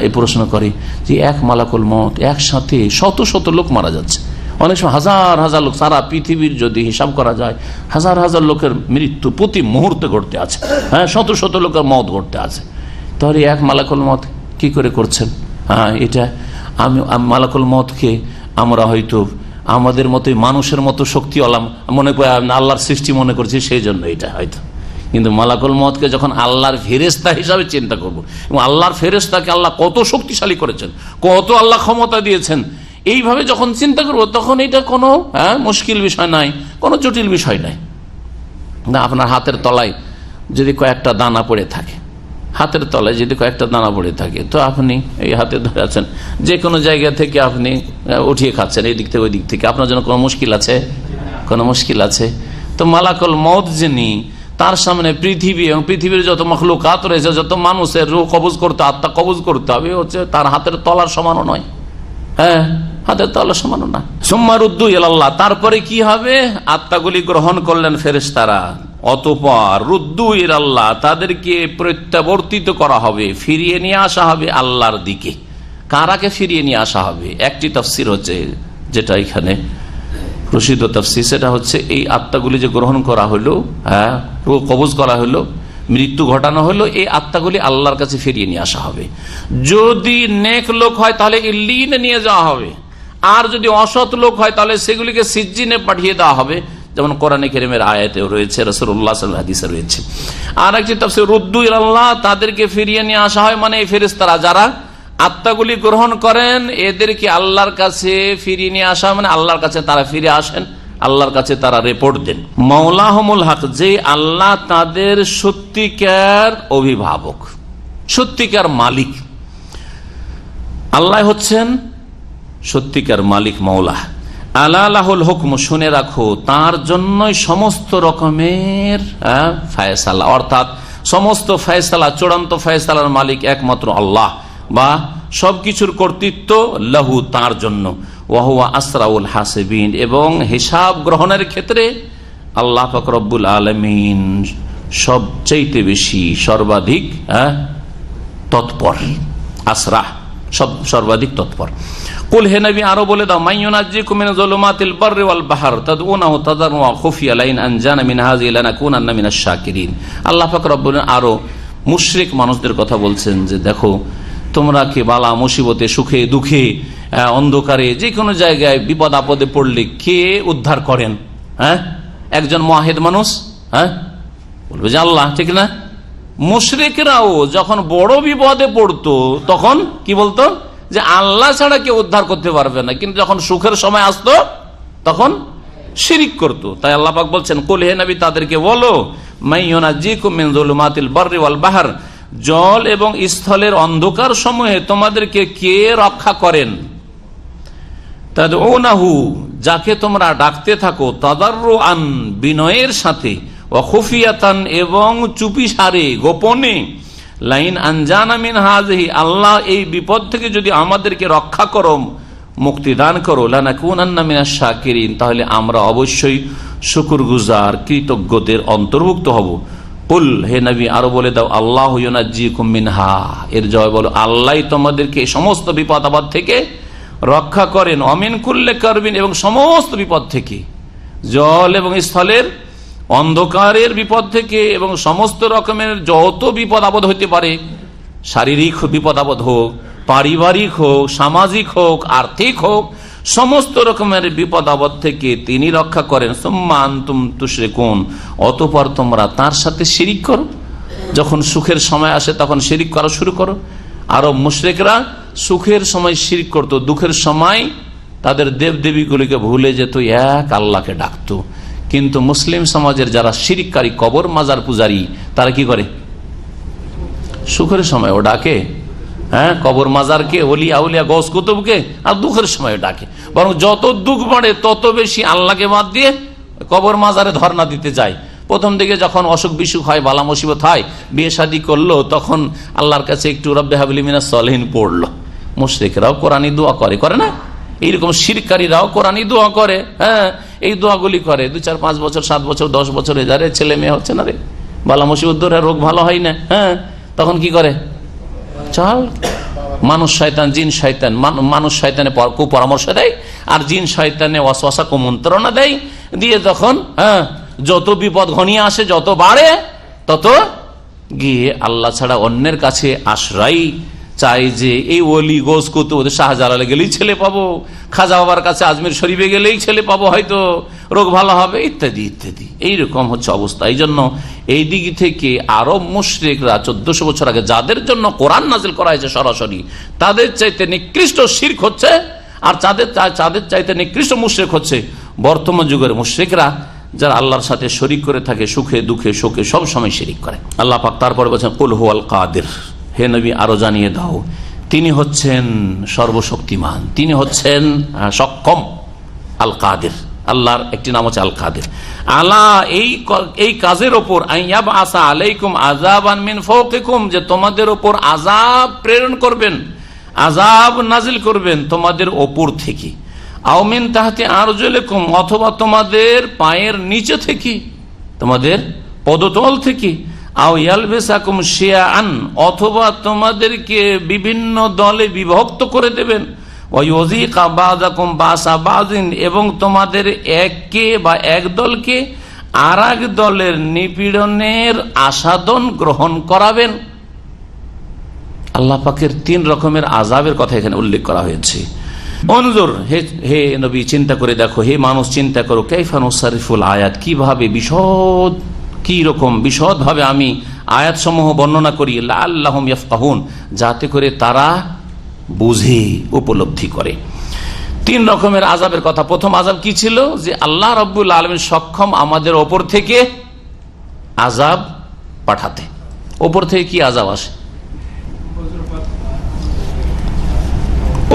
Speaker 5: এই প্রশ্ন করে যে এক মালাকুল মউত একসাথে শত শত লোক মারা যাচ্ছে, অনেক সময় হাজার হাজার লোক, সারা পৃথিবীর যদি হিসাব করা যায় হাজার হাজার লোকের মৃত্যু প্রতি মুহূর্তে ঘটতে আছে, শত শত লোকের মউত ঘটতে আছে, তাহলে এক মালাকুল মউত কি করে করছেন? এটা আমি মালাকুল মউতকে আমরা হয়তো আমাদের মতোই মানুষের মতো শক্তি হলাম মনে করে, আল্লাহর সৃষ্টি মনে করছি, সেই জন্য এটা হয়তো। কিন্তু মালাকুল মউতকে যখন আল্লাহর ফেরেশতা হিসাবে চিন্তা করব, এবং আল্লাহর ফেরেশতাকে আল্লাহ কত শক্তিশালী করেছেন, কত আল্লাহ ক্ষমতা দিয়েছেন, এইভাবে যখন চিন্তা করব তখন এটা কোনো মুশকিল বিষয় নাই, কোনো জটিল বিষয় নাই। না, আপনার হাতের তলায় যদি কয়েকটা দানা পড়ে থাকে, হাতের তলায় যদি কয়েকটা দানা পড়ে থাকে, তো আপনি এই হাতে ধরে আছেন, যে কোনো জায়গা থেকে আপনি উঠিয়ে খাচ্ছেন, এই দিক থেকে ওই দিক থেকে, আপনার জন্য কোনো মুশকিল আছে? কোনো মুশকিল আছে? তো মালাকুল মউত যিনি, তার সামনে পৃথিবী এবং পৃথিবীর যত মখলুকাত রয়েছে, যত মানুষের রূহ কবজ করতে, আত্মা কবজ করতে হবে, হচ্ছে তার হাতের তলার সমানও নয়। হ্যাঁ, হাতের তলার সমানও না। সুম্মা রুদ্দু ইলাল্লাহ, তারপরে কি হবে? আত্মাগুলি গ্রহণ করলেন ফেরেশতারা, অতঃপর রুদ্দু ইলাল্লাহ, তাদেরকে প্রত্যাবর্তিত করা হবে, ফিরিয়ে নিয়ে আসা হবে আল্লাহর দিকে। কারাকে ফিরিয়ে নিয়ে আসা হবে? একটি তাফসীর হচ্ছে, যেটা এখানে প্রসিদ্ধ তাফসীর, সেটা হচ্ছে এই আত্মাগুলি যে গ্রহণ করা হলো, রূহ কবজ করা হলো, মৃত্যু ঘটানো হলো, এই আত্মাগুলি আল্লাহর কাছে ফিরিয়ে নিয়ে আসা হবে। যদি নেক লোক হয় তাহলে ইল্লিনে নিয়ে যাওয়া হবে, আর যদি অসৎ লোক হয় তাহলে সেগুলিকে সিজ্জিনে পাঠিয়ে দেওয়া হবে, যেমন কোরআনে কারীমের আয়াতেও রয়েছে, রাসূলুল্লাহ সাল্লাল্লাহু আলাইহি ওয়াসাল্লাম হাদিসে রয়েছে। আর একটি তাফসীর রুদ্দু ইলাল্লাহ, তাদেরকে ফিরিয়ে নিয়ে আসা হয়, মানে এই ফেরেশতারা যারা আত্মাগুলি গ্রহণ করেন এদেরকে আল্লাহর কাছে ফিরিয়ে নিয়ে আসা, মানে আল্লাহর কাছে তারা ফিরে আসেন, আল্লাহর কাছে তারা রিপোর্ট দেন। মাওলাহুমুল হক, যে আল্লাহ তাদের সত্যিকার অভিভাবক, সত্যিকার মালিক, আল্লাহ হচ্ছেন সত্যিকার মালিক, মাওলা। আলা লাহুল হুকম, শুনে রাখো, তার জন্যই সমস্ত রকমের ফয়সালা, অর্থাৎ সমস্ত ফয়সালা, চূড়ান্ত ফয়সালার মালিক একমাত্র আল্লাহ, বা সবকিছুর কর্তৃত্ব লাহু, তার জন্য। ওয়াহুয়া আসরাউল হাসিবিন, এবং হিসাব গ্রহণের ক্ষেত্রে আল্লাহ পাক রব্বুল আলামিন সবচাইতে বেশি, সর্বাধিক তৎপর। আসরা, সর্বাধিক তৎপর। কুল, হে নবী, আরো বলে দাও, মাইয়ুনাজ্জিকুম মিন যুলুমাতিল বাররি ওয়াল বাহর তাদউনাহু তাদাররুআন খুফিয়া লাইন আনজানা মিন হাযিহি লানাকুনান্না মিনাশ শাকিরিন। আল্লাহ পাক রব্বুল আরো মুশরিক মানুষদের কথা বলছেন যে দেখো, তোমরা কে বালা মুসিবতে, সুখে দুঃখে, অন্ধকারে, যে কোনো জায়গায় বিপদ আপদে পড়লে কে উদ্ধার করেন? একজন মুয়াহিদ মানুষ বলবে যে আল্লাহ, ঠিক না? মুশরিকরাও যখন বড় বিপদে পড়তো তখন কি বলতো? যে আল্লাহ ছাড়া কেউ উদ্ধার করতে পারবে না। কিন্তু যখন সুখের সময় আসতো তখন শিরিক করতো। তাই আল্লাহ পাক বলছেন, কুল, হে নবী, তাদেরকে বলো, মাইয়ুনাজ্জিকুম মিন যুলুমাতিল বাররি ওয়াল বাহর, জল এবং স্থলের অন্ধকার সমূহে তোমাদেরকে কে রক্ষা করেন? তাদউনাহু, যাকে তোমরা ডাকতে থাকো, তাদাররুআন, বিনয়ের সাথে, ওয়া খুফিয়াতান, এবং চুপিসারে, গোপনে, লাইন আনজানা মিন হাযিহি, আল্লাহ এই বিপদ থেকে যদি আমাদেরকে রক্ষা করো, মুক্তি দান করো, লানাকুনান্না মিনাশ শাকিরিন, তাহলে আমরা অবশ্যই শুকরগুজার, কৃতজ্ঞদের অন্তর্ভুক্ত হব। কুল, হে নবী, আরো বলে দাও, আল্লাহু ইউনাজ্জিকুম মিনহা, এর জবাব বলো, আল্লাহ তোমাদেরকে সমস্ত বিপদ আপদ থেকে রক্ষা করেন, অমিন কুল্লে কারবিন, এবং সমস্ত বিপদ থেকে, জল এবং স্থলের অন্ধকারের বিপদ থেকে, এবং সমস্ত রকমের যত বিপদ আপদ হইতে পারে, শারীরিক বিপদ আপদ হোক, পারিবারিক হোক, সামাজিক হোক, আর্থিক হোক, সমস্ত রকমের বিপদ আপদ থেকে তিনি রক্ষা করেন। সুম্মা আনতুম তুশরিকুন, অতঃপর তোমরা তার সাথে শিরিক করো। যখন সুখের সময় আসে তখন শিরিক করা শুরু করো। আরব মুশরিকরা সুখের সময় শিরিক করতো, দুঃখের সময় তাদের দেব দেবীগুলিকে ভুলে যেত, এক আল্লাহকে ডাকতো। কিন্তু মুসলিম সমাজের যারা শিরিককারী, কবর মাজার পূজারী, তারা কি করে? সুখের সময় ও ডাকে, কবর মাজারকে, ওলিয়া আউলিয়া, গৌস কুতুবকে, আর দুঃখের সময় ডাকে। বরং যত দুঃখ বাড়ে তত বেশি আল্লাহকে বাদ দিয়ে কবর মাজারে ধর্ণা দিতে যায়। প্রথম দিকে যখন অসুখ বিসুখ হয়, বালা মুসিবত হয়, বিয়ে শাদী করলো, তখন আল্লাহর কাছে একটু রব্বে হাবলি মিনাস সলিহিন পড়লো। মুশরিকরাও কোরআনী দোয়া করে না? এইরকম শিরকারীরাও কোরআনী দোয়া করে। এই দোয়াগুলি করে 2, 4, 5 বছর, 7 বছর, 10 বছর, এজারে ছেলে মেয়ে হচ্ছে না রে, বালা মুসিবত ধরে, রোগ ভালো হয় না, তখন কি করে? চল, মানুষ শয়তান, জিন শয়তান, মানুষ শয়তানে কুপরামর্শ দেয়, আর জিন শয়তানে ওয়াসওয়াসা, কুমন্ত্রণা দেয়, দিয়ে তখন যত বিপদ ঘনিয়ে আসে, যত বাড়ে, তত গিয়ে আল্লাহ ছাড়া অন্যের কাছে আশ্রয় চাই। যে এই ওলি গোস কুতুব, শাহজালালে গেলেই ছেলে পাবো, খাজা বাবার কাছে, আজমির শরীফে গেলেই ছেলে পাবো, হয়তো রোগ ভালো হবে, ইত্যাদি ইত্যাদি। এইরকম হচ্ছে অবস্থা। এই জন্য এই দিক থেকে আরব মুশরিকরা 1400 বছর আগে যাদের জন্য কোরআন নাজিল করা হয়েছে সরাসরি, তাদের চাইতে নিকৃষ্ট শিরক হচ্ছে, আর তাদের চাইতে নিকৃষ্ট মুশরিক হচ্ছে বর্তমান যুগের মুশরিকরা, যারা আল্লাহর সাথে শরিক করে থাকে, সুখে দুঃখে শোকে সব সময় শিরিক করে। আল্লাহ পাক তারপরে বলছেন কুল হুয়াল কাদির, হে নবী আরো জানিয়ে দাও তিনি হচ্ছেন সর্বশক্তিমান, তিনি হচ্ছেন সক্ষম। আল কাদির, আল্লাহর একটি নাম হচ্ছে আল কাদির। আলা এই কাজের ওপর আইয়াব আসা আলাইকুম আযাবান মিন ফাওকিকুম, যে তোমাদের ওপর আযাব প্রেরণ করবেন, আযাব নাজিল করবেন তোমাদের ওপর থেকে। আও মিন তাহতি আরজুলিকুম, অথবা তোমাদের পায়ের নিচে থেকে, তোমাদের পদতল থেকে। আও ইয়ালবিসাকুম শিয়াআন, অথবা তোমাদেরকে বিভিন্ন দলে বিভক্ত করে দেবেন। ওয়ায়ুযিকা বাযাকুম বাসা বাযিন, এবং তোমাদের এককে বা এক দলকে আর এক দলের নিপীড়নের আস্বাদন গ্রহণ করাবেন। আল্লাহ পাকের 3 রকমের আযাবের কথা এখানে উল্লেখ করা হয়েছে। অনজুর, হে নবী চিন্তা করে দেখো, হে মানুষ চিন্তা করো, কাইফা নুসারিফুল আয়াত, কিভাবে বিশদ ভাবে আমি আয়াত সমূহ বর্ণনা করি, লাআল্লাহুম ইয়াফকাহুন, যাতে করে তারা বুঝে, উপলব্ধি করে। 3 রকমের আযাবের কথা। প্রথম আযাব কি ছিল? যে আল্লাহ রাব্বুল আলামিন সক্ষম আমাদের ওপর থেকে আযাব পাঠাতে। ওপর থেকে কি আযাব আসে?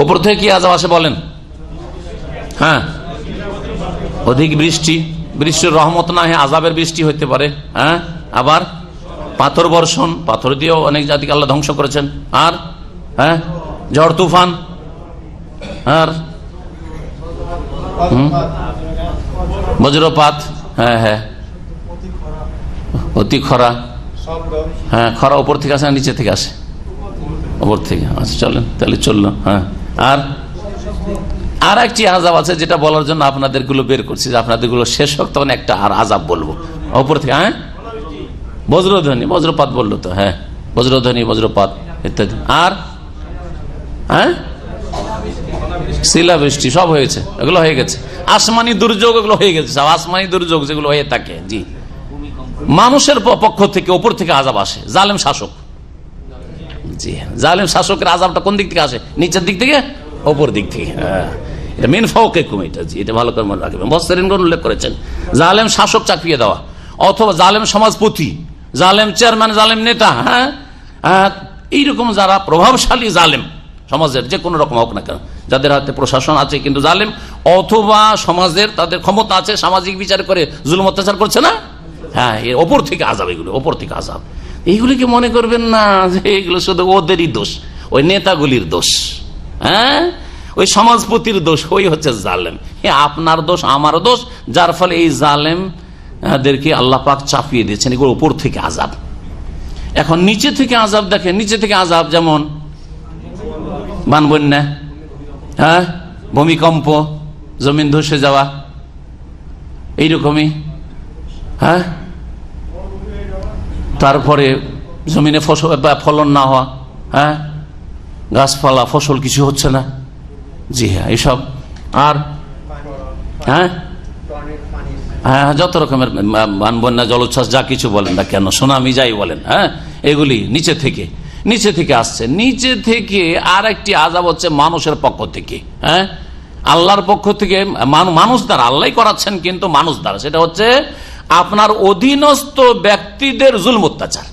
Speaker 5: ওপর থেকে কি আযাব আসে বলেন? হ্যাঁ, অধিক বৃষ্টি, বৃষ্টির রহমত না হয়ে আযাবের বৃষ্টি হতে পারে। হ্যাঁ, আবার পাথর বর্ষণ, পাথর দিয়েও অনেক জাতিকে আল্লাহ ধ্বংস করেছেন। আর হ্যাঁ, ঝড় তুফান, আর বজ্রপাত, হ্যাঁ হ্যাঁ, অতি খরা। হ্যাঁ, খরা উপর থেকে আসে না নিচে থেকে আসে? উপর থেকে। আচ্ছা চলেন তাহলে চললো। হ্যাঁ, আর একটি আযাব আছে যেটা বলার জন্য আপনাদের গুলো বের করছি, যে আপনাদের গুলো শেষ হোক তখন একটা আর আযাব বলবো উপর থেকে। হ্যাঁ, বজ্রধ্বনি, বজ্রপাত বললো তো। হ্যাঁ, বজ্রধ্বনি, বজ্রপাত ইত্যাদি। আর হ্যাঁ, শিলাবৃষ্টি সব হয়েছে, এগুলো হয়ে গেছে। আসমানি দুর্যোগ এগুলো হয়ে গেছে, সব আসমানি দুর্যোগ যেগুলো হয়ে থাকে। জি, মানুষের পক্ষ থেকে ওপর থেকে আযাব আসে। জালেম শাসক, জি, জালেম শাসকের আযাবটা কোন দিক থেকে আসে? নিচের দিক থেকে, ওপর দিক থেকে। এটা মিন ফাওকিকুম, এটা জি, এটা ভালো করে মনে রাখবেন। মুফাসসিরিনগণ উল্লেখ করেছেন জালেম শাসক চাপিয়ে দেওয়া, অথবা জালেম সমাজপতি, জালেম চেয়ারম্যান, জালেম নেতা। হ্যাঁ, এইরকম যারা প্রভাবশালী জালেম সমাজের, যে কোনো রকম হোক না কেন, যাদের হাতে প্রশাসন আছে কিন্তু জালেম, অথবা সমাজের তাদের ক্ষমতা আছে, সামাজিক বিচার করে জুলুম অত্যাচার করছে না, হ্যাঁ, এর ওপর থেকে আযাব, এগুলো ওপর থেকে আযাব। এইগুলিকে মনে করবেন না যে এগুলো শুধু ওদেরই দোষ, ওই নেতাগুলির দোষ, হ্যাঁ, ওই সমাজপতির দোষ, ওই হচ্ছে জালেম। আপনার দোষ, আমার দোষ, যার ফলে এই জালেমদেরকে আল্লাহ পাক চাপিয়ে দিয়েছেন। এগুলো উপর থেকে আযাব। এখন নিচে থেকে আযাব দেখেন, নিচে থেকে আযাব যেমন বানবন্যা, হ্যাঁ, ভূমিকম্প, জমিন ধসে যাওয়া, এইরকমই। হ্যাঁ, তারপরে জমিনে ফলন না হওয়া, হ্যাঁ, গাছপালা ফসল কিছু হচ্ছে না। জি হ্যাঁ, এইসব। আর হ্যাঁ হ্যাঁ, যত রকমের বন্যা, জলোচ্ছ্বাস, যা কিছু বলেন না কেন, সুনামি যাই বলেন, হ্যাঁ, এগুলি নিচে থেকে আসছে। নিচে থেকে আর একটি আযাব হচ্ছে মানুষের পক্ষ থেকে। হ্যাঁ, আল্লাহর পক্ষ থেকে, মানুষ দ্বারা, আল্লাহ করাচ্ছেন কিন্তু মানুষ দ্বারা। সেটা হচ্ছে আপনার অধীনস্থ ব্যক্তিদের জুলম অত্যাচার।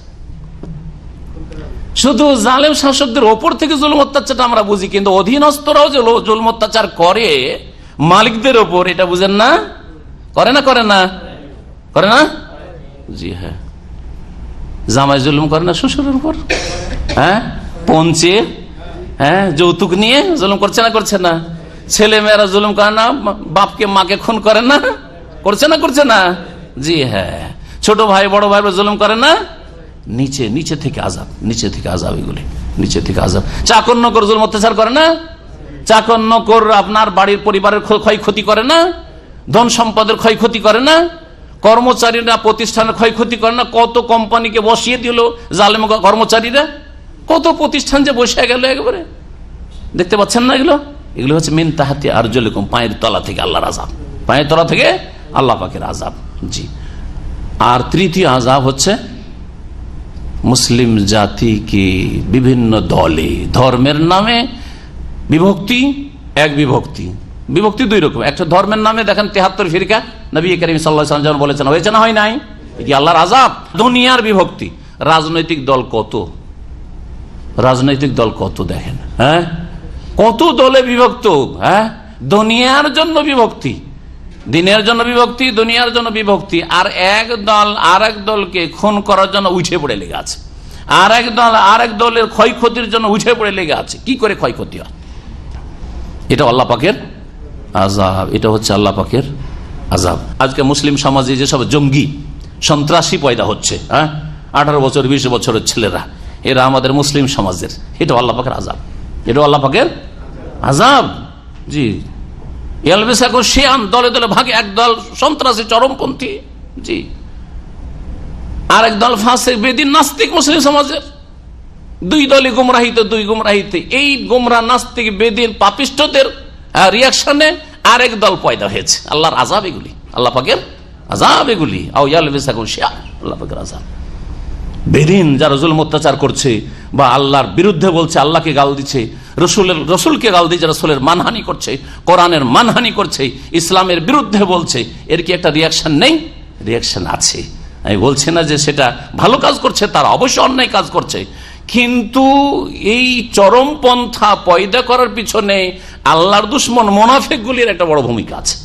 Speaker 5: শুধু জালেম শাসকদের ওপর থেকে জুলম অত্যাচারটা আমরা বুঝি, কিন্তু অধীনস্থরাও যে জুলম অত্যাচার করে মালিকদের ওপর, এটা বুঝেন না? করে না? জি হ্যাঁ, জামাই জুলুম করে না শ্বশুরের উপর? হ্যাঁ, পঞ্চে, হ্যাঁ, যৌতুক নিয়ে জুলুম করছে না? ছেলে মেয়েরা জুলুম করে না? বাপকে মাকে খুন করে না? করছে না? জি হ্যাঁ, ছোট ভাই বড় ভাই জুলুম করে না? নিচে থেকে আযাব, এগুলি নিচে থেকে আযাব। চাকর নকর জুলুম অত্যাচার করে না? চাকর নকর আপনার বাড়ির পরিবারের ক্ষয়ক্ষতি করে না? ধন সম্পদের ক্ষয়ক্ষতি করে না? কর্মচারীরা প্রতিষ্ঠানের ক্ষয়ক্ষতি করে না? কত কোম্পানিকে বসিয়ে দিল জালেম কর্মচারীরা, কত প্রতিষ্ঠান যে বসে গেল একেবারে, দেখতে পাচ্ছেন না? এগুলো হচ্ছে মিন তাহতি আরজুলিকুম, পায়ের তলা থেকে আল্লাহর আযাব, পায়ের তলা থেকে আল্লাহ পাকের আযাব। জি, আর তৃতীয় আযাব হচ্ছে মুসলিম জাতিকে বিভিন্ন দলে ধর্মের নামে বিভক্তি, বিভক্তি দুই রকম। একটা ধর্মের নামে দেখেন 73 ফিরকা, নবী করিম সাল্লাল্লাহু আলাইহি ওয়াসাল্লাম বলেছেন, হয়েছে না হয় নাই, এটি আল্লাহর আযাব। দুনিয়ার বিভক্তি, রাজনৈতিক দল কত দেখেন, হ্যাঁ, কত দলে বিভক্ত, হ্যাঁ, দুনিয়ার জন্য বিভক্তি, দিনের জন্য বিভক্তি, দুনিয়ার জন্য বিভক্তি। আর এক দল আর এক দলকে খুন করার জন্য উঠে পড়ে লেগে আছে, আর এক দল আর এক দলের ক্ষয়ক্ষতির জন্য উঠে পড়ে লেগে আছে। কি করে ক্ষয়ক্ষতি হয়? এটা আল্লাহ পাকের আযাব, এটা হচ্ছে আল্লাহ পাকের আযাব। আজকে মুসলিম সমাজে যেসব জঙ্গি সন্ত্রাসী পয়দা হচ্ছে, হ্যাঁ, 18 বছর 20 বছরের ছেলেরা, এরা আমাদের মুসলিম সমাজের, এটা আল্লাহ পাকের আযাব, এটা আল্লাহ পাকের আযাব। জি, দলে দলে ভাগে, একদল সন্ত্রাসী চরমপন্থী, জি, আর একদল ফাসিক বেদিন নাস্তিক মুসলিম সমাজের। দুই দলই গুমরাহিতে, এই গুমরা নাস্তিক বেদিন পাপিষ্ঠদের রিয়াকশনে আরেক দল পয়দা হয়েছে। আল্লাহর আযাব এগুলি, আল্লাহ পাকের আযাব এগুলি। আল্লাহ পাকের আযাব। বেদিন যারা জুলম অত্যাচার করছে বা আল্লাহর বিরুদ্ধে বলছে, আল্লাহকে গাল দিচ্ছে, রসুলকে গাল দিচ্ছে, রসুলের মানহানি করছে, কোরআনের মানহানি করছে, ইসলামের বিরুদ্ধে বলছে, এর কি একটা রিয়াকশন নেই? রিয়াকশন আছে। আমি বলছি না যে সেটা ভালো কাজ করছে, তারা অবশ্যই অন্যায় কাজ করছে, কিন্তু এই চরমপন্থা পয়দা করার পিছনে আল্লাহর দুশমন মুনাফিকগুলির একটা বড় ভূমিকা আছে,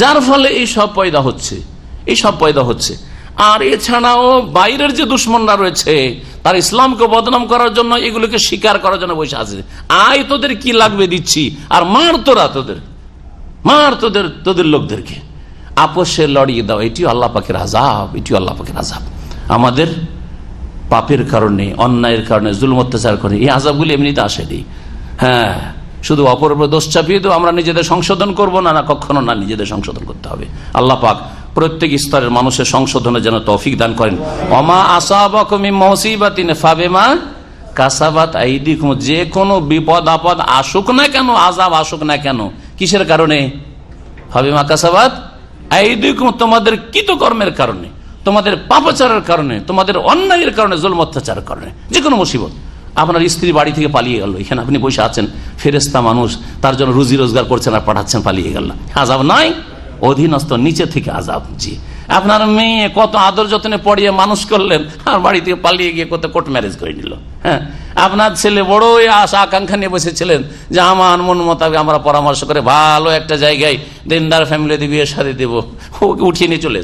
Speaker 5: যার ফলে এই সব পয়দা হচ্ছে। আর এছাড়াও বাইরের যে দুশমনরা রয়েছে, তার ইসলামকে বদনাম করার জন্য, এগুলোকে স্বীকার করার জন্য বসে আছে। আয় তোদের কি লাগবে দিচ্ছি, আর মার তোদের লোকদেরকে, আপোষে লড়িয়ে দাও। এটিও আল্লাহ পাকের আযাব। আমাদের পাপের কারণে, অন্যায়ের কারণে, জুলম অত্যাচার করে এই আযাবগুলি এমনিতে আসেনি। হ্যাঁ, শুধু অপর উপর দোষ চাপিয়ে তো আমরা নিজেদের সংশোধন করবো না, কখনো না, নিজেদের সংশোধন করতে হবে। আল্লাহ পাক প্রত্যেক স্তরের মানুষের সংশোধনের যেন তৌফিক দান করেন। ওমা আসাবাকুম মিন মুসিবাতিন ফাবিমা কাসাবাত আইদিকুম, যে কোনো বিপদ আপদ আসুক না কেন, আযাব আসুক না কেন, কিসের কারণে? ফাবিমা কাসাবাত আইদিকুম, তোমাদের কৃতকর্মের কারণে, তোমাদের পাপাচারের কারণে, তোমাদের অন্যায়ের কারণে, জুলম অত্যাচারের কারণে। যে কোনো মুসিবত, আপনার স্ত্রী বাড়ি থেকে পালিয়ে গেল, এখানে আপনি বসে আছেন, ফেরেশতা মানুষ, তার জন্য রুজি রোজগার করছেন আর পাঠাচ্ছেন, পালিয়ে গেল, আযাব নাই? অধীনস্থ নিচে থেকে আযাব। জি, আপনার মেয়ে কত আদর যত্নে পড়িয়ে মানুষ করলেন, আর বাড়ি থেকে পালিয়ে গিয়ে কত কোর্ট ম্যারেজ করে নিল। হ্যাঁ, আপনার ছেলে বড়ই আশা আকাঙ্ক্ষা নিয়ে বসেছিলেন যে আমার মন মোতাবেক আমরা পরামর্শ করে ভালো একটা জায়গায় দিনদার ফ্যামিলিতে বিয়ে শাদী দেবো, ওকে উঠিয়ে নিয়ে চলে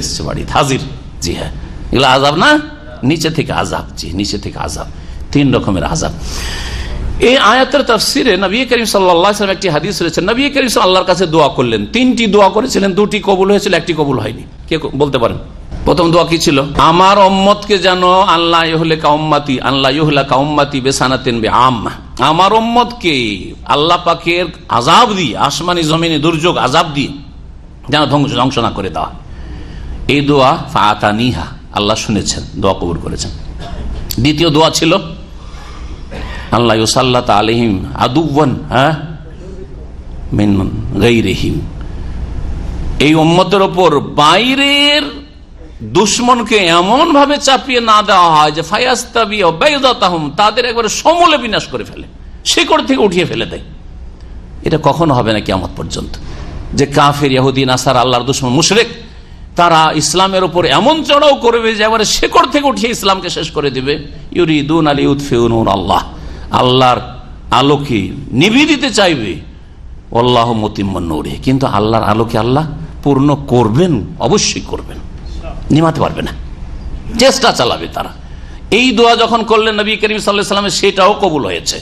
Speaker 5: এসছে বাড়ি হাজির। জি হ্যাঁ, এগুলো আযাব না? নিচে থেকে আযাব। জি, নিচে থেকে আযাব, 3 রকমের আযাব। এই আয়াতের তাফসিরে নবী করিম সাল্লাল্লাহু আলাইহি ওয়াসাল্লাম একটি হাদিস রয়েছে, নবী করিম আল্লাহর কাছে দোয়া করলেন, 3টি দোয়া করেছিলেন, 2টি কবুল হয়েছিল, 1টি কবুল হয়নি। কে বলতে পারেন? প্রথম দোয়া কি ছিল? আমার উম্মতকে যেন আল্লাহ ইহলিকা উম্মতি বিসানাতিন বিআম্মা, আমার উম্মতকে আল্লাহ পাকের আযাব দিয়ে, আসমানি জমিনে দুর্যোগ আযাব দিয়ে যেন ধ্বংস না করে দেওয়া। এই দোয়া ফাআতানিহা, আল্লাহ শুনেছেন, দোয়া কবুল করেছেন। দ্বিতীয় দোয়া ছিল আল্লাহ ইউসাল্লাত আলাইহিম আদুওয়ান মিন গায়রিহিম, এই উম্মতের উপর বাইরের দুশমনকে এমন ভাবে চাপিয়ে না দেওয়া হয় যে ফায়াস্তাবি বাইদাতাহুম, তাদের একবারে সমূলে বিনাশ করে ফেলে, শিকড় থেকে উঠিয়ে ফেলে দেয়। এটা কখনো হবে না কিয়ামত পর্যন্ত, যে কাফের, ইহুদি, নাসারা, আল্লাহর দুশমন, মুশরিক, তারা ইসলামের উপর এমন চড়াও করবে যে এবারে শিকড় থেকে উঠিয়ে ইসলামকে শেষ করে দিবে। ইউরিদুনা লিইউতফিউ নূর আল্লাহ, আল্লাহর আলোকে নিভিয়ে দিতে চাইবে। আল্লাহু মুতিম্মু নূরিহি, কিন্তু আল্লাহর আলোকে আল্লাহ পূর্ণ করবেন, অবশ্যই করবেন, নিমাতে পারবে না, চেষ্টা চালাবে তারা। এই দোয়া যখন করলেন নবী করিম সাল্লাল্লাহু আলাইহি ওয়াসাল্লাম, সেটাও কবুল হয়েছে,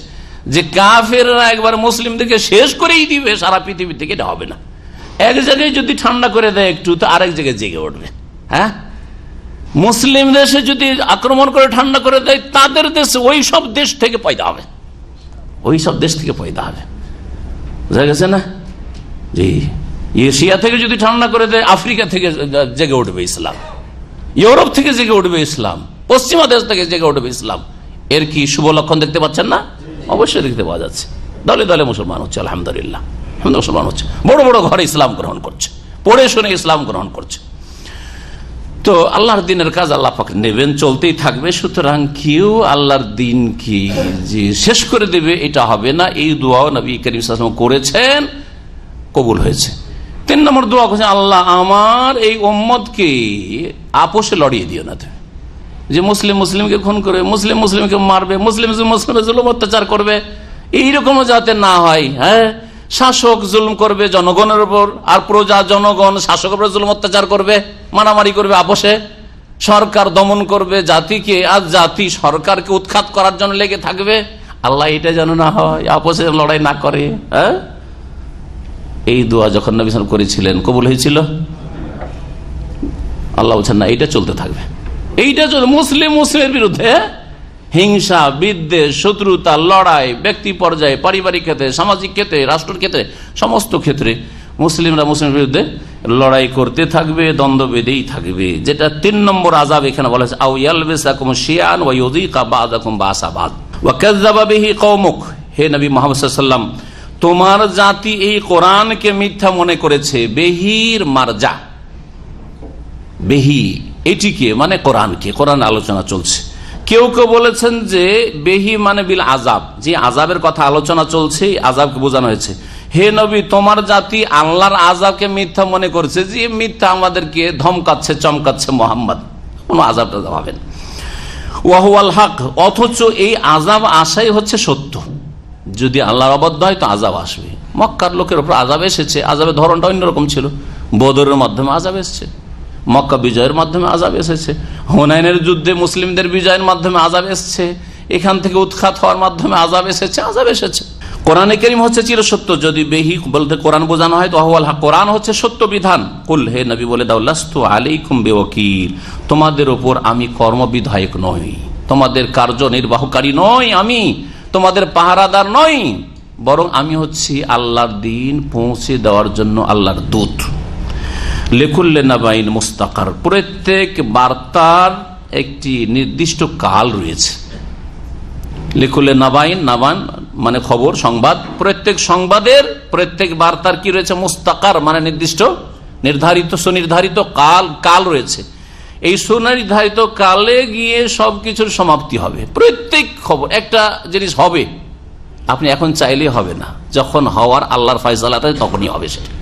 Speaker 5: যে কাফেররা একবার মুসলিমদেরকে শেষ করেই দিবে সারা পৃথিবী থেকে, এটা হবে না। এক জায়গায় যদি ঠান্ডা করে দেয় একটু, তো আরেক জায়গায় জেগে উঠবে। হ্যাঁ, মুসলিম দেশে যদি আক্রমণ করে ঠান্ডা করে দেয়, তাদের দেশে ওই সব দেশ থেকে পয়দা হবে, বুঝা গেছে না? জি, এশিয়া থেকে যদি ঠান্ডা করে দেয়, আফ্রিকা থেকে জেগে উঠবে ইসলাম, ইউরোপ থেকে জেগে উঠবে ইসলাম, পশ্চিমা দেশ থেকে জেগে উঠবে ইসলাম। এর কি শুভ লক্ষণ দেখতে পাচ্ছেন না? অবশ্যই দেখতে পাওয়া যাচ্ছে, দলে দলে মুসলমান হচ্ছে, আলহামদুলিল্লাহ। মুসলমান হচ্ছে, বড় বড় ঘরে ইসলাম গ্রহণ করছে, পড়ে শুনে ইসলাম গ্রহণ করছে। তো আল্লাহর দিনের কাজ আল্লাহ পাক নেবেন, চলতেই থাকবে। সুতরাং কেউ আল্লাহর দিন কি যে শেষ করে দেবে এটা হবে না। এই দোয়াও নবী করিম সাল্লাল্লাহু আলাইহি ওয়াসাল্লাম করেছেন, কবুল হয়েছে। 3 নম্বর দোয়া করছেন, আল্লাহ আমার এই উম্মতকে আপোষে লড়িয়ে দিও না, যে মুসলিম মুসলিমকে খুন করবে, মুসলিম মুসলিমকে মারবে, মুসলিম মুসলিমের জুলুম অত্যাচার করবে, এইরকম যাতে না হয়। হ্যাঁ, শাসক জুলুম করবে জনগণের উপর, আর প্রজা জনগণ শাসকের উপর জুলুম অত্যাচার করবে, মারামারি করবে আপোষে, সরকার দমন করবে জাতিকে, আর জাতি সরকারকে উৎখাত করার জন্য লেগে থাকবে। আল্লাহ এটা যেন না হয়, আপোষে লড়াই না করে। হ্যাঁ, এই দোয়া যখন নবী সাল্লাল্লাহু আলাইহি ওয়াসাল্লাম করেছিলেন, কবুল হয়েছিল। আল্লাহ বলছেন না, এইটা চলতে থাকবে, এইটা চলবে। মুসলিম মুসলিমের বিরুদ্ধে হিংসা, বিদ্বেষ, শত্রুতা, লড়াই, ব্যক্তি পর্যায়ে, পারিবারিক ক্ষেত্রে, সামাজিক ক্ষেত্রে, রাষ্ট্রের ক্ষেত্রে, সমস্ত ক্ষেত্রে মুসলিমরা মুসলিমের বিরুদ্ধে লড়াই করতে থাকবে, দ্বন্দ্ব বেঁধেই থাকবে। যেটা 3 নম্বর আযাব এখানে বলা হয়েছে, আও ইয়ালবিসাকুম শিয়ান ওয়া ইউযিকা বা'দাকুম বা'সা বা'দ ওয়া কাযযাবা বিহি কওমুক। হে নবী মুহাম্মদ সাল্লাল্লাহু আলাইহি ওয়াসাল্লাম, তোমার জাতি এই কোরআনকে মিথ্যা মনে করেছে। বেহির মারজা, বেহি এটিকে মানে কোরআনকে, কোরআন আলোচনা চলছে। কেউ কেউ বলেছেন যে বেহি মানে বিল আজাব, যে আজাবের কথা আলোচনা চলছে, আজাবকে বোঝানো হয়েছে। হে নবী, তোমার জাতি আল্লাহর আজাবকে মিথ্যা মনে করেছে, যে মিথ্যা আমাদেরকে ধমকাচ্ছে, চমকাচ্ছে মোহাম্মদ, কোনো আজাবটা পাবেন। ওয়াহুয়াল হক, অথচ এই আজাব আসাই হচ্ছে সত্য। যদি আল্লাহর অবাধ্য হয় তো আজাব আসবে। মক্কার লোকের উপর আজাব এসেছে, আজাবের ধরনটা অন্যরকম ছিল। বদরের মাধ্যমে আজাব এসেছে, মক্কা বিজয়ের মাধ্যমে আজাব এসেছে, হুনাইনের যুদ্ধে মুসলিমদের বিজয়ের মাধ্যমে আজাব এসেছে, এখান থেকে উৎখাত হওয়ার মাধ্যমে আজাব এসেছে, আজাব এসেছে। কোরআনে কারীম হচ্ছে চিরসত্য। যদি বেহি বলতে কোরআন বোঝানো হয় তো ওয়াহুয়াল হক, কোরআন হচ্ছে সত্য বিধান। কুল, হে নবী বলে দাও, লাস্তু আলাইকুম বিওয়াকিল, তোমাদের উপর আমি কর্মবিধায়ক নই, তোমাদের কার্যনির্বাহকারী নই, আমি তোমাদের পাহারাদার নই, বরং আমি হচ্ছি আল্লাহর দিন পৌঁছে দেওয়ার জন্য আল্লাহর দূত। লিকুল্লি নাবাইন মুস্তাকার, প্রত্যেক বার্তার একটি নির্দিষ্ট কাল রয়েছে। লিকুল্লি নাবাইন, নাবান মানে খবর, সংবাদ, প্রত্যেক সংবাদের, প্রত্যেক বার্তার কি রয়েছে? মুস্তাকার মানে নির্দিষ্ট, নির্ধারিত, সুনির্ধারিত কাল রয়েছে। এই সুনির্ধারিত কালে গিয়ে সবকিছুর সমাপ্তি হবে। প্রত্যেক খবর, একটা জিনিস হবে, আপনি এখন চাইলে হবে না, যখন হওয়ার আল্লাহর ফয়সালা আছে তখনই হবে। সেটা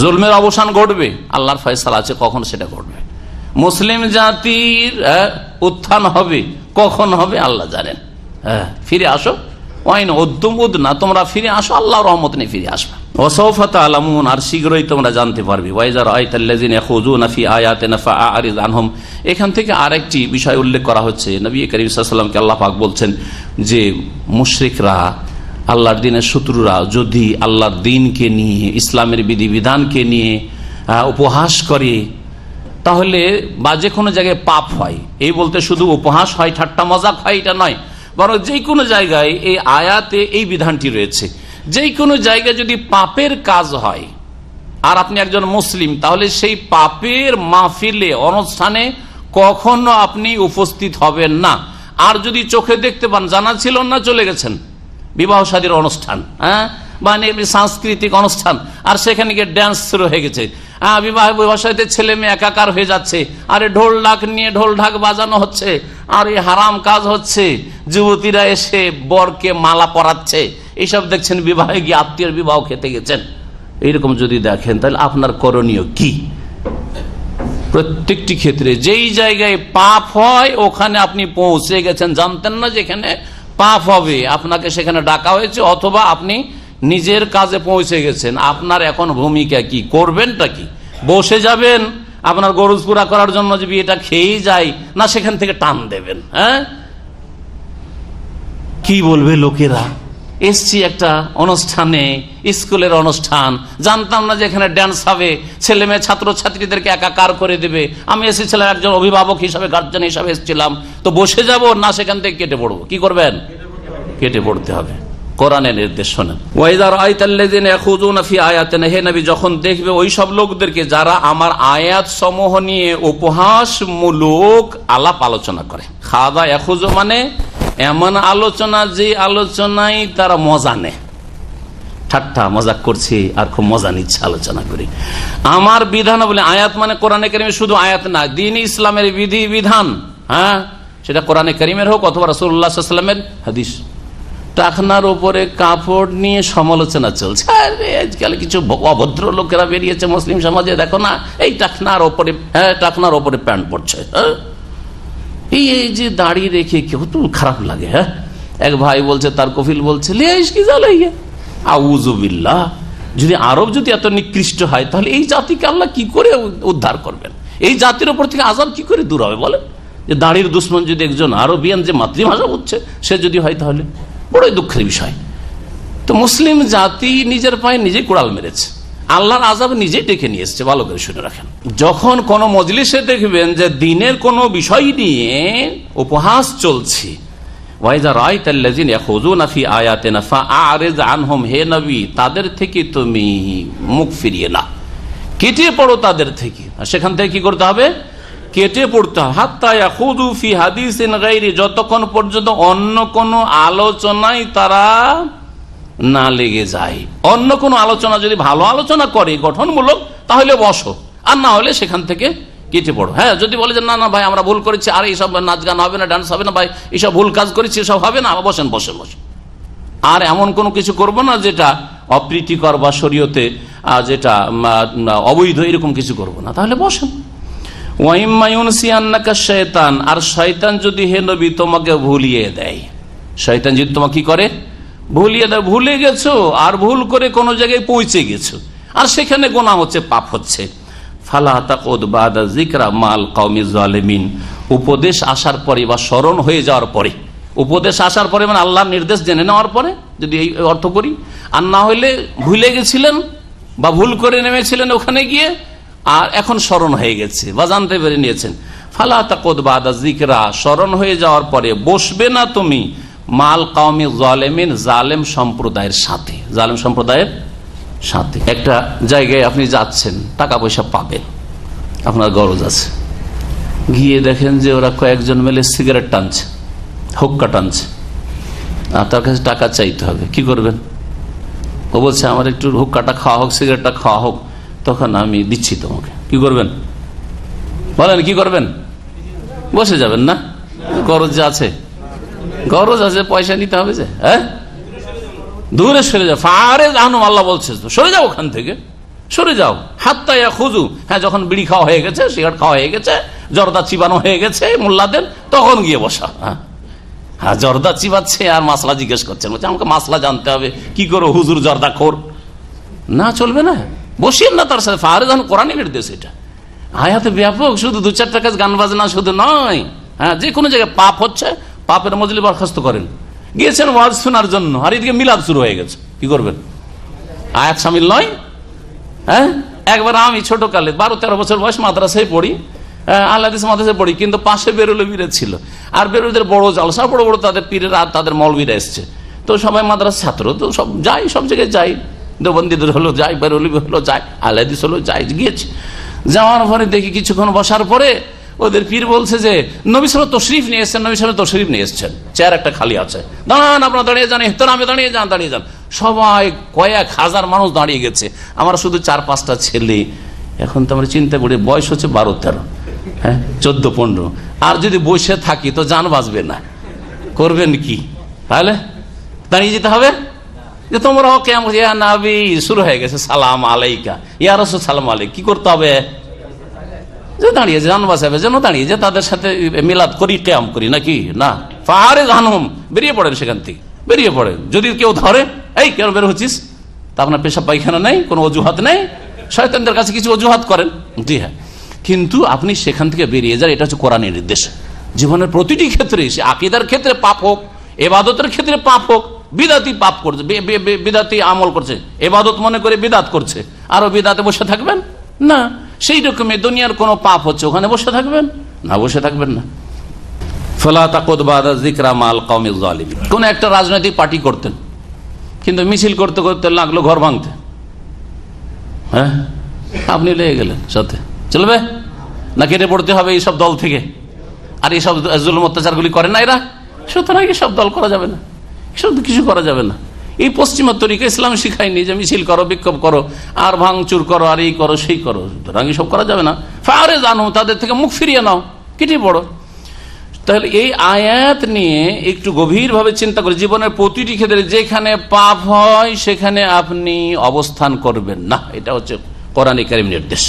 Speaker 5: জুলমের অবসান ঘটবে, আল্লাহর ফয়সালা আছে কখন সেটা ঘটবে। মুসলিম জাতির উত্থান হবে, কখন হবে আল্লাহ জানেন। ফিরে আসো, ওয়াইন উদ্দুম উদনা, তোমরা ফিরে আসো, আল্লাহর রহমত নিয়ে ফিরে আসবে। ওয়াসাউফা তা'লামুন, আর শীঘ্রই তোমরা জানতে পারবে। ওয়াইজা রাআইতাল্লাযিনা ইয়াখুযুনা ফি আয়াতিনা ফাআরিদ আনহুম, এখান থেকে আরেকটি বিষয় উল্লেখ করা হচ্ছে। নবী করিম সাল্লাল্লাহু আলাইহি ওয়াসাল্লামকে আল্লাহ পাক বলছেন যে মুশরিকরা, আল্লাহর দিনের শত্রুরা যদি আল্লাহর দিনকে নিয়ে, ইসলামের বিধিবিধানকে নিয়ে উপহাস করে, তাহলে বা যে কোনো জায়গায় পাপ হয়। এই বলতে শুধু উপহাস হয়, ঠাট্টা মজাক হয় এটা নয়, বরং যে কোনো জায়গায় এই আয়াতে এই বিধানটি রয়েছে, যে কোনো জায়গায় যদি পাপের কাজ হয় আর আপনি একজন মুসলিম, তাহলে সেই পাপের মাহফিলে, অনুষ্ঠানে কখনো আপনি উপস্থিত হবেন না। আর যদি চোখে দেখতে পান, জানা ছিল না, চলে গেছেন বিবাহ শাদীর অনুষ্ঠান, বা সাংস্কৃতিক অনুষ্ঠান, আর সেখানে গিয়ে ড্যান্স শুরু হয়ে গেছে, বিবাহ শাদীতে ছেলে মেয়ে একাকার হয়ে যাচ্ছে, আরে ঢোল ঢাক নিয়ে ঢোল ঢাক বাজানো হচ্ছে, আর এই হারাম কাজ হচ্ছে, যুবতীরা এসে বরকে মালা পরাচ্ছে, এইসব দেখছেন, বিবাহে গিয়ে আত্মীয়ের বিবাহ খেতে গেছেন, এইরকম যদি দেখেন তাহলে আপনার করণীয় কি? প্রত্যেকটি ক্ষেত্রে যেই জায়গায় পাপ হয় ওখানে আপনি পৌঁছে গেছেন, জানতেন না যেখানে পাপ হবে, আপনাকে সেখানে ডাকা হয়েছে, অথবা আপনি নিজের কাজে পৌঁছে গেছেন। আপনার এখন ভূমিকা কি? করবেনটা কি? বসে যাবেন আপনার গরজ পুরা করার জন্য, যে বিয়েটা খেয়েই যায়, না সেখান থেকে টান দেবেন? কি বলবে লোকেরা? এসছি একটা অনুষ্ঠানে, স্কুলের অনুষ্ঠান, জানতাম না যে এখানে ড্যান্স হবে, ছেলে মেয়ে ছাত্র ছাত্রীদেরকে একাকার করে দেবে, আমি এসেছিলাম একজন অভিভাবক হিসাবে, গার্জিয়ান হিসাবে এসেছিলাম, তো বসে যাব না সেখান থেকে কেটে পড়বো? কি করবেন? কেটে পড়তে হবে। কোরআনের নির্দেশ শোনেন, ওয়াইযা রাআইতাল্লাযিনা ইয়াখুযুনা ফি আয়াতিনা, হে নবী যখন দেখবে ওই সব লোকদেরকে যারা আমার আয়াত সমূহ নিয়ে উপহাসমূলক আলাপ আলোচনা করে। খাদা ইয়াখুযু মানে এমন আলোচনা যে আলোচনায় তারা মজা নেয়, ঠাট্টা মজাক করছি আর খুব মজা নিচ্ছে আলোচনা করি। আমার বিধান বলে আয়াত মানে কোরআনে কারিমে শুধু আয়াত না, দ্বীন ইসলামের বিধি বিধান, হ্যাঁ, সেটা কোরআনে কারিমের হোক অথবা রাসূলুল্লাহ সাল্লাল্লাহু আলাইহি ওয়াসাল্লামের হাদিস। টাকনার উপরে কাপড় নিয়ে সমালোচনা চলছে, আরে আজকাল কিছু অভদ্র লোকেরা বেরিয়েছে মুসলিম সমাজে, দেখো না এই টাকনার ওপরে, হ্যাঁ টাকনার ওপরে প্যান্ট পরছে, হ্যাঁ এই যে দাড়ি রেখে কেউ তো খারাপ লাগে। হ্যাঁ এক ভাই বলছে, তার কফিল বলছে লেশ কি জ্বালাইয়া আউযুবিল্লাহ, যদি আরব যদি এত নিকৃষ্ট হয় তাহলে এই জাতিকে আল্লাহ কি করে উদ্ধার করবেন? এই জাতির উপর থেকে আযাব কি করে দূর হবে বলেন? যে দাড়ির দুশ্মন যদি একজন আরবিয়ান যে মাতৃভাষা বুঝছে সে যদি হয় তাহলে বড়ই দুঃখের বিষয়। তো মুসলিম জাতি নিজের পায়ে নিজেই কুড়াল মেরেছে, আল্লাহর আযাব নিজেই ডেকে নিয়ে এসছে। ভালো করে শুনে রাখেন, যখন কোন মজলিসে দেখবেন যে দিনের কোনো বিষয় নিয়ে উপহাস চলছে, হে নবী তাদের থেকে তুমি মুখ ফিরিয়ে না, কেটে পড়ো তাদের থেকে। সেখান থেকে কি করতে হবে? কেটে পড়তে হবে। হাত্তা ইয়াখুযু ফি হাদিসিন গায়রি, যতক্ষণ পর্যন্ত অন্য কোন আলোচনায় তারা না লেগে যায়। অন্য কোন আলোচনা যদি ভালো আলোচনা করে গঠনমূলক তাহলে বসো, আর না হলে সেখান থেকে কেটে পড়ো। হ্যাঁ যদি বলে যে না না ভাই আমরা ভুল করেছি, আর এইসব নাচ গান হবে না, ডান্স হবে না ভাই, এইসব ভুল কাজ করেছি, এসব হবে না, বসেন বসেন বসেন। আর এমন কোনো কিছু করব না যেটা অপ্রীতিকর বা শরীয়তে যেটা অবৈধ, এরকম কিছু করব না, তাহলে বসেন। শয়তান, আর শয়তান যদি হে নবী তোমাকে ভুলিয়ে দেয়, শয়তান যদি তোমাকে কি করে? ভুলিয়ে দেয়। ভুলে গেছো আর ভুল করে কোন জায়গায় পৌঁছে গেছো আর সেখানে গুনাহ হচ্ছে, পাপ হচ্ছে, ফালা তাকুদ বাদা যিকরা মাল কওমি জালিমিন, উপদেশ আসার পরে বা স্মরণ হয়ে যাওয়ার পরে, উপদেশ আসার পরে মানে আল্লাহর নির্দেশ জেনে নেওয়ার পরে যদি এই অর্থ করি, আর না হইলে ভুলে গেছিলেন বা ভুল করে নেমেছিলেন ওখানে গিয়ে আর এখন স্মরণ হয়ে গেছে বা জানতে পেরে নিয়েছেন, ফালা তাকুদ বাদা যিকরা, স্মরণ হয়ে যাওয়ার পরে বসবে না তুমি মাল কওমি জালিমিন, জালেম সম্প্রদায়ের সাথে। জালেম সম্প্রদায়ের সাথে একটা জায়গায় আপনি যাচ্ছেন, টাকা পয়সা পাবেন, আপনার গরজ আছে, গিয়ে দেখেন যে ওরা কয়েকজন মিলে সিগারেট টানছে, হুক্কা টানছে, আর তার কাছে টাকা চাইতে হবে, কি করবেন? ও বলছে আমার একটু হুক্কাটা খাওয়া হোক, সিগারেটটা খাওয়া হোক, তখন আমি দিচ্ছি তোমাকে, কি করবেন বলেন? কি করবেন? বসে যাবেন না? গরজ যে আছে, গরজ আছে, পয়সা নিতে হবে যে, হ্যাঁ দূরে সরে যাও। ফারেজ আহনুম, আল্লাহ বলছে সরে যাও ওখান থেকে, সরে যাও। হাত্তা ইয়াখুযু, হ্যাঁ যখন বিড়ি খাওয়া হয়ে গেছে, সিগারেট খাওয়া হয়ে গেছে, জর্দা চিবানো হয়ে গেছে মোল্লাদের, তখন গিয়ে বসা। হ্যাঁ জর্দা চিবাচ্ছে আর মাসলা জিজ্ঞেস করছেন, বলছে আমাকে মাসলা জানতে হবে, কি করো হুজুর জর্দা খোর, না চলবে না, বসিয়েন না তার সাথে। ফারেজ আহনুম কোরআনের নির্দেশ, এটা আয়াতে ব্যাপক, শুধু দু চারটা কাজ গান বাজনা শুধু নয়, হ্যাঁ যে কোনো জায়গায় পাপ হচ্ছে, পাপের মজলি বরখাস্ত করেন। গিয়েছেন ওয়াজ শোনার জন্য, আর এদিকে মিলাদ শুরু হয়ে গেছে, কি করবেন? আয়াত শামিল নয়। হ্যাঁ একবার আমি ছোটকালে 12-13 বছর বয়স মাদ্রাসায় পড়ি, আহলে হাদিস মাদ্রাসায় পড়ি, কিন্তু পাশে বেরুলবীরা ছিল, আর বেরুলদের বড় জালসা, বড় বড় তাদের পীরের আর তাদের মৌলবীরা এসছে, তো সবাই মাদ্রাসা ছাত্র, তো সব যাই, সব জায়গায় যাই, দেওবন্দীদের হলো যাই, বেরুলবী হলো যাই, আহলে হাদিস হলো যাই, গিয়েছি। যাওয়ার পরে দেখি কিছুক্ষণ বসার পরে ওদের পীর বলছে যে নবী সাল্লাল্লাহু তশরিফ নিয়ে এসছেন, নবী সাল্লাল্লাহু তশরিফ নিয়ে এসছেন, চেয়ার একটা খালি আছে, দাঁড়ান আপনারা দাঁড়িয়ে যান, ইহতেরামে দাঁড়িয়ে যান, দাঁড়িয়ে যান। সবাই কয়েক হাজার মানুষ দাঁড়িয়ে গেছে, আমার শুধু 4-5টা ছেলে। এখন তো আমরা চিন্তা করি বয়স হচ্ছে 12-13, হ্যাঁ 14-15, আর যদি বসে থাকি তো জান বাঁচবে না, করবেন কি? তাহলে দাঁড়িয়ে যেতে হবে যে তোমরা কেমন, ইয়া নবী শুরু হয়ে গেছে, সালাম আলাইকা, ইয়া রাসূল সালাম আলাইক, কি করতে হবে? দাঁড়িয়ে জান বাঁচাবে যেন দাঁড়িয়ে যে তাদের সাথে মিলাদ করি, কিয়াম করি, নাকি না? ফারেজ আহনুম, বেরিয়ে পড়েন সেখান থেকে, বেরিয়ে পড়েন। যদি কেউ ধরে এই কেন বের হচ্ছিস, তা আপনার পেশাব পায়খানা নেই, কোনো অজুহাত নেই, শয়তানদের কাছে কিছু অজুহাত করেন, জি হ্যাঁ, কিন্তু আপনি সেখান থেকে বেরিয়ে যান, এটা হচ্ছে কোরআনের নির্দেশ। জীবনের প্রতিটি ক্ষেত্রে, সে আকীদার ক্ষেত্রে পাপ হোক, ইবাদতের ক্ষেত্রে পাপ হোক, বিদাতি পাপ করছে, বিদাতি আমল করছে, ইবাদত মনে করে বিদাত করছে, আরো বিদাতে বসে থাকবেন না। সেই রকমই দুনিয়ার কোনো পাপ হচ্ছে, ওখানে বসে থাকবেন না? বসে থাকবেন না। ফালা তাকুদ বাদা যিকরা মাল কওমি জালিমিন, কোন একটা রাজনৈতিক পার্টি করতেন, কিন্তু মিছিল করতে করতে লাগলো ঘর ভাঙতে, হ্যাঁ আপনি লেগে গেলেন সাথে, চলবে না? কেটে পড়তে হবে এইসব দল থেকে। আর এইসব জুলুম অত্যাচারগুলি করে না এরা, সুতরাং এসব দল করা যাবে না, এসব কিছু করা যাবে না। এই পশ্চিমা তরিকা ইসলাম শিখায়নি যে মিছিল করো, বিক্ষোভ করো, আর ভাঙচুর করো, আর এই করো সেই করো, সুতরাং সব করা যাবে না। ফারে জানো, তাদের থেকে মুখ ফিরিয়ে নাও, কেটে পড়ো। তাহলে এই আয়াত নিয়ে একটু গভীরভাবে চিন্তা করে জীবনের প্রতিটি ক্ষেত্রে যেখানে পাপ হয় সেখানে আপনি অবস্থান করবেন না, এটা হচ্ছে কোরআনে কারীম নির্দেশ।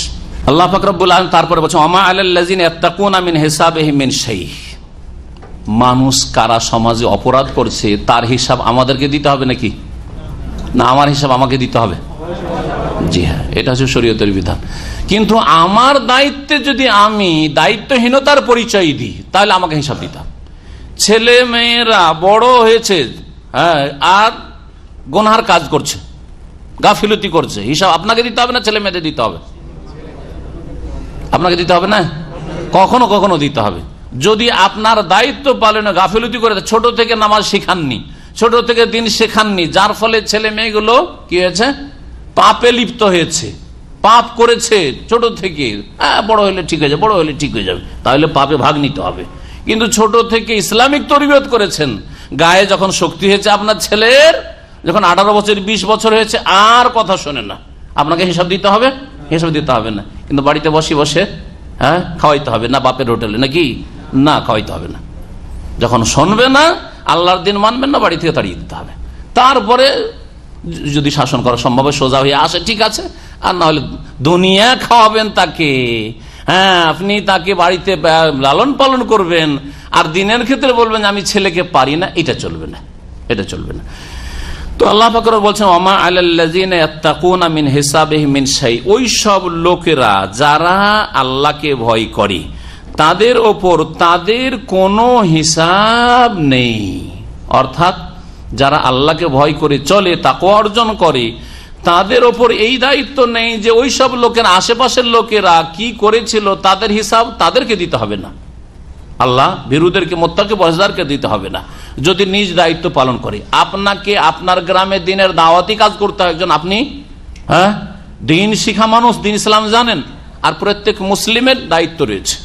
Speaker 5: আল্লাহ পাক রব্বুল আলামিন তারপরে বলছেন ওমা আলাল্লাযিনা ইয়াত্তাকুনা মিন হিসাবিহিম মিন শাই। মানুষ কারা সমাজে অপরাধ করছে তার হিসাব আমাদেরকে দিতে হবে নাকি? না, আমার হিসাব আমাকে দিতে হবে। জি হ্যাঁ, এটা হচ্ছে শরীয়তের বিধান। কিন্তু আমার দায়িত্বে যদি আমি দায়িত্বহীনতার পরিচয় দিই তাহলে আমাকে হিসাব দিতে হবে। ছেলে মেয়েরা বড় হয়েছে, হ্যাঁ, আর গুনার কাজ করছে, গাফিলতি করছে, হিসাব আপনাকে দিতে হবে না ছেলে মেয়েদের দিতে হবে? আপনাকে দিতে হবে না? কখনো কখনো দিতে হবে। যদি আপনার দায়িত্ব পালনে গাফিলতি করে, ছোট থেকে নামাজ শিখাননি, ছোট থেকে দিন শেখাননি, যার ফলে ছেলে মেয়েগুলো কি হয়েছে, পাপে লিপ্ত হয়েছে, পাপ করেছে ছোট থেকে, বড় হলে ঠিক হয়ে যাবে, বড় হলে ঠিক হয়ে যাবে, তাহলে পাপে ভাগ নিতে হবে। কিন্তু ছোট থেকে ইসলামিক তরবিয়ত করেছেন, গায়ে যখন শক্তি হয়েছে আপনার ছেলের, যখন 18 বছর 20 বছর হয়েছে, আর কথা শোনে না, আপনাকে হিসাব দিতে হবে? হিসাব দিতে হবে না। কিন্তু বাড়িতে বসে বসে খাওয়াইতে হবে না বাপের হোটেলে, নাকি? না, খাওয়াইতে হবে না। যখন শুনবে না, আল্লাহর দিন মানবেন না, বাড়ি থেকে তাড়িয়ে দিতে হবে। তারপরে যদি শাসন করা সম্ভব হয়, সোজা হয়ে আসে, ঠিক আছে, আর না হলে দুনিয়া খাওয়াবেন তাকে। হ্যাঁ, আপনি তাকে বাড়িতে লালন পালন করবেন, আর দিনের ক্ষেত্রে বলবেন আমি ছেলেকে পারি না, এটা চলবে না, এটা চলবে না। তো আল্লাহ পাক বলছেন ওমা আলাল্লাযিনা ইয়াত্তাকুনা মিন হিসাবিহিম মিন শাই। ওই সব লোকেরা যারা আল্লাহকে ভয় করে তাদের ওপর তাদের কোনো হিসাব নেই। অর্থাৎ যারা আল্লাহকে ভয় করে চলে, তাকওয়া অর্জন করে, তাদের ওপর এই দায়িত্ব নেই যে ওই সব লোকের আশেপাশের লোকেরা কি করেছিল তাদের হিসাব তাদেরকে দিতে হবে না। আল্লাহ বিরুদ্ধেরকে, মুত্তাকি পরহেজগারকে দিতে হবে না, যদি নিজ দায়িত্ব পালন করে। আপনাকে আপনার গ্রামে দিনের দাওয়াতি কাজ করতে হয়, একজন আপনি দিন শিখা মানুষ, দিন ইসলাম জানেন, আর প্রত্যেক মুসলিমের দায়িত্ব রয়েছে,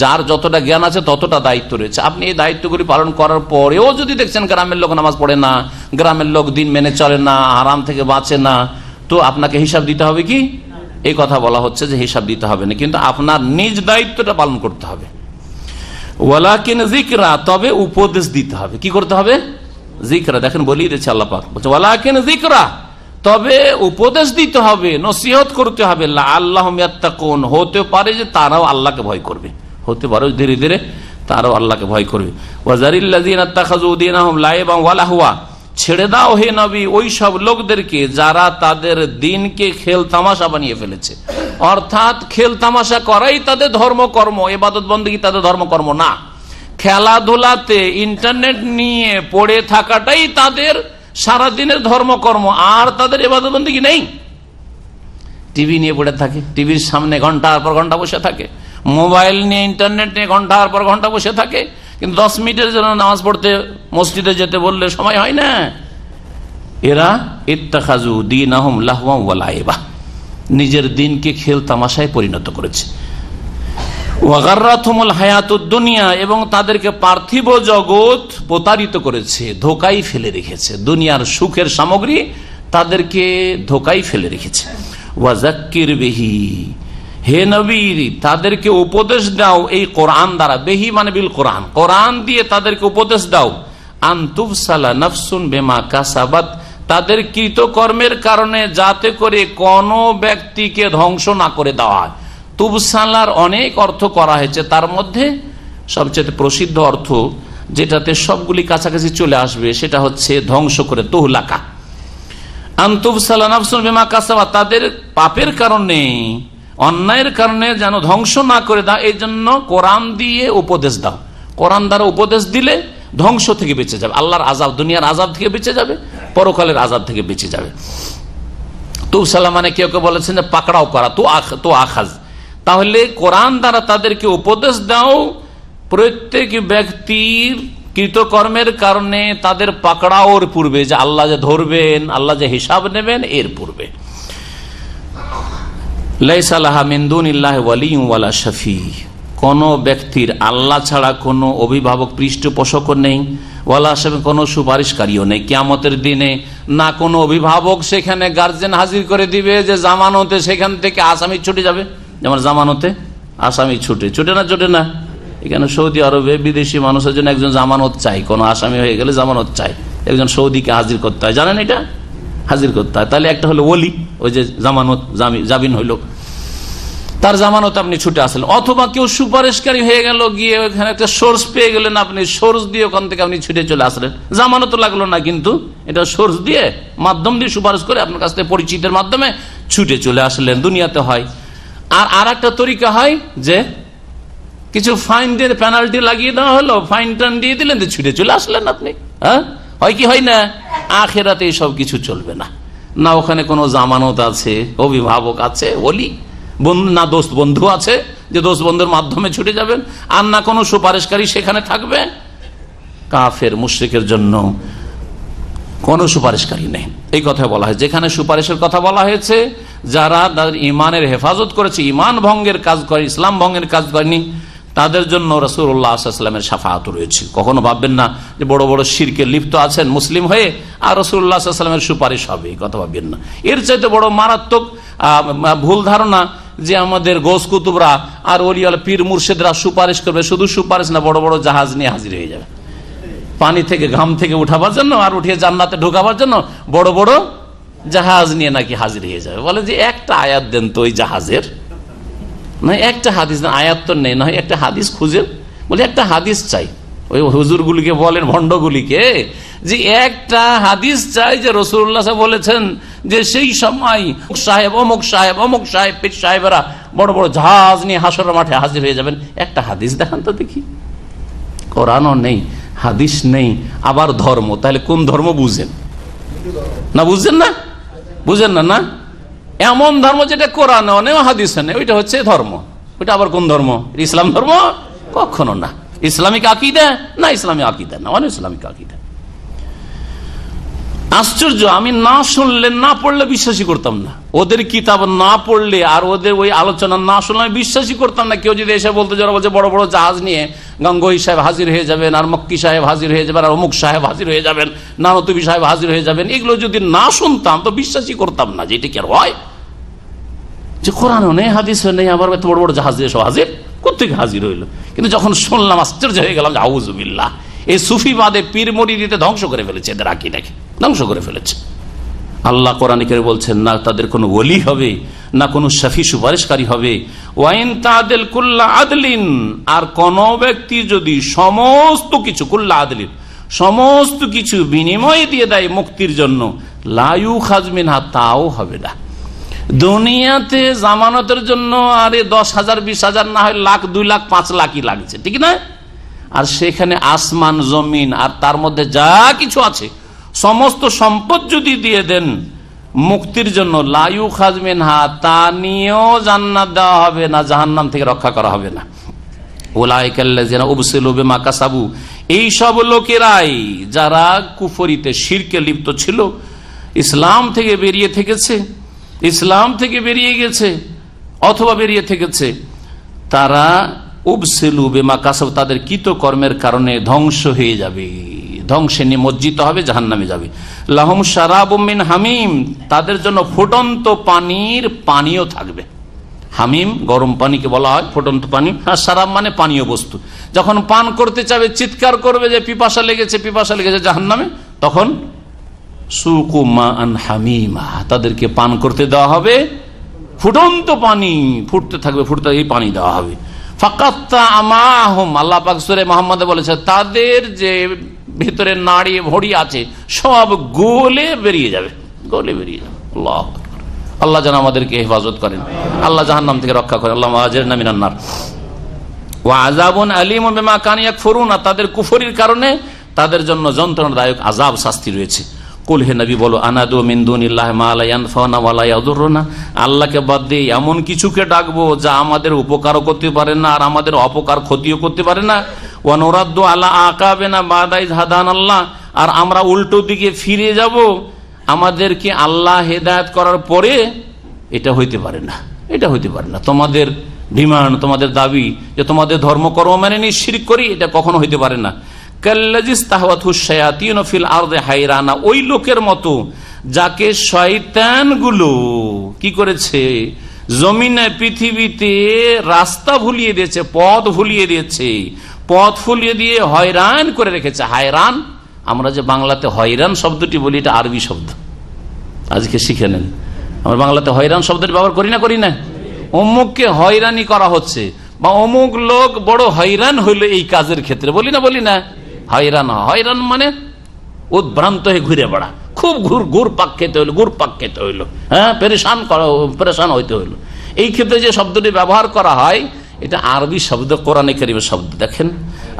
Speaker 5: যার যতটা জ্ঞান আছে ততটা দায়িত্ব রয়েছে। আপনি এই দায়িত্বগুলি পালন করার পরেও যদি দেখছেন গ্রামের লোক নামাজ পড়ে না, গ্রামের লোক দিন মেনে চলে না, হারাম থেকে বাঁচে না, তো আপনাকে হিসাব দিতে হবে কি? এই কথা বলা হচ্ছে যে হিসাব দিতে হবে না, কিন্তু আপনার নিজ দায়িত্বটা পালন করতে হবে। ওয়ালাকিন যিকরা, তবে উপদেশ দিতে হবে। কি করতে হবে? যিকরা। দেখেন বলিয়ে দিয়েছে আল্লাহ পাক, বলছে ওয়ালাকিন যিকরা, তবে উপদেশ দিতে হবে, নসিহত করতে হবে। লাআল্লাহুম ইয়াত্তাকুন, হতে পারে যে তারাও আল্লাহকে ভয় করবে, হতে পারে ধীরে ধীরে তারাও আল্লাহকে ভয় করবে। ওয়াজারিল্লাযিনা ইত্তাখাযু দীনাহুম লাইবান ওয়া লাহওয়া, ছেড়ে দাও হে নবী ওই সব লোকদেরকে যারা তাদের দিনকে খেল তামাশা বানিয়ে ফেলেছে। অর্থাৎ খেল তামাশা করাই তাদের ধর্মকর্ম, ইবাদত বন্দেগী তাদের ধর্মকর্ম না। খেলাধুলাতে ইন্টারনেট নিয়ে পড়ে থাকাটাই তাদের সারাদিনের ধর্মকর্ম, আর তাদের ইবাদত বন্দেগী নেই। টিভি নিয়ে পড়ে থাকে, টিভির সামনে ঘন্টার পর ঘন্টা বসে থাকে, মোবাইল নিয়ে, ইন্টারনেট নিয়ে ঘন্টার পর ঘন্টা বসে থাকে, কিন্তু 10 মিনিটের জন্য নামাজ পড়তে মসজিদে যেতে বললে সময় হয় না। এরা ইত্তাখাযু দীনাহুম লাহওয়ান ওয়া লাইবা, নিজের দিনকে খেল তামাশায় পরিণত করেছে। ওয়া গাররাতুহুমুল হায়াতুদ দুনিয়া, এবং তাদেরকে পার্থিব জগৎ প্রতারিত করেছে, ধোঁকায় ফেলে রেখেছে, দুনিয়ার সুখের সামগ্রী তাদেরকে ধোঁকায় ফেলে রেখেছে। ওয়া যাক্কির বিহি, হে নবী তাদেরকে উপদেশ দাও এই কোরআন দ্বারা, বেহি মানে বিল কোরআন, কোরআন দিয়ে তাদেরকে উপদেশ দাও। আন তুফসালা নাফসুন বিমা কাসাবাত, তাদের কৃতকর্মের কারণে যাতে করে কোনো ব্যক্তিকে ধ্বংস না করে দেওয়া হয়। তুফসালার অনেক অর্থ করা হয়েছে, তার মধ্যে সবচেয়ে প্রসিদ্ধ অর্থ যেটাতে সবগুলি কাছাকাছি চলে আসবে সেটা হচ্ছে ধ্বংস করে, তুহলাকা। আন তুফসালা নাফসুন বিমা কাসাবাত, তাদের পাপের কারণে, অন্যায়ের কারণে যেন ধ্বংস না করে দাও, এই জন্য কোরআন দিয়ে উপদেশ দাও। কোরআন দ্বারা উপদেশ দিলে ধ্বংস থেকে বেঁচে যাবে, আল্লাহর আযাব, দুনিয়ার আযাব থেকে বেঁচে যাবে, পরকালের আযাব থেকে বেঁচে যাবে। তুফসালা মানে কেউ কেউ বলেছেন যে পাকড়াও করা, তো আখাজ। তাহলে কোরআন দ্বারা তাদেরকে উপদেশ দাও, প্রত্যেক ব্যক্তির কৃতকর্মের কারণে তাদের পাকড়াওর পূর্বে, যে আল্লাহ যে ধরবেন, আল্লাহ যে হিসাব নেবেন, এর পূর্বে। লাইসা লাহা মিন দুনিল্লাহি ওয়ালিয়্যুন ওয়ালা শাফি, কোন ব্যক্তির আল্লাহ ছাড়া কোনো অভিভাবক পৃষ্ঠপোষক নেই, ওয়ালা আসামি, কোনো সুপারিশকারীও নেই কিয়ামতের দিনে। না কোনো অভিভাবক সেখানে গার্জেন হাজির করে দিবে যে জামানতে সেখান থেকে আসামি ছুটে যাবে, যেমন জামানতে আসামি ছুটে না। এখানে সৌদি আরবে বিদেশি মানুষের জন্য একজন জামানত চাই, কোনো আসামি হয়ে গেলে জামানত চাই, একজন সৌদিকে হাজির করতে হয়, জানেন এটা? হাজির করতে হয়। তাহলে একটা হলো ওলি, ওই যে জামানত জামিন হইল, তার জামানত আপনি ছুটে আসলেন। অথবা কেউ সুপারিশকারী হয়ে গেল, গিয়ে ওখানে একটা সোর্স পেয়ে গেলেন, আপনি সোর্স দিয়ে ওখান থেকে আপনি ছুটে চলে আসলেন, জামানত লাগলো না, কিন্তু এটা সোর্স দিয়ে মাধ্যম দিয়ে সুপারিশ করে আপনার কাছ থেকে পরিচিতের মাধ্যমে ছুটে চলে আসলেন। দুনিয়াতে হয়। আর একটা তরিকা হয় যে কিছু ফাইন দিয়ে পেনাল্টি লাগিয়ে দেওয়া হলো, ফাইন টান দিয়ে দিলেন, ছুটে চলে আসলেন আপনি। হ্যাঁ, হয় কি হয় না? আখেরাতে সব কিছু চলবে না। না ওখানে কোনো জামানত আছে, অভিভাবক আছে, ওলি বন্ধু, না দোস্ত বন্ধু আছে যে দোস্ত বন্ধুর মাধ্যমে ছুটে যাবেন, আর না কোনো সুপারিশকারী সেখানে থাকবে। কাফের মুশরিকের জন্য কোনো সুপারিশকারী নেই, এই কথা বলা হয়। যেখানে সুপারিশের কথা বলা হয়েছে, যারা তাদের ইমানের হেফাজত করেছে, ইমান ভঙ্গের কাজ করে, ইসলাম ভঙ্গের কাজ করেনি, তাদের জন্য রাসূলুল্লাহ সাল্লাল্লাহু আলাইহি ওয়াসাল্লামের শাফাআত রয়েছে। কখনো ভাববেন না যে বড় বড় শিরকে লিপ্ত আছেন মুসলিম হয়ে আর রাসূলুল্লাহ সাল্লাল্লাহু আলাইহি ওয়াসাল্লামের সুপারিশ হবে, এই কথা ভাববেন না। এর চাইতে বড় মারাত্মক ভুল ধারণা যে আমাদের গোস কুতুবরা আর ওলিয়াল পীর মুর্শিদরা সুপারিশ করবে। শুধু সুপারিশ না, বড় বড় জাহাজ নিয়ে হাজির হয়ে যাবে পানি থেকে, ঘাম থেকে উঠাবার জন্য, আর উঠিয়ে জান্নাতে ঢোকাবার জন্য বড় বড় জাহাজ নিয়ে নাকি হাজির হয়ে যাবে। বলে যে একটা আয়াত দেন তো ওই জাহাজের, না একটা হাদিস দেন, আয়াত তো নেই, না একটা হাদিস খুঁজে, বলে একটা হাদিস চাই। ওই হুজুরগুলিকে বলেন, ভণ্ডগুলিকে, যে একটা হাদিস চাই যে রাসূলুল্লাহ বলেছেন যে সেই সময় সাহেব অমুক সাহেব অমুক সাহেব পীর সাহেবেরা বড় বড় জাহাজ নিয়ে হাসরের মাঠে হাজির হয়ে যাবেন। একটা হাদিস দেখান তো দেখি। কোরআনও নেই, হাদিস নেই, আবার ধর্ম। তাহলে কোন ধর্ম বুঝেন? না বুঝছেন না, বুঝেন না? না এমন ধর্ম যেটা কোরআনও নেই, হাদিসও নেই, ওইটা হচ্ছে ধর্ম। ওইটা আবার কোন ধর্ম? ইসলাম ধর্ম? কখনো না। ইসলামিক আকীদা না, ইসলামিক আকীদা না, মানে ইসলামিক আকীদা। আশ্চর্য, আমি না শুনলে, না পড়লে বিশ্বাসই করতাম না। ওদের কিতাব না পড়লে আর ওদের ওই আলোচনা না শুনলে আমি বিশ্বাসই করতাম না। কেউ যদি এসে বলতে, যারা বলছে বড় বড় জাহাজ নিয়ে গঙ্গোহী সাহেব হাজির হয়ে যাবেন, আর মক্কি সাহেব হাজির হয়ে যাবেন, আর অমুক সাহেব হাজির হয়ে যাবেন, নানতুবি সাহেব হাজির হয়ে যাবেন, এগুলো যদি না শুনতাম তো বিশ্বাসই করতাম না যে এটা কি আর হয়, যে কোরআনও নেই, হাদিসও নেই, আবার এত বড় বড় জাহাজ দিয়ে সব হাজির, কোথেকে হাজির হইলো। কিন্তু যখন শুনলাম আশ্চর্য হয়ে গেলাম যে আউযুবিল্লাহ, এই সুফিবাদে পীর মুরিদিতে ধ্বংস করে ফেলেছে, এদের আকীদাকে ধ্বংস করে ফেলেছে। আল্লাহ কোরআনে কারিমে বলছেন, না তাদের কোনো ওলি হবে, না কোনো শাফি সুপারিশকারী হবে। ওয়াইন তাদিল কুল্লা আদলিন, আর কোন ব্যক্তি যদি সমস্ত কিছু, কুল্লা আদলিন সমস্ত কিছু বিনিময় দিয়ে দেয় মুক্তির জন্য, লা ইউখায মিনহা, তাও হবে না। দুনিয়াতে জামানতের জন্য আরে 10,000 20,000 না হয় লাখ 2 লাখ 5 লাখই লাগছে, ঠিক না? আর সেখানে আসমান জমিন আর তার মধ্যে যা কিছু আছে সমস্ত সম্পদ যদি দিয়ে দেন মুক্তির জন্য, লা ইউখায মিনহা, তা নিয়েও জান্নাত দেওয়া হবে না, জাহান্নাম থেকে রক্ষা করা হবে না। উলাইকাল্লাযিনা উবসিলু বিমা কাসাবু, এই সব লোকেরাই যারা কুফরিতে শিরকে লিপ্ত ছিল, ইসলাম থেকে বেরিয়ে থেকেছে, ইসলাম থেকে বেরিয়ে গেছে অথবা বেরিয়ে থেকেছে, তারা উবসিলু বিমা কাসাবু, তাদের কৃতকর্মের কারণে ধ্বংস হয়ে যাবে, ধ্বংসে নিমজ্জিত হবে, জাহান্নামে যাবে। লাহুম শারাবুম মিন হামিম, তাদের জন্য ফুটন্ত পানির পানীয় থাকবে। হামিম গরম পানিকে বলা হয় ফুটন্ত পানি, আর শারাব মানে পানীয় বস্তু। যখন পান করতে চাবে চিৎকার করবে যে পিপাসা লেগেছে, পিপাসা লেগেছে জাহান্নামে, তখন সুকু মাআন হামিমা, তাদেরকে পান করতে দেওয়া হবে ফুটন্ত পানি, ফুটতে থাকবে, ফুটতে এই পানি দেওয়া হবে। ফাকাত্তা আমাহুম, আল্লাহ পাক সূরা মুহাম্মদে বলেছে তাদের যে ভিতরে নাড়ি ভড়ি আছে সব গলে বেরিয়ে যাবে, গলে বেরিয়ে যাবে। আল্লাহু আকবার। আল্লাহ যেন আমাদেরকে হেফাজত করেন, আল্লাহ জাহান্নাম থেকে রক্ষা করেন। আল্লাহ আজরনা মিনান নার। ওয়া আযাবুন আলীমুন বিমা কানু ইয়াকফুরুন, তাদের কুফরির কারণে তাদের জন্য যন্ত্রণাদায়ক আযাব, শাস্তি রয়েছে। কুল, হে নবী বলো, আনাদু মিন দুনিল্লাহি মা লা ইয়ানফাউনা ওয়া লা ইয়াদুরুনা, আল্লাহকে বাদ দিয়ে এমন কিছুকে ডাকবো যা আমাদের উপকারও করতে পারে না আর আমাদের অপকার ক্ষতিও করতে পারে না। ওয়া নুরাদ্দু আলা আকাবিনা বাদা ইয হাদানাল্লাহ, আর আমরা উল্টো দিকে ফিরে যাব আমাদেরকে আল্লাহ হেদায়েত করার পরে। এটা হইতে পারে না, এটা হইতে পারে না। তোমাদের ডিমান্ড, তোমাদের দাবি যে তোমাদের ধর্মকর্ম মানে নিয়ে শিরক করি, এটা কখনো হইতে পারে না। কাল্লাযিস্তাহওয়াতহু শায়াতিনু ফিল আরদি হায়রানা, ওই লোকের মতো যাকে শয়তানগুলো কি করেছে, জমিনে পৃথিবীতে রাস্তা ভুলিয়ে দিয়েছে, পথ ভুলিয়ে দিয়েছে, পথ ভুলিয়ে দিয়ে হয়রান করে রেখেছে। হায়রান, আমরা যে বাংলাতে হয়রান শব্দটি বলি, এটা আরবি শব্দ, আজকে শিখে নেন। আমরা বাংলাতে হয়রান শব্দটি ব্যবহার করি না। অমুককে হয়রানি করা হচ্ছে, বা অমুক লোক বড় হয়রান হইলো এই কাজের ক্ষেত্রে, বলি না হয়রান। হয়রান মানে উদ্ভ্রান্ত হয়ে ঘুরে বেড়া, খুব ঘুর পাক খেতে হইলো, হ্যাঁ, পেরেশান হইতে হইলো। এই ক্ষেত্রে যে শব্দটি ব্যবহার করা হয় এটা আরবি শব্দ, কোরআনে কারীমের শব্দ। দেখেন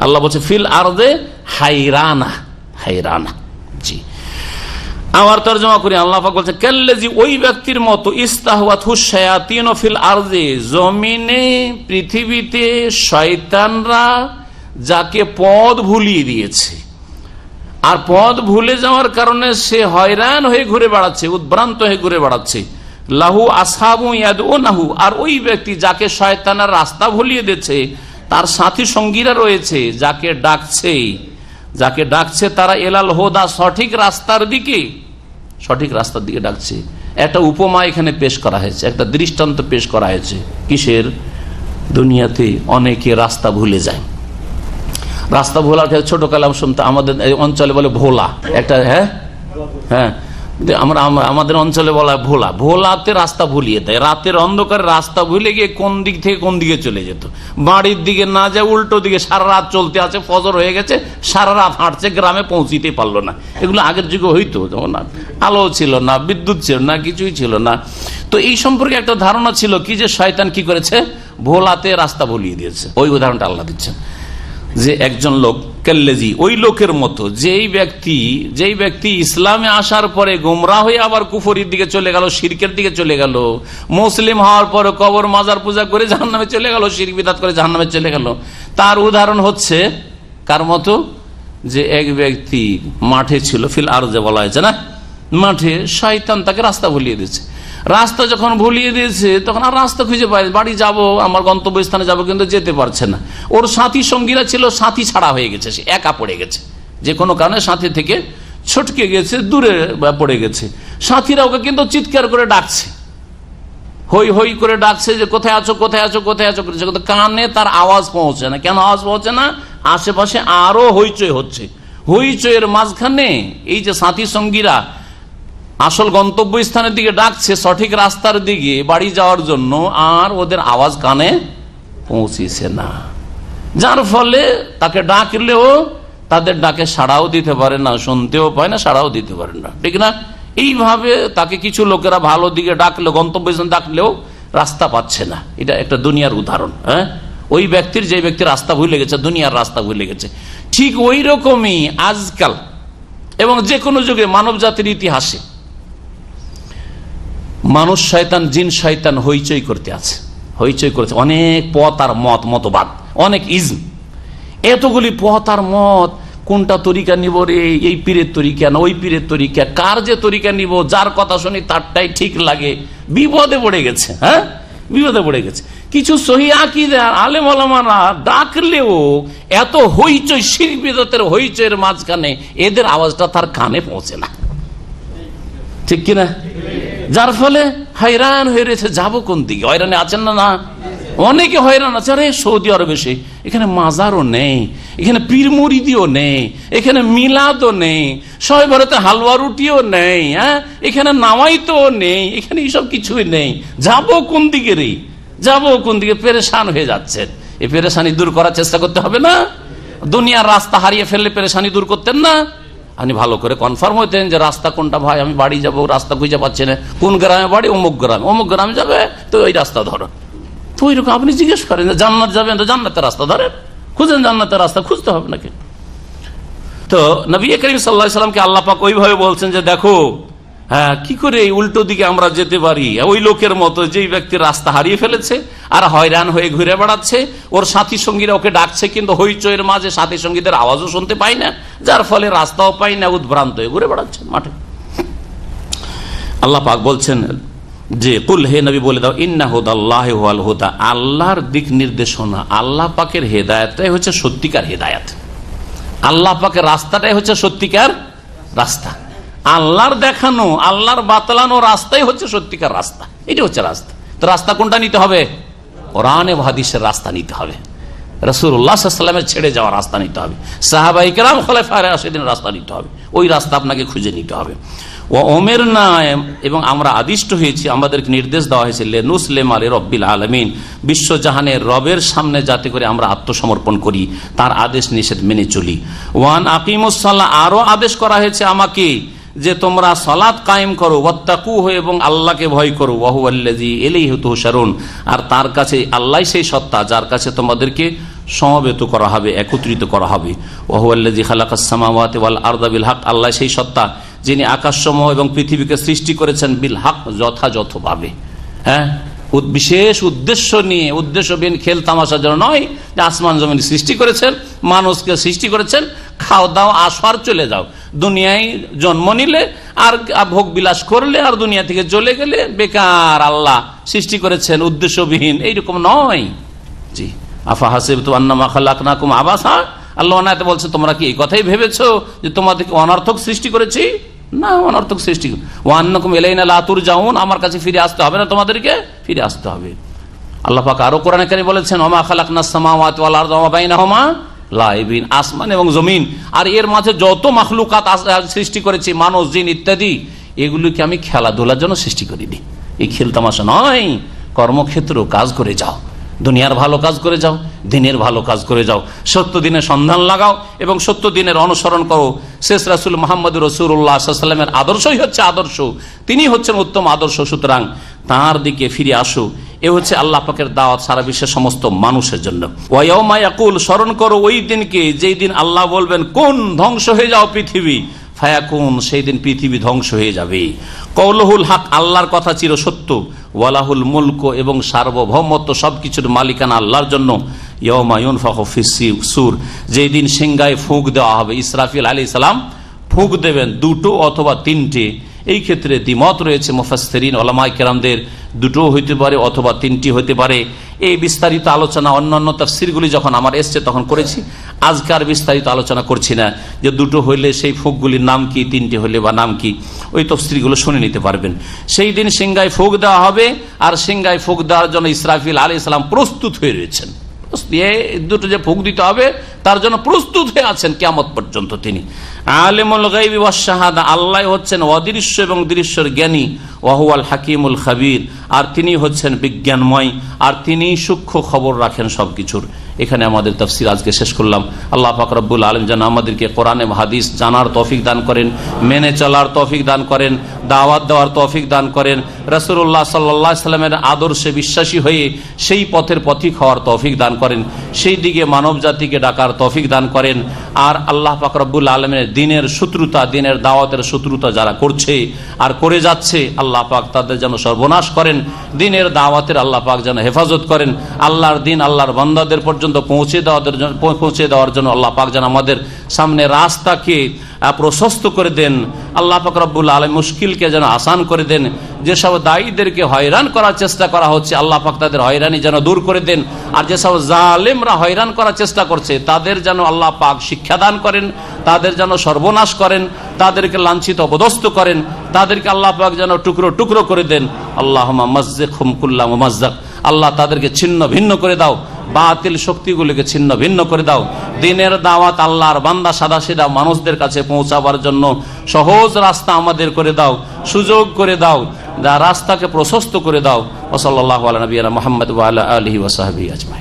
Speaker 5: আল্লাহ বলছে ফিল আরদে হায়রানা, জি। আবার তরজমা করি, আল্লাহ পাক বলছে কাল্লাযী, ওই ব্যক্তির মতো, ইস্তাহওয়াতহু শায়াতিনু ফিল আরদি, জমিনে পৃথিবীতে শয়তানরা যাকে পথ ভুলিয়ে দিয়েছে, আর পথ ভুলে যাওয়ার কারণে সে হয়রান হয়ে ঘুরে বেড়াচ্ছে, উদ্ভ্রান্ত হয়ে ঘুরে বেড়াচ্ছে। লাহু আসহাবু ইয়াদউনাহু, আর ওই ব্যক্তি যাকে শয়তানের রাস্তা ভুলিয়ে দিয়েছে, তার সাথী সঙ্গীরা রয়েছে যাকে ডাকছে তারা এলাল হুদা, সঠিক রাস্তার দিকে ডাকছে। একটা উপমা এখানে পেশ করা হয়েছে, একটা দৃষ্টান্ত পেশ করা হয়েছে। কিসের? দুনিয়াতে অনেকে রাস্তা ভুলে যায়। রাস্তা ভোলার ক্ষেত্রে ছোট কালাম শুনতে, আমাদের অঞ্চলে বলে ভোলা, একটা হ্যাঁ, আমাদের অঞ্চলে বলা ভোলাতে রাস্তা ভুলিয়ে দেয়। রাতের অন্ধকারে রাস্তা ভুলে গিয়ে কোন দিক থেকে কোন দিকে চলে যেত, বাড়ির দিকে না যায় উল্টো দিকে, সারা রাত চলতে আছে, ফজর হয়ে গেছে, সারা রাত হাঁটছে, গ্রামে পৌঁছিতে পারলো না। এগুলো আগের যুগে হইতো, যেমন আলো ছিল না, বিদ্যুৎ ছিল না, কিছুই ছিল না। তো এই সম্পর্কে একটা ধারণা ছিল কি, যে শয়তান কি করেছে, ভোলাতে রাস্তা ভুলিয়ে দিয়েছে। ওই উদাহরণটা আল্লাহ দিচ্ছেন যে একজন লোক, কাল্লাযী, ওই লোকের মতো, যেই ব্যক্তি ইসলামে আসার পরে গোমরাহ হয়ে আবার কুফরির দিকে চলে গেল, শিরকের দিকে চলে গেল, মুসলিম হওয়ার পরে কবর মাজার পূজা করে জাহান্নামে চলে গেল, শিরক বিদআত করে জাহান্নামে চলে গেল। তার উদাহরণ হচ্ছে কার মতো, যে এক ব্যক্তি মাঠে ছিল, ফিল আরজে বলা হয়েছে না, মাঠে শয়তান তাকে রাস্তা ভুলিয়ে দিয়েছে। রাস্তা যখন ভুলিয়ে দিয়েছে তখন আর রাস্তা খুঁজে পায়, বাড়ি যাব, আমার গন্তব্যস্থানে যাব, কিন্তু যেতে পারছে না। ওর সাথী সঙ্গীরা ছিল, সাথী ছাড়া হয়ে গেছে, সে একা পড়ে গেছে, যে কোনো কারণে সাথী থেকে ছটকে গেছে, দূরে পড়ে গেছে। সাথীরা ওকে কিন্তু চিৎকার করে ডাকছে, হই হই করে ডাকছে যে কোথায় আছো, কিন্তু কানে তার আওয়াজ পৌঁছে না। কেন আওয়াজ পৌঁছে না? আশেপাশে আরো হইচই হচ্ছে। হইচইয়ের মাঝখানে এই যে সাথী সঙ্গীরা আসল গন্তব্যস্থানের দিকে ডাকছে, সঠিক রাস্তার দিকে বাড়ি যাওয়ার জন্য, আর ওদের আওয়াজ কানে পৌঁছিছে না, যার ফলে তাকে ডাকলেও তাদের ডাকে সাড়াও দিতে পারে না, শুনতেও পায় না, সাড়াও দিতে পারে না, ঠিক না? এইভাবে তাকে কিছু লোকেরা ভালো দিকে ডাকলেও, গন্তব্যস্থানে ডাকলেও রাস্তা পাচ্ছে না। এটা একটা দুনিয়ার উদাহরণ। হ্যাঁ, ওই ব্যক্তির, যে ব্যক্তি রাস্তা ভুলে গেছে, দুনিয়ার রাস্তা ভুলে গেছে, ঠিক ওই রকমই আজকাল এবং যে কোনো যুগে মানব জাতির ইতিহাসে মানুষ শয়তান, জিন শয়তান হইচই করেছে, অনেক পথ আর মতবাদ, অনেক ইজম, এতগুলি পথ আর মত, কোনটা তরিকা নিব রে, এই পীরের তরিকা না ওই পীরের তরিকা, কার যে তরিকা নিব, যার কথা শুনি তারটাই ঠিক লাগে, বিপদে পড়ে গেছে। হ্যাঁ, বিপদে পড়ে গেছে। কিছু সহি আকীদা আলেম ওলামারা ডাকলেও এত হইচই, শিরক বিদআতের হইচইয়ের মাঝখানে এদের আওয়াজটা তার কানে পৌঁছে না, ঠিক কিনা? যার ফলে হয়রান হয়ে রয়েছে, যাবো কোন দিকে? হয়রানে আছেন না? অনেকে হয়রান আছে। আরে সৌদি আরবে এখানে মাজারও নেই, এখানে পীর মুরিদিও নেই, এখানে মিলাদও নেই, শবে বরাতে হালুয়া রুটিও নেই, হ্যাঁ, এখানে নামাইতেও নেই, এখানে এইসব কিছুই নেই, যাবো কোন দিকে রে, যাবো কোন দিকে? পেরেশান হয়ে যাচ্ছেন। এই পেরেশানি দূর করার চেষ্টা করতে হবে না? দুনিয়ার রাস্তা হারিয়ে ফেললে পেরেশানি দূর করতেন না? আপনি ভালো করে কনফার্ম হইতেন যে রাস্তা কোনটা, ভাই আমি বাড়ি যাবো, রাস্তা খুঁজে পাচ্ছি না, কোন গ্রামে বাড়ি, অমুক গ্রামে যাবে, তো ওই রাস্তা ধরো। তো ওই রকম আপনি জিজ্ঞেস করেন যে জান্নাত যাবেন, তো জান্নাতের রাস্তা ধরেন, খুঁজেন, জান্নাতের রাস্তা খুঁজতে হবে নাকি? তো নবী করিম সাল্লাল্লাহু আলাইহি সাল্লামকে আল্লাহ পাক ওইভাবে বলছেন যে দেখো, হ্যাঁ, কি করে এই উল্টো দিকে আমরা যেতে পারি, ওই লোকের মতো, যেই ব্যক্তি রাস্তা হারিয়ে ফেলেছে আর হয়রান হয়ে ঘুরে বেড়াচ্ছে, ওর সাথী সঙ্গীরা ওকে ডাকছে, কিন্তু হইচইয়ের মাঝে সাথী সঙ্গীদের আওয়াজও শুনতে পাই না, যার ফলে রাস্তাও পাই না, উদ্ভ্রান্ত হয়ে ঘুরে বেড়াচ্ছে মাঠে। আল্লাহ পাক বলছেন যে কুল, হে নবী বলে দাও, ইন্না হুদাল্লাহি হুয়াল হুদা, আল্লাহর দিক নির্দেশনা, আল্লাহ পাকের হেদায়েতটাই হচ্ছে সত্যিকার হেদায়েত। আল্লাহ পাকের রাস্তাটাই হচ্ছে সত্যিকার রাস্তা। আল্লাহর দেখানো, আল্লাহর বাতলানো রাস্তাই হচ্ছে সত্যিকার রাস্তা। এটা হচ্ছে রাস্তা। তো রাস্তা কোনটা নিতে হবে? কোরআন এবং হাদিসের রাস্তা নিতে হবে, রাসূলুল্লাহ সাল্লাল্লাহু আলাইহি ওয়াসাল্লামের ছেড়ে যাওয়া রাস্তা নিতে হবে, সাহাবায়ে কেরাম খোলাফায়ে রাশিদিনের রাস্তা নিতে হবে। ওই রাস্তা আপনাকে খুঁজে নিতে হবে। ও উমিরনা, এবং আমরা আদিষ্ট হয়েছি, আমাদেরকে নির্দেশ দেওয়া হয়েছে, লিনুসলিমা লিরাব্বিল আলামিন, বিশ্বজাহানের রবের সামনে যাতে করে আমরা আত্মসমর্পণ করি, তার আদেশ নিষেধ মেনে চলি। ওয়ান আকিমুস সালাহ, আরো আদেশ করা হয়েছে আমাকে যে তোমরা সালাত কায়েম করো, ওয়াত্তাকুহু, এবং আল্লাহকে ভয় করো, ওয়া হুয়াল্লাযী ইলাইহি তুহশারুন, আর তার কাছে আল্লাহই সেই সত্তা যার কাছে তোমাদেরকে সমবেত করা হবে, একত্রিত করা হবে। ওয়া হুয়াল্লাযী খালাকাস সামাওয়াতি ওয়াল আরদা বিল হক, আল্লাহ সেই সত্তা যিনি আকাশসমূহ এবং পৃথিবীকে সৃষ্টি করেছেন বিল হক, যথাযথভাবে। হ্যাঁ, বিশেষ উদ্দেশ্য নিয়ে, উদ্দেশ্যবিহীন খেল তামাশার জন্য নয়, যে আসমান জমিন সৃষ্টি করেছেন, মানুষকে সৃষ্টি করেছেন, খাও দাও আসর চলে যাও, দুনিয়ায় জন্ম নিলে আর ভোগ বিলাস করলে আর দুনিয়া থেকে চলে গেলে বেকার। আল্লাহ সৃষ্টি করেছেন উদ্দেশ্যবিহীন, এইরকম নয়। জি, আফা হাসিবতু আন্নামা খালাকনাকুম আবাসা, আল্লাহ আয়াতে বলছে তোমরা কি এই কথাই ভেবেছো যে তোমাদেরকে অনর্থক সৃষ্টি করেছি? না, অনর্থক সৃষ্টি। ওয়া আন্নাকুম ইলাইনা লা তুরজাউন, আমার কাছে ফিরে আসতে হবে না, তোমাদেরকে ফিরে আসতে হবে। আল্লাহ পাক আরো কোরআনে কারীমে বলেছেন, ওমা খালাকনাস সামাওয়াতি ওয়াল আরদা ওয়া বাইনাহুমা লাইবিন, আসমান এবং জমিন আর এর মাঝে যত মাখলুকাত সৃষ্টি করেছি, মানুষ জিন ইত্যাদি, এগুলিকে আমি খেলাধুলার জন্য সৃষ্টি করিনি। এই খেল তামাশা নয়, কর্মক্ষেত্র কাজ করে যাও, দুনিয়ার ভালো কাজ করে যাও, দিনের ভালো কাজ করে যাও, সত্য দিনের সন্ধান লাগাও এবং সত্য দিনের অনুসরণ করো। শেষ রাসূল মুহাম্মদুর রাসূলুল্লাহ সাল্লাল্লাহু আলাইহি ওয়াসাল্লামের আদর্শই হচ্ছে আদর্শ, তিনি হচ্ছেন উত্তম আদর্শ, সুতরাং তার দিকে ফিরে আসো। এ হচ্ছে আল্লাহ পাকের দাওয়াত সারা বিশ্বের সমস্ত মানুষের জন্য। ওয়া ইয়াউমা ইয়াকুল, স্মরণ করো ওই দিনকে যেই দিন আল্লাহ বলবেন কোন ধ্বংস হয়ে যাও পৃথিবী, ফায়াকুন, সেই দিন পৃথিবী ধ্বংস হয়ে যাবে। কওলুহুল হক, আল্লাহর কথা চির সত্য। ওয়ালাহুল মুলক, এবং সার্বভৌমত্ব সবকিছুর মালিকানা আল্লাহর জন্য। ইয়াউমা ইউনফাখু ফিস-সূর, যেই দিন সিংহায় ফুঁক দেওয়া হবে। ইসরাফিল আলাইহিস সালাম ফুঁক দেবেন, দুটো অথবা তিনটে। এই ক্ষেত্রে দ্বিমত রয়েছে মুফাসসিরিন উলামায়ে কেরামদের, দুটো হইতে পারে অথবা তিনটি হইতে পারে। এই বিস্তারিত আলোচনা অন্যান্য তাফসীরগুলি যখন আমার এসছে তখন করেছি, আজকার বিস্তারিত আলোচনা করছি না, যে দুটো হইলে সেই ফুঁকগুলির নাম কি, তিনটি হইলে বা নাম কি, ওই তাফসীরগুলো শুনে নিতে পারবেন। সেই দিন সিংহায় ফুঁক দেওয়া হবে, আর সিংহায় ফুঁক দেওয়ার জন্য ইসরাফিল আলাইহিস সালাম প্রস্তুত হয়ে রয়েছেন। দুটো যে ফুঁক দিতে হবে তার জন্য প্রস্তুত হয়ে আছেন কিয়ামত পর্যন্ত। তিনি আলিমুল গায়বি ওয়াশ শাহাদা, আল্লাহ হচ্ছেন অদৃশ্য এবং দৃশ্যের জ্ঞানী। ওয়া হুয়াল হাকিমুল খাবীর, আর তিনি হচ্ছেন বিজ্ঞানময়, আর তিনি সূক্ষ্ম খবর রাখেন সবকিছুর। এখানে আমাদের তাফসীর আজকে শেষ করলাম। আল্লাহ পাক রব্বুল আলামিন যেন আমাদেরকে কোরআন এবং হাদিস জানার তৌফিক দান করেন, মেনে চলার তৌফিক দান করেন, দাওয়াত দেওয়ার তৌফিক দান করেন, রাসূলুল্লাহ সাল্লাল্লাহু আলাইহি ওয়াসাল্লামের আদর্শে বিশ্বাসী হয়ে সেই পথের পথিক হওয়ার তৌফিক দান করেন, সেই দিকে মানব জাতিকে ডাকার তৌফিক দান করেন। আর আল্লাহ পাক রব্বুল আলামিনের দ্বীনের শত্রুতা, দ্বীনের দাওয়াতের শত্রুতা যারা করছে আর করে যাচ্ছে, আল্লাহ পাক তাদের যেন সর্বনাশ করেন, দ্বীনের দাওয়াতের আল্লাহ পাক যেন হেফাজত করেন, আল্লাহর দ্বীন আল্লাহর বান্দাদের পর্যন্ত পৌঁছে দেওয়ার জন্য আল্লাহ পাক যেন আমাদের সামনে রাস্তাকে প্রশস্ত করে দেন। আল্লাহ পাক রব্বুল আলামিন মুশকিলকে যেন আসান করে দেন। যেসব দায়ীদেরকে হয়রান করার চেষ্টা করা হচ্ছে, আল্লাহ পাক তাদের হয়রানি যেন দূর করে দেন। আর যেসব জালেমরা হয়রান করার চেষ্টা করছে, তাদের যেন আল্লাহ পাক শিক্ষা দান করেন, তাদের যেন সর্বনাশ করেন, তাদেরকে লাঞ্ছিত অপদস্থ করেন, তাদেরকে আল্লাহ পাক যেন টুকরো টুকরো করে দেন। আল্লাহুম্মা মাযযিকহুম কুল্লা মুমাযযাক, আল্লাহ তাদেরকে ছিন্ন ভিন্ন করে দাও, বাতিল শক্তিগুলিকে ছিন্ন ভিন্ন করে দাও। দ্বীনের দাওয়াত আল্লাহর বান্দা সাদাসিধা মানুষদের কাছে পৌঁছাবার জন্য সহজ রাস্তা আমাদের করে দাও, সুযোগ করে দাও, রাস্তাকে প্রশস্ত করে দাও। ওয়া সাল্লাল্লাহু আলা নবিয়িনা মুহাম্মদ ওয়া আলা আলিহি ওয়া সাহবিহি আজমাইন।